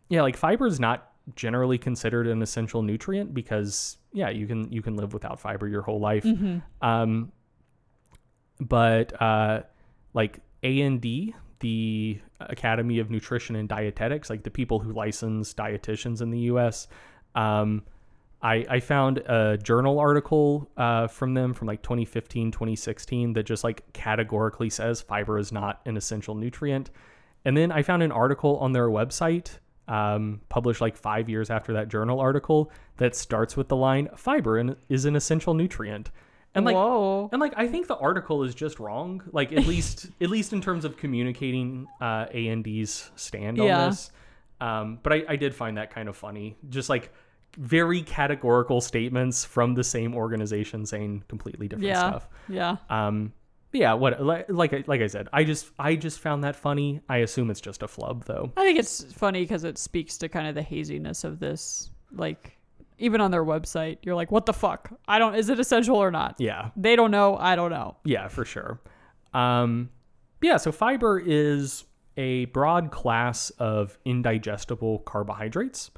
yeah, like fiber is not generally considered an essential nutrient because yeah, you can live without fiber your whole life. But like A&D, the Academy of Nutrition and Dietetics, like the people who license dietitians in the US, I found a journal article from them from like 2015, 2016 that just like categorically says fiber is not an essential nutrient. And then I found an article on their website published like 5 years after that journal article that starts with the line, fiber is an essential nutrient. And like, I think the article is just wrong. Like at least in terms of communicating A&D's stand on this. But I did find that kind of funny. Just like very categorical statements from the same organization saying completely different stuff. Yeah. Yeah. What like I said, I just found that funny. I assume it's just a flub though. I think it's funny because it speaks to kind of the haziness of this. Like even on their website, you're like, what the fuck? Is it essential or not? Yeah. They don't know. I don't know. Yeah, for sure. Yeah. So fiber is a broad class of indigestible carbohydrates.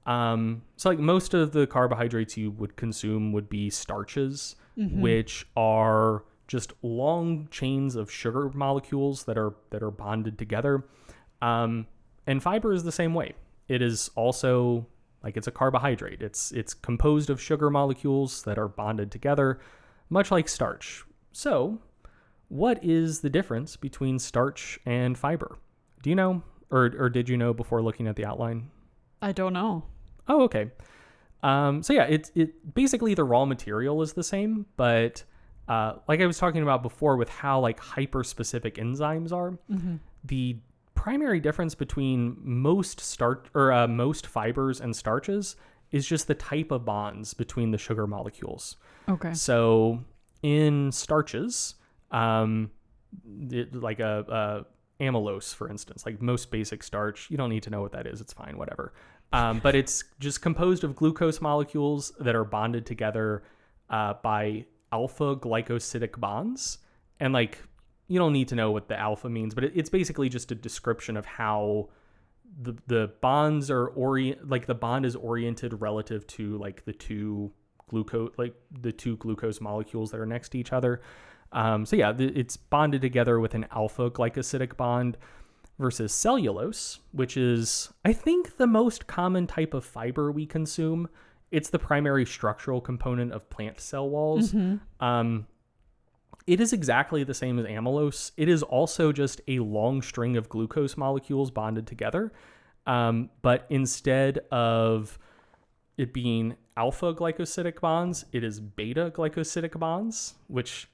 So like most of the carbohydrates you would consume would be starches, which are just long chains of sugar molecules that are bonded together. And fiber is the same way. It is also like it's a carbohydrate. It's composed of sugar molecules that are bonded together, much like starch. So what is the difference between starch and fiber? Do you know, or did you know before looking at the outline? I don't know. Oh, okay. So yeah, it basically the raw material is the same, but like I was talking about before with how like hyper-specific enzymes are, the primary difference between most fibers and starches is just the type of bonds between the sugar molecules. Okay. So in starches, like a amylose, for instance, like most basic starch, you don't need to know what that is. It's fine, whatever. But it's just composed of glucose molecules that are bonded together by alpha glycosidic bonds. And like, you don't need to know what the alpha means, but it's basically just a description of how the bonds are the bond is oriented relative to like the two glucose molecules that are next to each other. So yeah, it's bonded together with an alpha glycosidic bond versus cellulose, which is, I think, the most common type of fiber we consume. It's the primary structural component of plant cell walls. It is exactly the same as amylose. It is also just a long string of glucose molecules bonded together. But instead of it being alpha glycosidic bonds, it is beta glycosidic bonds, which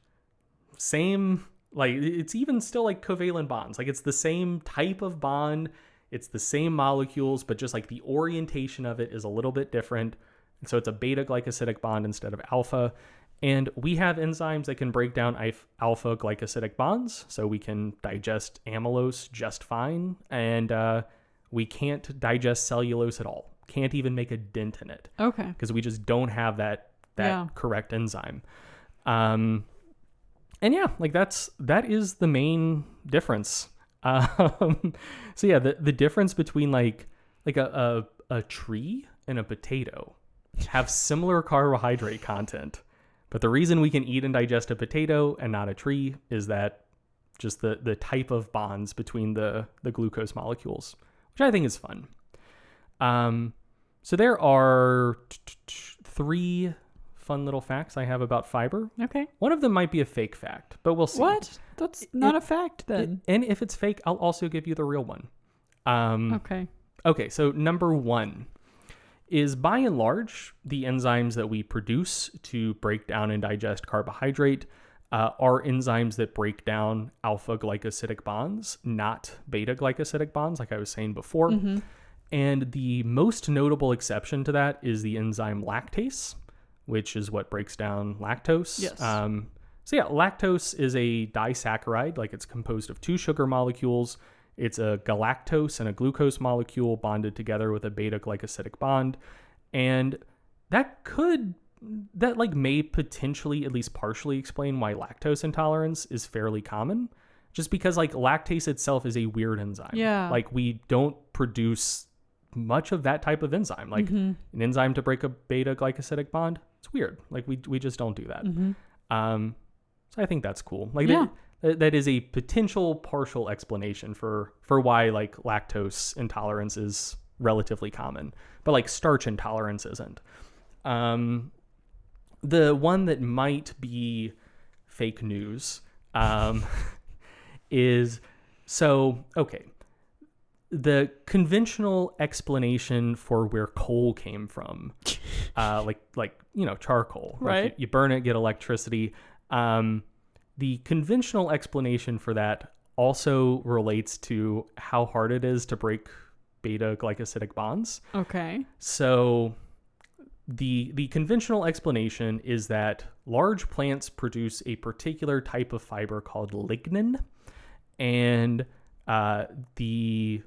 same, like it's even still like covalent bonds. Like it's the same type of bond. It's the same molecules, but just like the orientation of it is a little bit different. And so it's a beta glycosidic bond instead of alpha. And we have enzymes that can break down alpha glycosidic bonds, so we can digest amylose just fine, and we can't digest cellulose at all. Can't even make a dent in it. Okay. Because we just don't have that correct enzyme. And yeah, like that is the main difference. So yeah, the difference between like a tree and a potato have similar carbohydrate content. But the reason we can eat and digest a potato and not a tree is that just the type of bonds between the glucose molecules, which I think is fun. So there are 3 fun little facts I have about fiber. Okay. One of them might be a fake fact, but we'll see. What? That's not a fact then. And if it's fake, I'll also give you the real one. Okay, so number 1 is, by and large, the enzymes that we produce to break down and digest carbohydrate are enzymes that break down alpha glycosidic bonds, not beta glycosidic bonds, like I was saying before. And the most notable exception to that is the enzyme lactase, which is what breaks down lactose. Yes. So yeah, lactose is a disaccharide, like it's composed of two sugar molecules. It's a galactose and a glucose molecule bonded together with a beta-glycosidic bond. And that may potentially at least partially explain why lactose intolerance is fairly common, just because like lactase itself is a weird enzyme. Yeah. Like we don't produce much of that type of enzyme, like an enzyme to break a beta-glycosidic bond. It's weird. Like we just don't do that. So I think that's cool. Like that is a potential partial explanation for why like lactose intolerance is relatively common, but like starch intolerance isn't. The one that might be fake news is the conventional explanation for where coal came from, charcoal, right? Like you burn it, get electricity. The conventional explanation for that also relates to how hard it is to break beta-glycosidic bonds. Okay. So the conventional explanation is that large plants produce a particular type of fiber called lignin, and the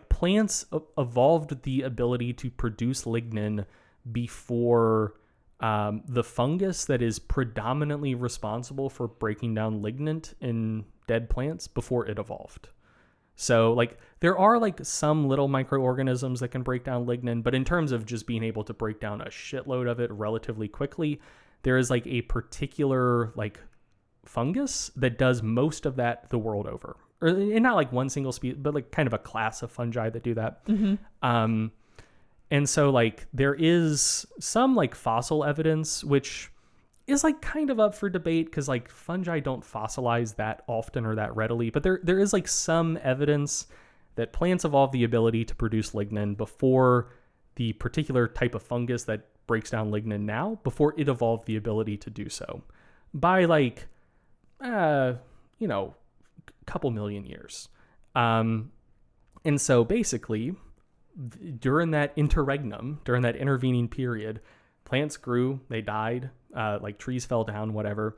plants evolved the ability to produce lignin before the fungus that is predominantly responsible for breaking down lignant in dead plants before it evolved. So like there are like some little microorganisms that can break down lignin, but in terms of just being able to break down a shitload of it relatively quickly, there is like a particular like fungus that does most of that the world over. And not like one single species, but like kind of a class of fungi that do that. And so like there is some like fossil evidence, which is like kind of up for debate because like fungi don't fossilize that often or that readily. But there is like some evidence that plants evolved the ability to produce lignin before the particular type of fungus that breaks down lignin now, before it evolved the ability to do so by like, couple million years. And so basically during that interregnum, during that intervening period, plants grew, they died, like trees fell down, whatever.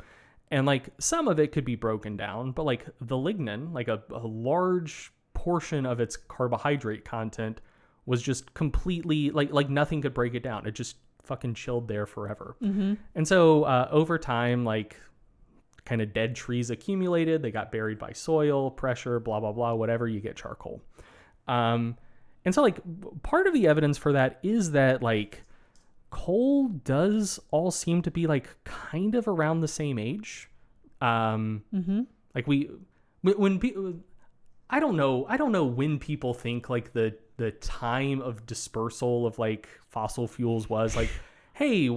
And like some of it could be broken down, but like the lignin, like a large portion of its carbohydrate content was just completely like nothing could break it down. It just fucking chilled there forever. And so over time, like kind of dead trees accumulated, they got buried by soil, pressure, blah, blah, blah, whatever, you get charcoal. And so like part of the evidence for that is that like coal does all seem to be like kind of around the same age. Like when people, I don't know when people think like the time of dispersal of like fossil fuels was like, hey,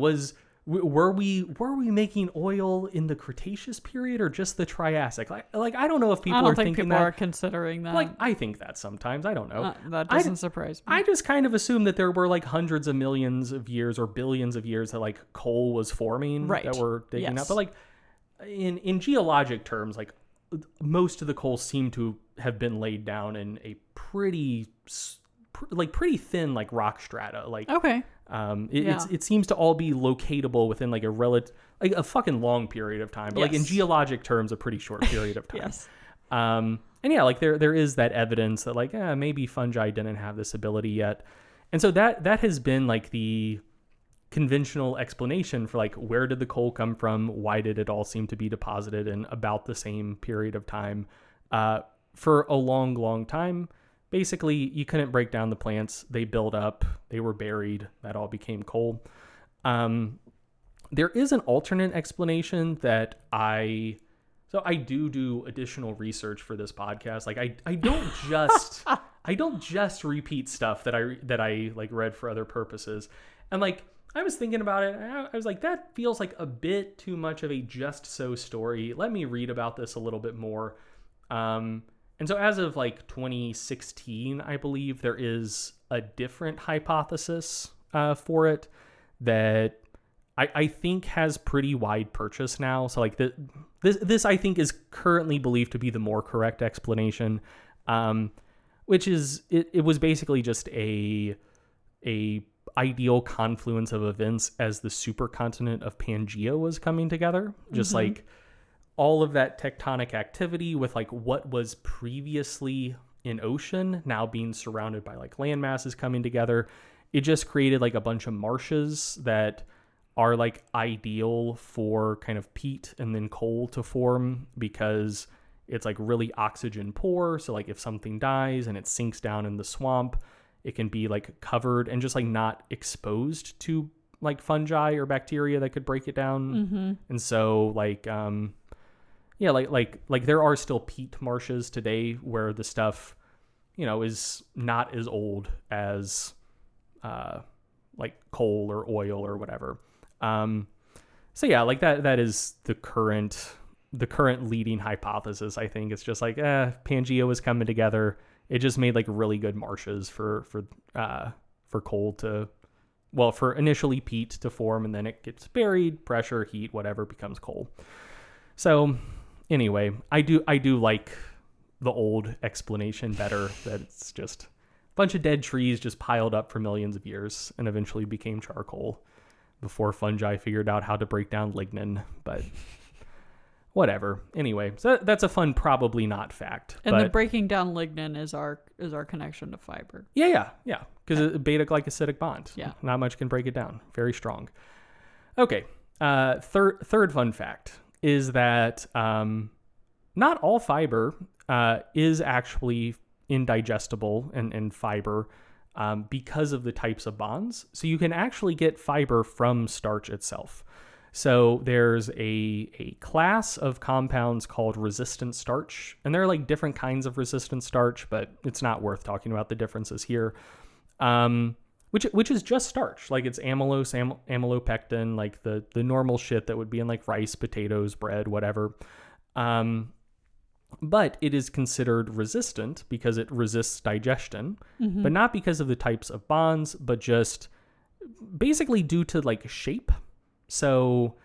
were we making oil in the Cretaceous period or just the Triassic? Like I don't know if people are thinking that. People are considering that. Like I think that sometimes. I don't know. That doesn't surprise me. I just kind of assume that there were like hundreds of millions of years or billions of years that like coal was forming, right, that we're digging up. But like in geologic terms, like most of the coal seem to have been laid down in a pretty thin like rock strata. Like okay. It seems to all be locatable within like a fucking long period of time, but like in geologic terms, a pretty short period of time. Yes. And yeah, like there is that evidence that like maybe fungi didn't have this ability yet, and so that has been like the conventional explanation for like where did the coal come from, why did it all seem to be deposited in about the same period of time, for a long time. Basically, you couldn't break down the plants. They built up. They were buried. That all became coal. There is an alternate explanation that I do additional research for this podcast. Like I don't just repeat stuff that I like read for other purposes. And like I was thinking about it. I was like, that feels like a bit too much of a just so story. Let me read about this a little bit more. And so as of like 2016, I believe there is a different hypothesis for it that I think has pretty wide purchase now. So like this I think is currently believed to be the more correct explanation. which is it was basically just a ideal confluence of events as the supercontinent of Pangaea was coming together. Just like all of that tectonic activity with like what was previously in ocean now being surrounded by like land masses coming together. It just created like a bunch of marshes that are like ideal for kind of peat and then coal to form, because it's like really oxygen poor. So like if something dies and it sinks down in the swamp, it can be like covered and just like not exposed to like fungi or bacteria that could break it down. And so like, yeah, like there are still peat marshes today where the stuff, you know, is not as old as like coal or oil or whatever. So yeah, like that is the current leading hypothesis. I think it's just like Pangaea was coming together. It just made like really good marshes for coal to, well, for initially peat to form, and then it gets buried, pressure, heat, whatever, becomes coal. So anyway, I do like the old explanation better, that it's just a bunch of dead trees just piled up for millions of years and eventually became charcoal before fungi figured out how to break down lignin. But whatever. Anyway, so that's a fun probably not fact. And the breaking down lignin is our connection to fiber. Yeah. Because it's a beta-glycosidic bond. Yeah. Not much can break it down. Very strong. Okay. Third fun fact is that not all fiber is actually indigestible and fiber because of the types of bonds. So you can actually get fiber from starch itself. So there's a class of compounds called resistant starch, and there are like different kinds of resistant starch, but it's not worth talking about the differences here. Which is just starch, like it's amylose, amylopectin, like the normal shit that would be in like rice, potatoes, bread, whatever. But it is considered resistant because it resists digestion, but not because of the types of bonds, but just basically due to like shape. So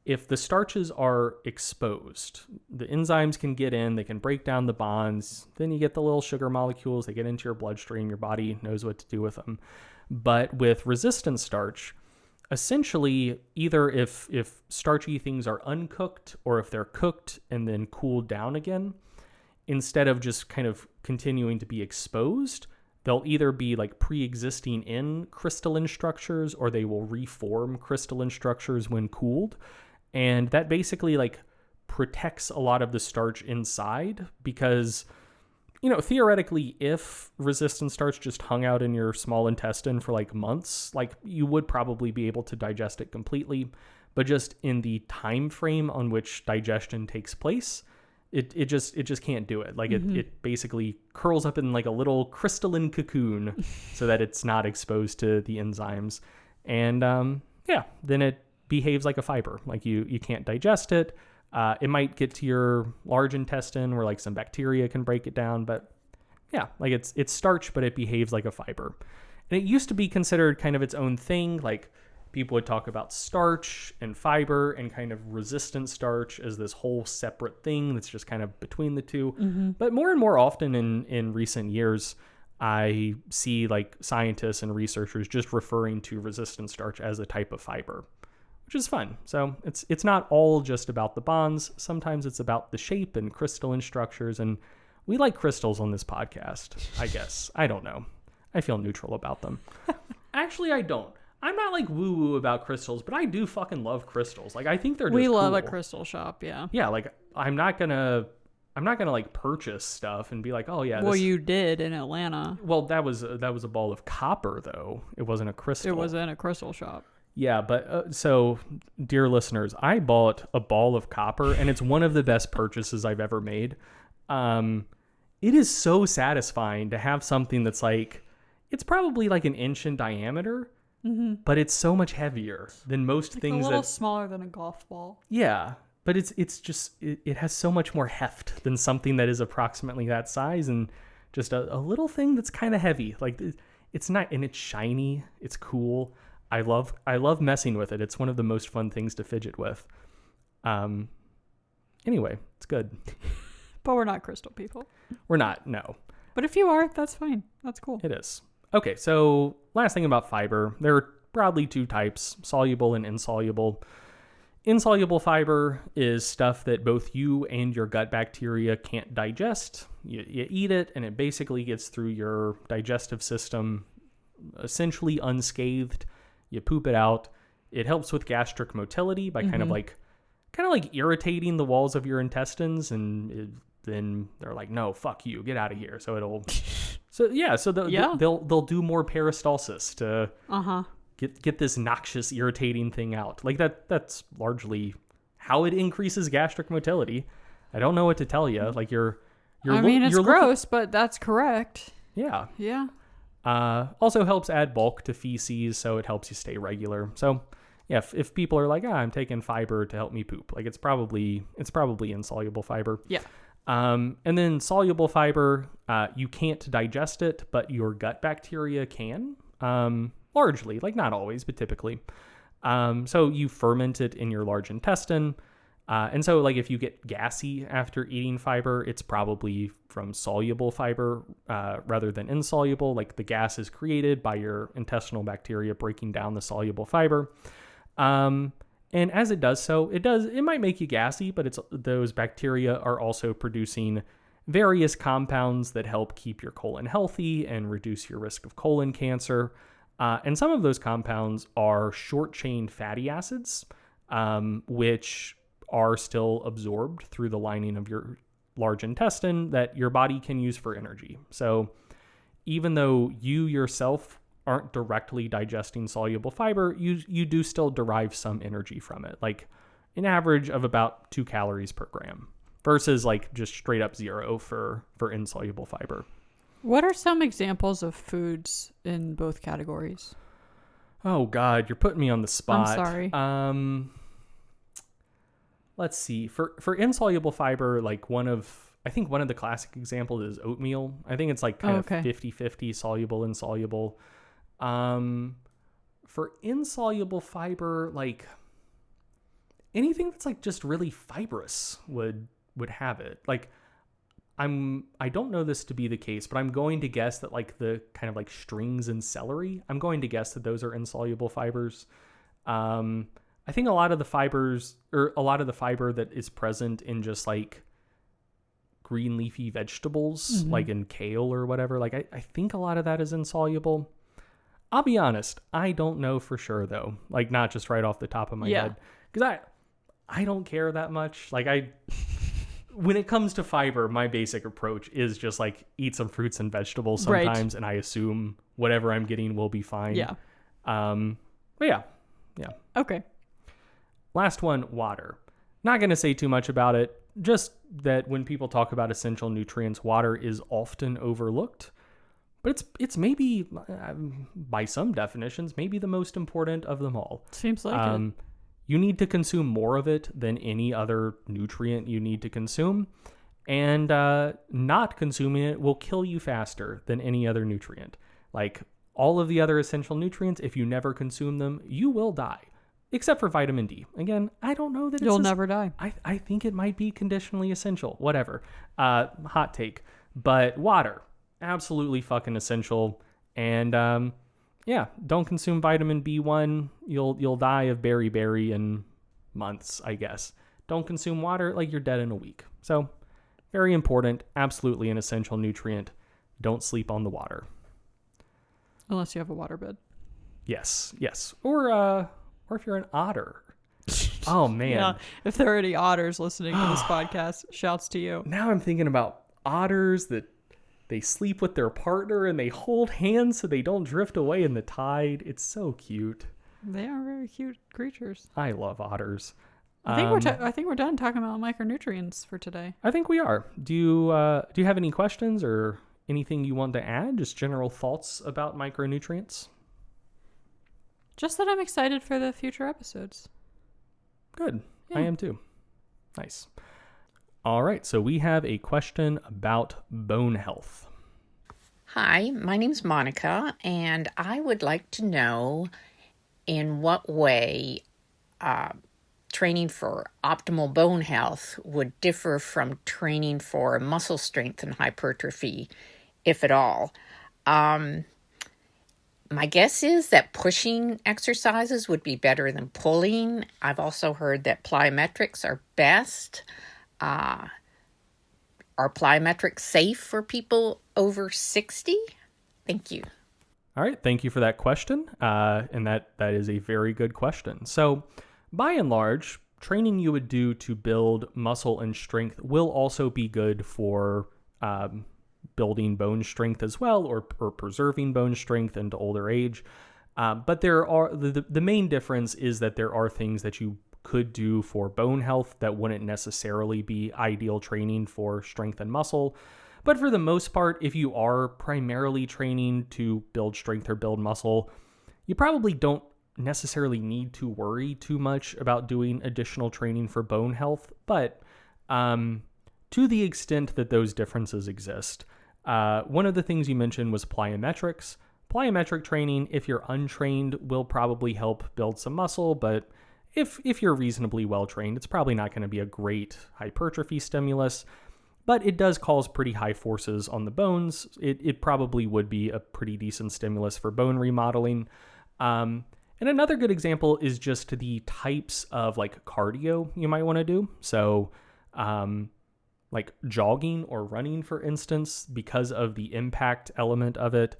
if the starches are exposed, the enzymes can get in, they can break down the bonds, then you get the little sugar molecules, they get into your bloodstream, your body knows what to do with them. But with resistant starch, essentially either if starchy things are uncooked or if they're cooked and then cooled down again, instead of just kind of continuing to be exposed, they'll either be like pre-existing in crystalline structures or they will reform crystalline structures when cooled. And that basically like protects a lot of the starch inside because, you know, theoretically, if resistant starch just hung out in your small intestine for like months, like you would probably be able to digest it completely. But just in the time frame on which digestion takes place, it just can't do it. Like it basically curls up in like a little crystalline cocoon so that it's not exposed to the enzymes. And then it behaves like a fiber. Like you can't digest it. It might get to your large intestine where like some bacteria can break it down. But yeah, like it's starch, but it behaves like a fiber. And it used to be considered kind of its own thing. Like people would talk about starch and fiber and kind of resistant starch as this whole separate thing that's just kind of between the two. But more and more often in recent years, I see like scientists and researchers just referring to resistant starch as a type of fiber, which is fun. So it's not all just about the bonds. Sometimes it's about the shape and crystalline structures. And we like crystals on this podcast, I guess. I don't know. I feel neutral about them. Actually, I don't. I'm not like woo-woo about crystals, but I do fucking love crystals. Like I think they're just We love cool. a crystal shop, yeah. Yeah, like I'm not gonna like purchase stuff and be like, oh yeah. Well, you did in Atlanta. Well, that was a ball of copper though. It wasn't a crystal. It was in a crystal shop. Yeah, but so dear listeners, I bought a ball of copper and it's one of the best purchases I've ever made. It is so satisfying to have something that's like, it's probably like an inch in diameter. But it's so much heavier than most things. A little smaller than a golf ball. Yeah, but it's just it has so much more heft than something that is approximately that size, and just a little thing that's kind of heavy. Like it's not, and it's shiny. It's cool. I love messing with it. It's one of the most fun things to fidget with. Anyway, it's good. But we're not crystal people. We're not. No. But if you are, that's fine. That's cool. It is. Okay, so last thing about fiber. There are broadly two types, soluble and insoluble. Insoluble fiber is stuff that both you and your gut bacteria can't digest. You eat it, and it basically gets through your digestive system essentially unscathed. You poop it out. It helps with gastric motility by kind of like irritating the walls of your intestines, and then they're like, no, fuck you, get out of here. So they'll do more peristalsis to get this noxious, irritating thing out. Like that's largely how it increases gastric motility. I don't know what to tell you. Like it's gross, but that's correct. Yeah. Yeah. Also helps add bulk to feces, so it helps you stay regular. So yeah, if people are like, I'm taking fiber to help me poop, like it's probably insoluble fiber. Yeah. And then soluble fiber, you can't digest it, but your gut bacteria can. Largely, like not always, but typically. So you ferment it in your large intestine. And so like if you get gassy after eating fiber, it's probably from soluble fiber rather than insoluble. Like the gas is created by your intestinal bacteria breaking down the soluble fiber. And as it does so, it might make you gassy, but those bacteria are also producing various compounds that help keep your colon healthy and reduce your risk of colon cancer. And some of those compounds are short-chain fatty acids, which are still absorbed through the lining of your large intestine that your body can use for energy. So even though you yourself aren't directly digesting soluble fiber, you do still derive some energy from it, like an average of about 2 calories per gram versus like just straight up 0 for insoluble fiber. What are some examples of foods in both categories? Oh God, you're putting me on the spot. I'm sorry. Let's see. For insoluble fiber, like one of the classic examples is oatmeal. I think it's like kind of 50-50 soluble, insoluble. For insoluble fiber, like anything that's like just really fibrous would have it. Like I don't know this to be the case, but I'm going to guess that like the kind of like strings in celery, I'm going to guess that those are insoluble fibers. I think a lot of the fiber that is present in just like green leafy vegetables, like in kale or whatever, like I think a lot of that is insoluble. I'll be honest, I don't know for sure though, like not just right off the top of my head, because I don't care that much. Like when it comes to fiber, my basic approach is just like eat some fruits and vegetables sometimes, and I assume whatever I'm getting will be fine. Yeah. But yeah. Okay. Last one, water. Not going to say too much about it, just that when people talk about essential nutrients, water is often overlooked. But it's maybe, by some definitions, maybe the most important of them all. Seems like it. You need to consume more of it than any other nutrient you need to consume. And not consuming it will kill you faster than any other nutrient. Like all of the other essential nutrients, if you never consume them, you will die. Except for vitamin D. Again, I don't know that you'll never die. I think it might be conditionally essential. Whatever. Hot take. But water, absolutely fucking essential. And don't consume vitamin B1. You'll die of beriberi in months, I guess. Don't consume water, like you're dead in a week. So very important, absolutely an essential nutrient. Don't sleep on the water. Unless you have a waterbed. Yes. Or if you're an otter. Oh, man. Yeah, if there are any otters listening to this podcast, shouts to you. Now I'm thinking about otters that they sleep with their partner and they hold hands so they don't drift away in the tide. It's so cute. They are very cute creatures. I love otters. I think we're done talking about micronutrients for today. I think we are. Do you have any questions or anything you want to add? Just general thoughts about micronutrients? Just that I'm excited for the future episodes. Good. Yeah. I am too. Nice. All right. So we have a question about bone health. Hi, my name's Monica, and I would like to know in what way training for optimal bone health would differ from training for muscle strength and hypertrophy, if at all. My guess is that pushing exercises would be better than pulling. I've also heard that plyometrics are best. Are plyometrics safe for people over 60? Thank you. All right, thank you for that question. And that is a very good question. So, by and large, training you would do to build muscle and strength will also be good for building bone strength as well, or preserving bone strength into older age. But there are the main difference is that there are things that you could do for bone health that wouldn't necessarily be ideal training for strength and muscle. But for the most part, if you are primarily training to build strength or build muscle, you probably don't necessarily need to worry too much about doing additional training for bone health. But to the extent that those differences exist, one of the things you mentioned was plyometrics. Plyometric training, if you're untrained, will probably help build some muscle, but if you're reasonably well trained, it's probably not going to be a great hypertrophy stimulus, but it does cause pretty high forces on the bones. It probably would be a pretty decent stimulus for bone remodeling. And another good example is just the types of like cardio you might want to do. So, like jogging or running, for instance, because of the impact element of it,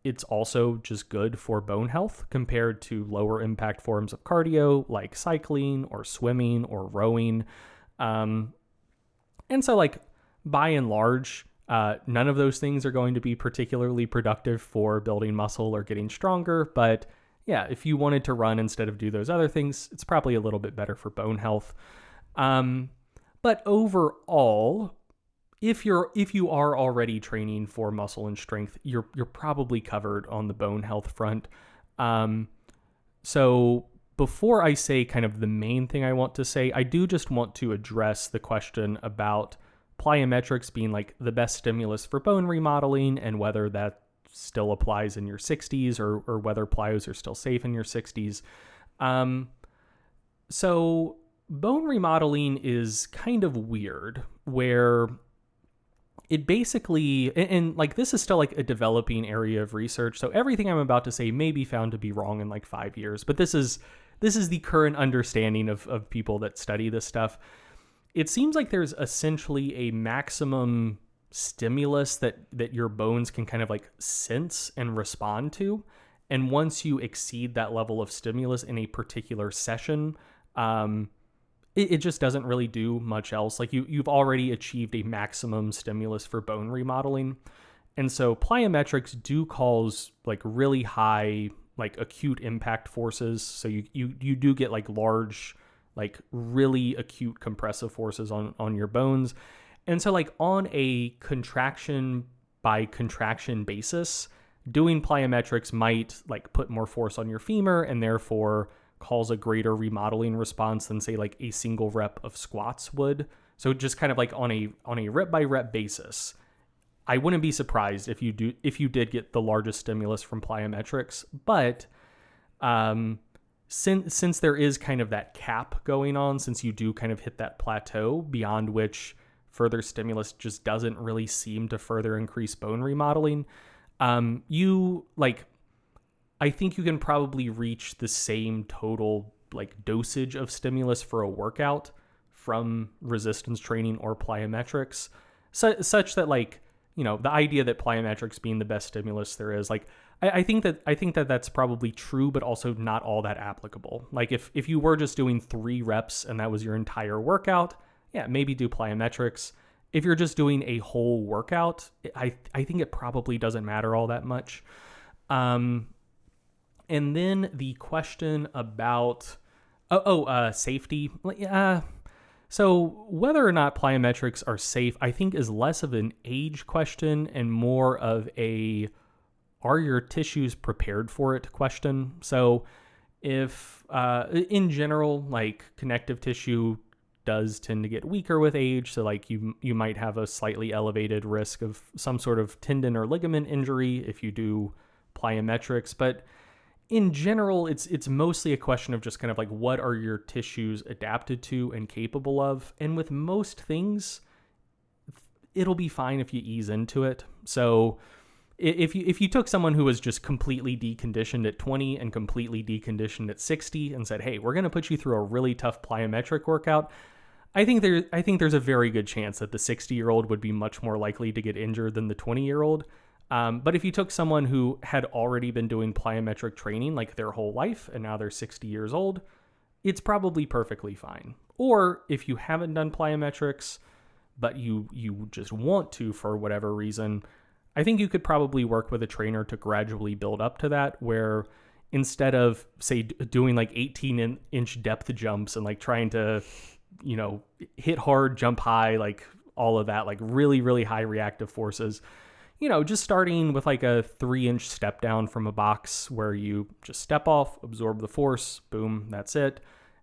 it's also just good for bone health compared to lower impact forms of cardio like cycling or swimming or rowing. And so, like, by and large, none of those things are going to be particularly productive for building muscle or getting stronger. But yeah, if you wanted to run instead of do those other things, it's probably a little bit better for bone health. But overall, if you are already training for muscle and strength, you're probably covered on the bone health front. So before I say kind of the main thing I want to say, I do just want to address the question about plyometrics being like the best stimulus for bone remodeling and whether that still applies in your 60s or whether plyos are still safe in your 60s. So bone remodeling is kind of weird where it basically, and like this is still like a developing area of research. So everything I'm about to say may be found to be wrong in like 5 years, but this is the current understanding of people that study this stuff. It seems like there's essentially a maximum stimulus that your bones can kind of like sense and respond to. And once you exceed that level of stimulus in a particular session, it just doesn't really do much else. Like you've already achieved a maximum stimulus for bone remodeling. And so plyometrics do cause like really high, like acute impact forces. So you do get like large, like really acute compressive forces on your bones. And so like on a contraction by contraction basis, doing plyometrics might like put more force on your femur and therefore cause a greater remodeling response than say like a single rep of squats would. So just kind of like on a rep by rep basis, I wouldn't be surprised if you did get the largest stimulus from plyometrics. But since there is kind of that cap going on, since you do kind of hit that plateau beyond which further stimulus just doesn't really seem to further increase bone remodeling, I think you can probably reach the same total like dosage of stimulus for a workout from resistance training or plyometrics, such that like, you know, the idea that plyometrics being the best stimulus there is, like, I think that that's probably true, but also not all that applicable. Like if you were just doing 3 reps and that was your entire workout, yeah, maybe do plyometrics. If you're just doing a whole workout, I think it probably doesn't matter all that much. And then the question about safety. So whether or not plyometrics are safe, I think is less of an age question and more of a are your tissues prepared for it question. So if in general, like connective tissue does tend to get weaker with age, so like you might have a slightly elevated risk of some sort of tendon or ligament injury if you do plyometrics, but in general, it's mostly a question of just kind of like what are your tissues adapted to and capable of. And with most things, it'll be fine if you ease into it. So if you took someone who was just completely deconditioned at 20 and completely deconditioned at 60 and said, hey, we're going to put you through a really tough plyometric workout, I think there's a very good chance that the 60-year-old would be much more likely to get injured than the 20-year-old. But if you took someone who had already been doing plyometric training like their whole life and now they're 60 years old, it's probably perfectly fine. Or if you haven't done plyometrics, but you just want to for whatever reason, I think you could probably work with a trainer to gradually build up to that, where instead of, say, doing like 18-inch depth jumps and like trying to, hit hard, jump high, like all of that, like really, really high reactive forces, just starting with like a 3-inch step down from a box where you just step off, absorb the force, boom, that's it.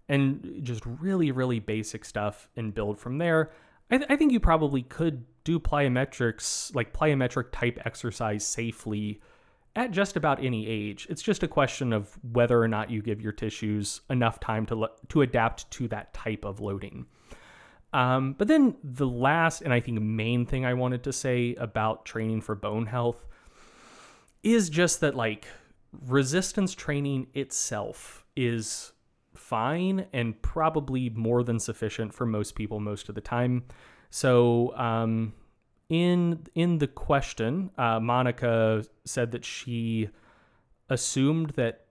And just really, really basic stuff and build from there. I think you probably could do plyometrics, like plyometric type exercise safely at just about any age. It's just a question of whether or not you give your tissues enough time to adapt to that type of loading. But then the last and I think main thing I wanted to say about training for bone health is just that like resistance training itself is fine and probably more than sufficient for most people most of the time. So in the question, Monica said that she assumed that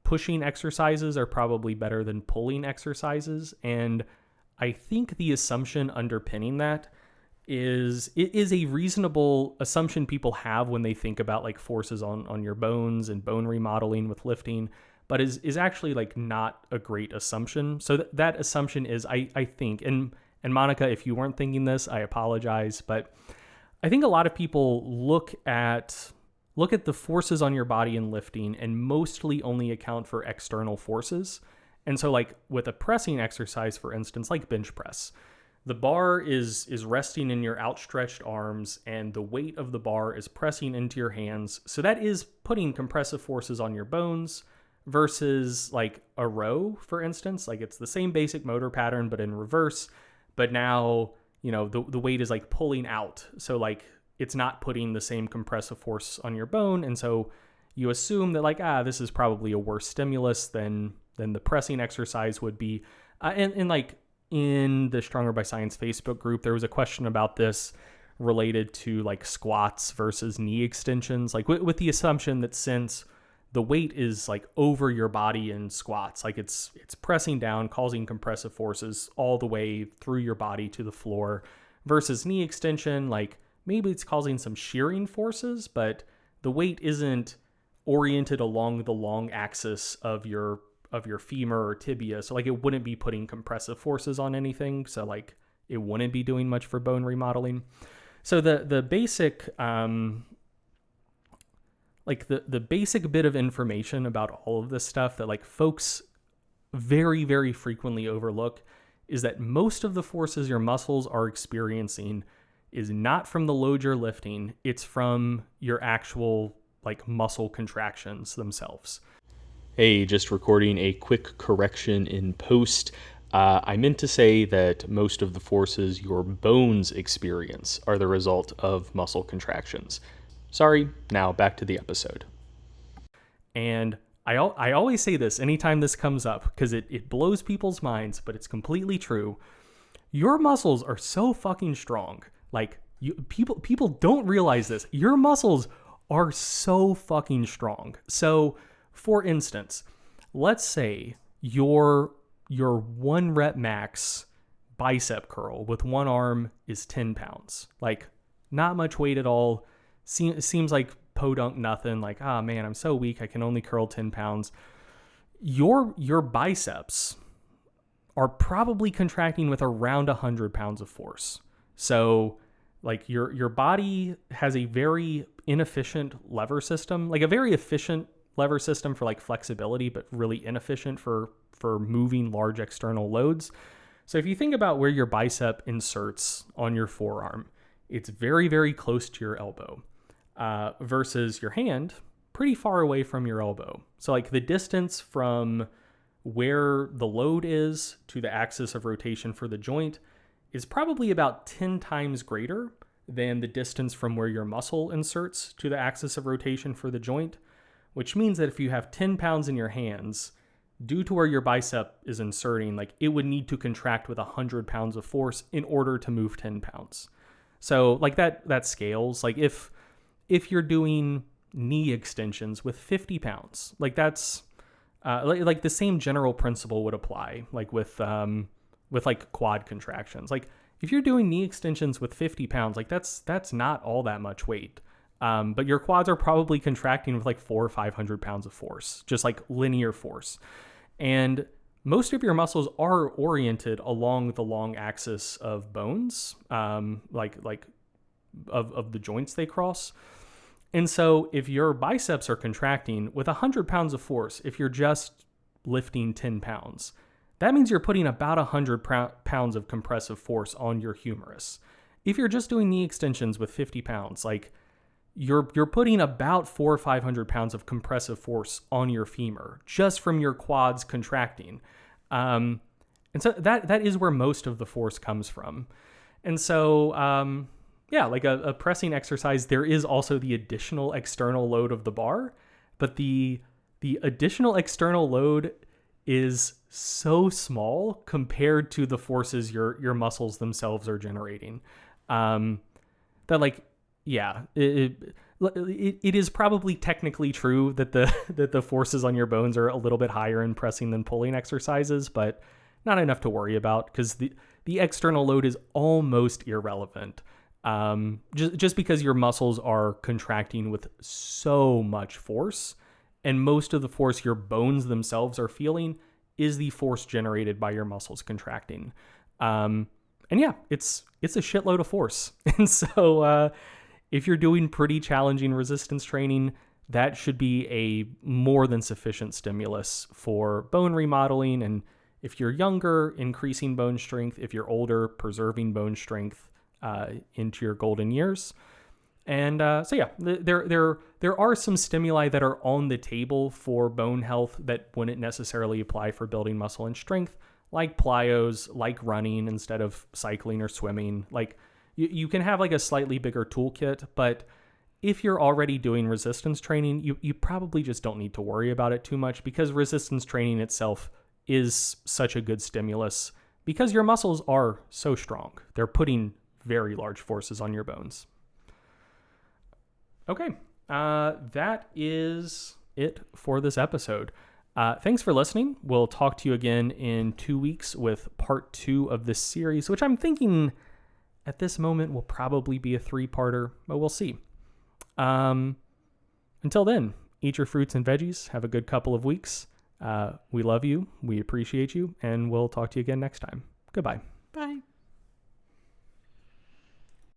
pushing exercises are probably better than pulling exercises, and I think the assumption underpinning that is a reasonable assumption people have when they think about like forces on your bones and bone remodeling with lifting, but is actually like not a great assumption. So that assumption is, I think, and Monica, if you weren't thinking this, I apologize, but I think a lot of people look at the forces on your body in lifting and mostly only account for external forces. And so like with a pressing exercise, for instance, like bench press, the bar is resting in your outstretched arms and the weight of the bar is pressing into your hands. So that is putting compressive forces on your bones versus like a row, for instance. Like it's the same basic motor pattern, but in reverse. But now, the weight is like pulling out. So like it's not putting the same compressive force on your bone. And so you assume that like, this is probably a worse stimulus than the pressing exercise would be. And like in the Stronger by Science Facebook group, there was a question about this related to like squats versus knee extensions, like with the assumption that since the weight is like over your body in squats, like it's pressing down, causing compressive forces all the way through your body to the floor, versus knee extension, like maybe it's causing some shearing forces, but the weight isn't oriented along the long axis of your femur or tibia. So like it wouldn't be putting compressive forces on anything. So like it wouldn't be doing much for bone remodeling. So the basic, like the basic bit of information about all of this stuff that like folks very, very frequently overlook is that most of the forces your muscles are experiencing is not from the load you're lifting. It's from your actual like muscle contractions themselves. Hey, just recording a quick correction in post. I meant to say that most of the forces your bones experience are the result of muscle contractions. Sorry, now back to the episode. And I always say this anytime this comes up because it blows people's minds, but it's completely true. Your muscles are so fucking strong. Like people don't realize this. Your muscles are so fucking strong. So, for instance, let's say your 1 rep max bicep curl with one arm is 10 pounds. Like not much weight at all. Seems like podunk nothing. Like, man, I'm so weak. I can only curl 10 pounds. Your biceps are probably contracting with around 100 pounds of force. So like your body has a very inefficient lever system, like a very efficient lever system for like flexibility, but really inefficient for moving large external loads. So if you think about where your bicep inserts on your forearm, it's very, very close to your elbow, versus your hand pretty far away from your elbow. So like the distance from where the load is to the axis of rotation for the joint is probably about 10 times greater than the distance from where your muscle inserts to the axis of rotation for the joint, which means that if you have 10 pounds in your hands, due to where your bicep is inserting, like it would need to contract with 100 pounds of force in order to move 10 pounds. So like that scales. Like if you're doing knee extensions with 50 pounds, like that's like the same general principle would apply, like with like quad contractions. Like if you're doing knee extensions with 50 pounds, like that's not all that much weight. But your quads are probably contracting with like 400 or 500 pounds of force, just like linear force. And most of your muscles are oriented along the long axis of bones, like of the joints they cross. And so if your biceps are contracting with 100 pounds of force, if you're just lifting 10 pounds, that means you're putting about 100 pounds of compressive force on your humerus. If you're just doing knee extensions with 50 pounds, like you're putting about 400 or 500 pounds of compressive force on your femur just from your quads contracting. And so that is where most of the force comes from. And so, like a pressing exercise, there is also the additional external load of the bar, but the additional external load is so small compared to the forces your muscles themselves are generating, that like, yeah, it is probably technically true that the forces on your bones are a little bit higher in pressing than pulling exercises, but not enough to worry about because the external load is almost irrelevant. Just because your muscles are contracting with so much force, and most of the force your bones themselves are feeling is the force generated by your muscles contracting. And yeah, it's a shitload of force. And so, if you're doing pretty challenging resistance training, that should be a more than sufficient stimulus for bone remodeling. And if you're younger, increasing bone strength. If you're older, preserving bone strength into your golden years. And so yeah, there are some stimuli that are on the table for bone health that wouldn't necessarily apply for building muscle and strength, like plyos, like running instead of cycling or swimming. Like you can have like a slightly bigger toolkit, but if you're already doing resistance training, you probably just don't need to worry about it too much because resistance training itself is such a good stimulus because your muscles are so strong. They're putting very large forces on your bones. Okay, that is it for this episode. Thanks for listening. We'll talk to you again in 2 weeks with part 2 of this series, which I'm thinking at this moment will probably be a 3-parter, but we'll see. Until then, eat your fruits and veggies. Have a good couple of weeks. We love you. We appreciate you. And we'll talk to you again next time. Goodbye. Bye.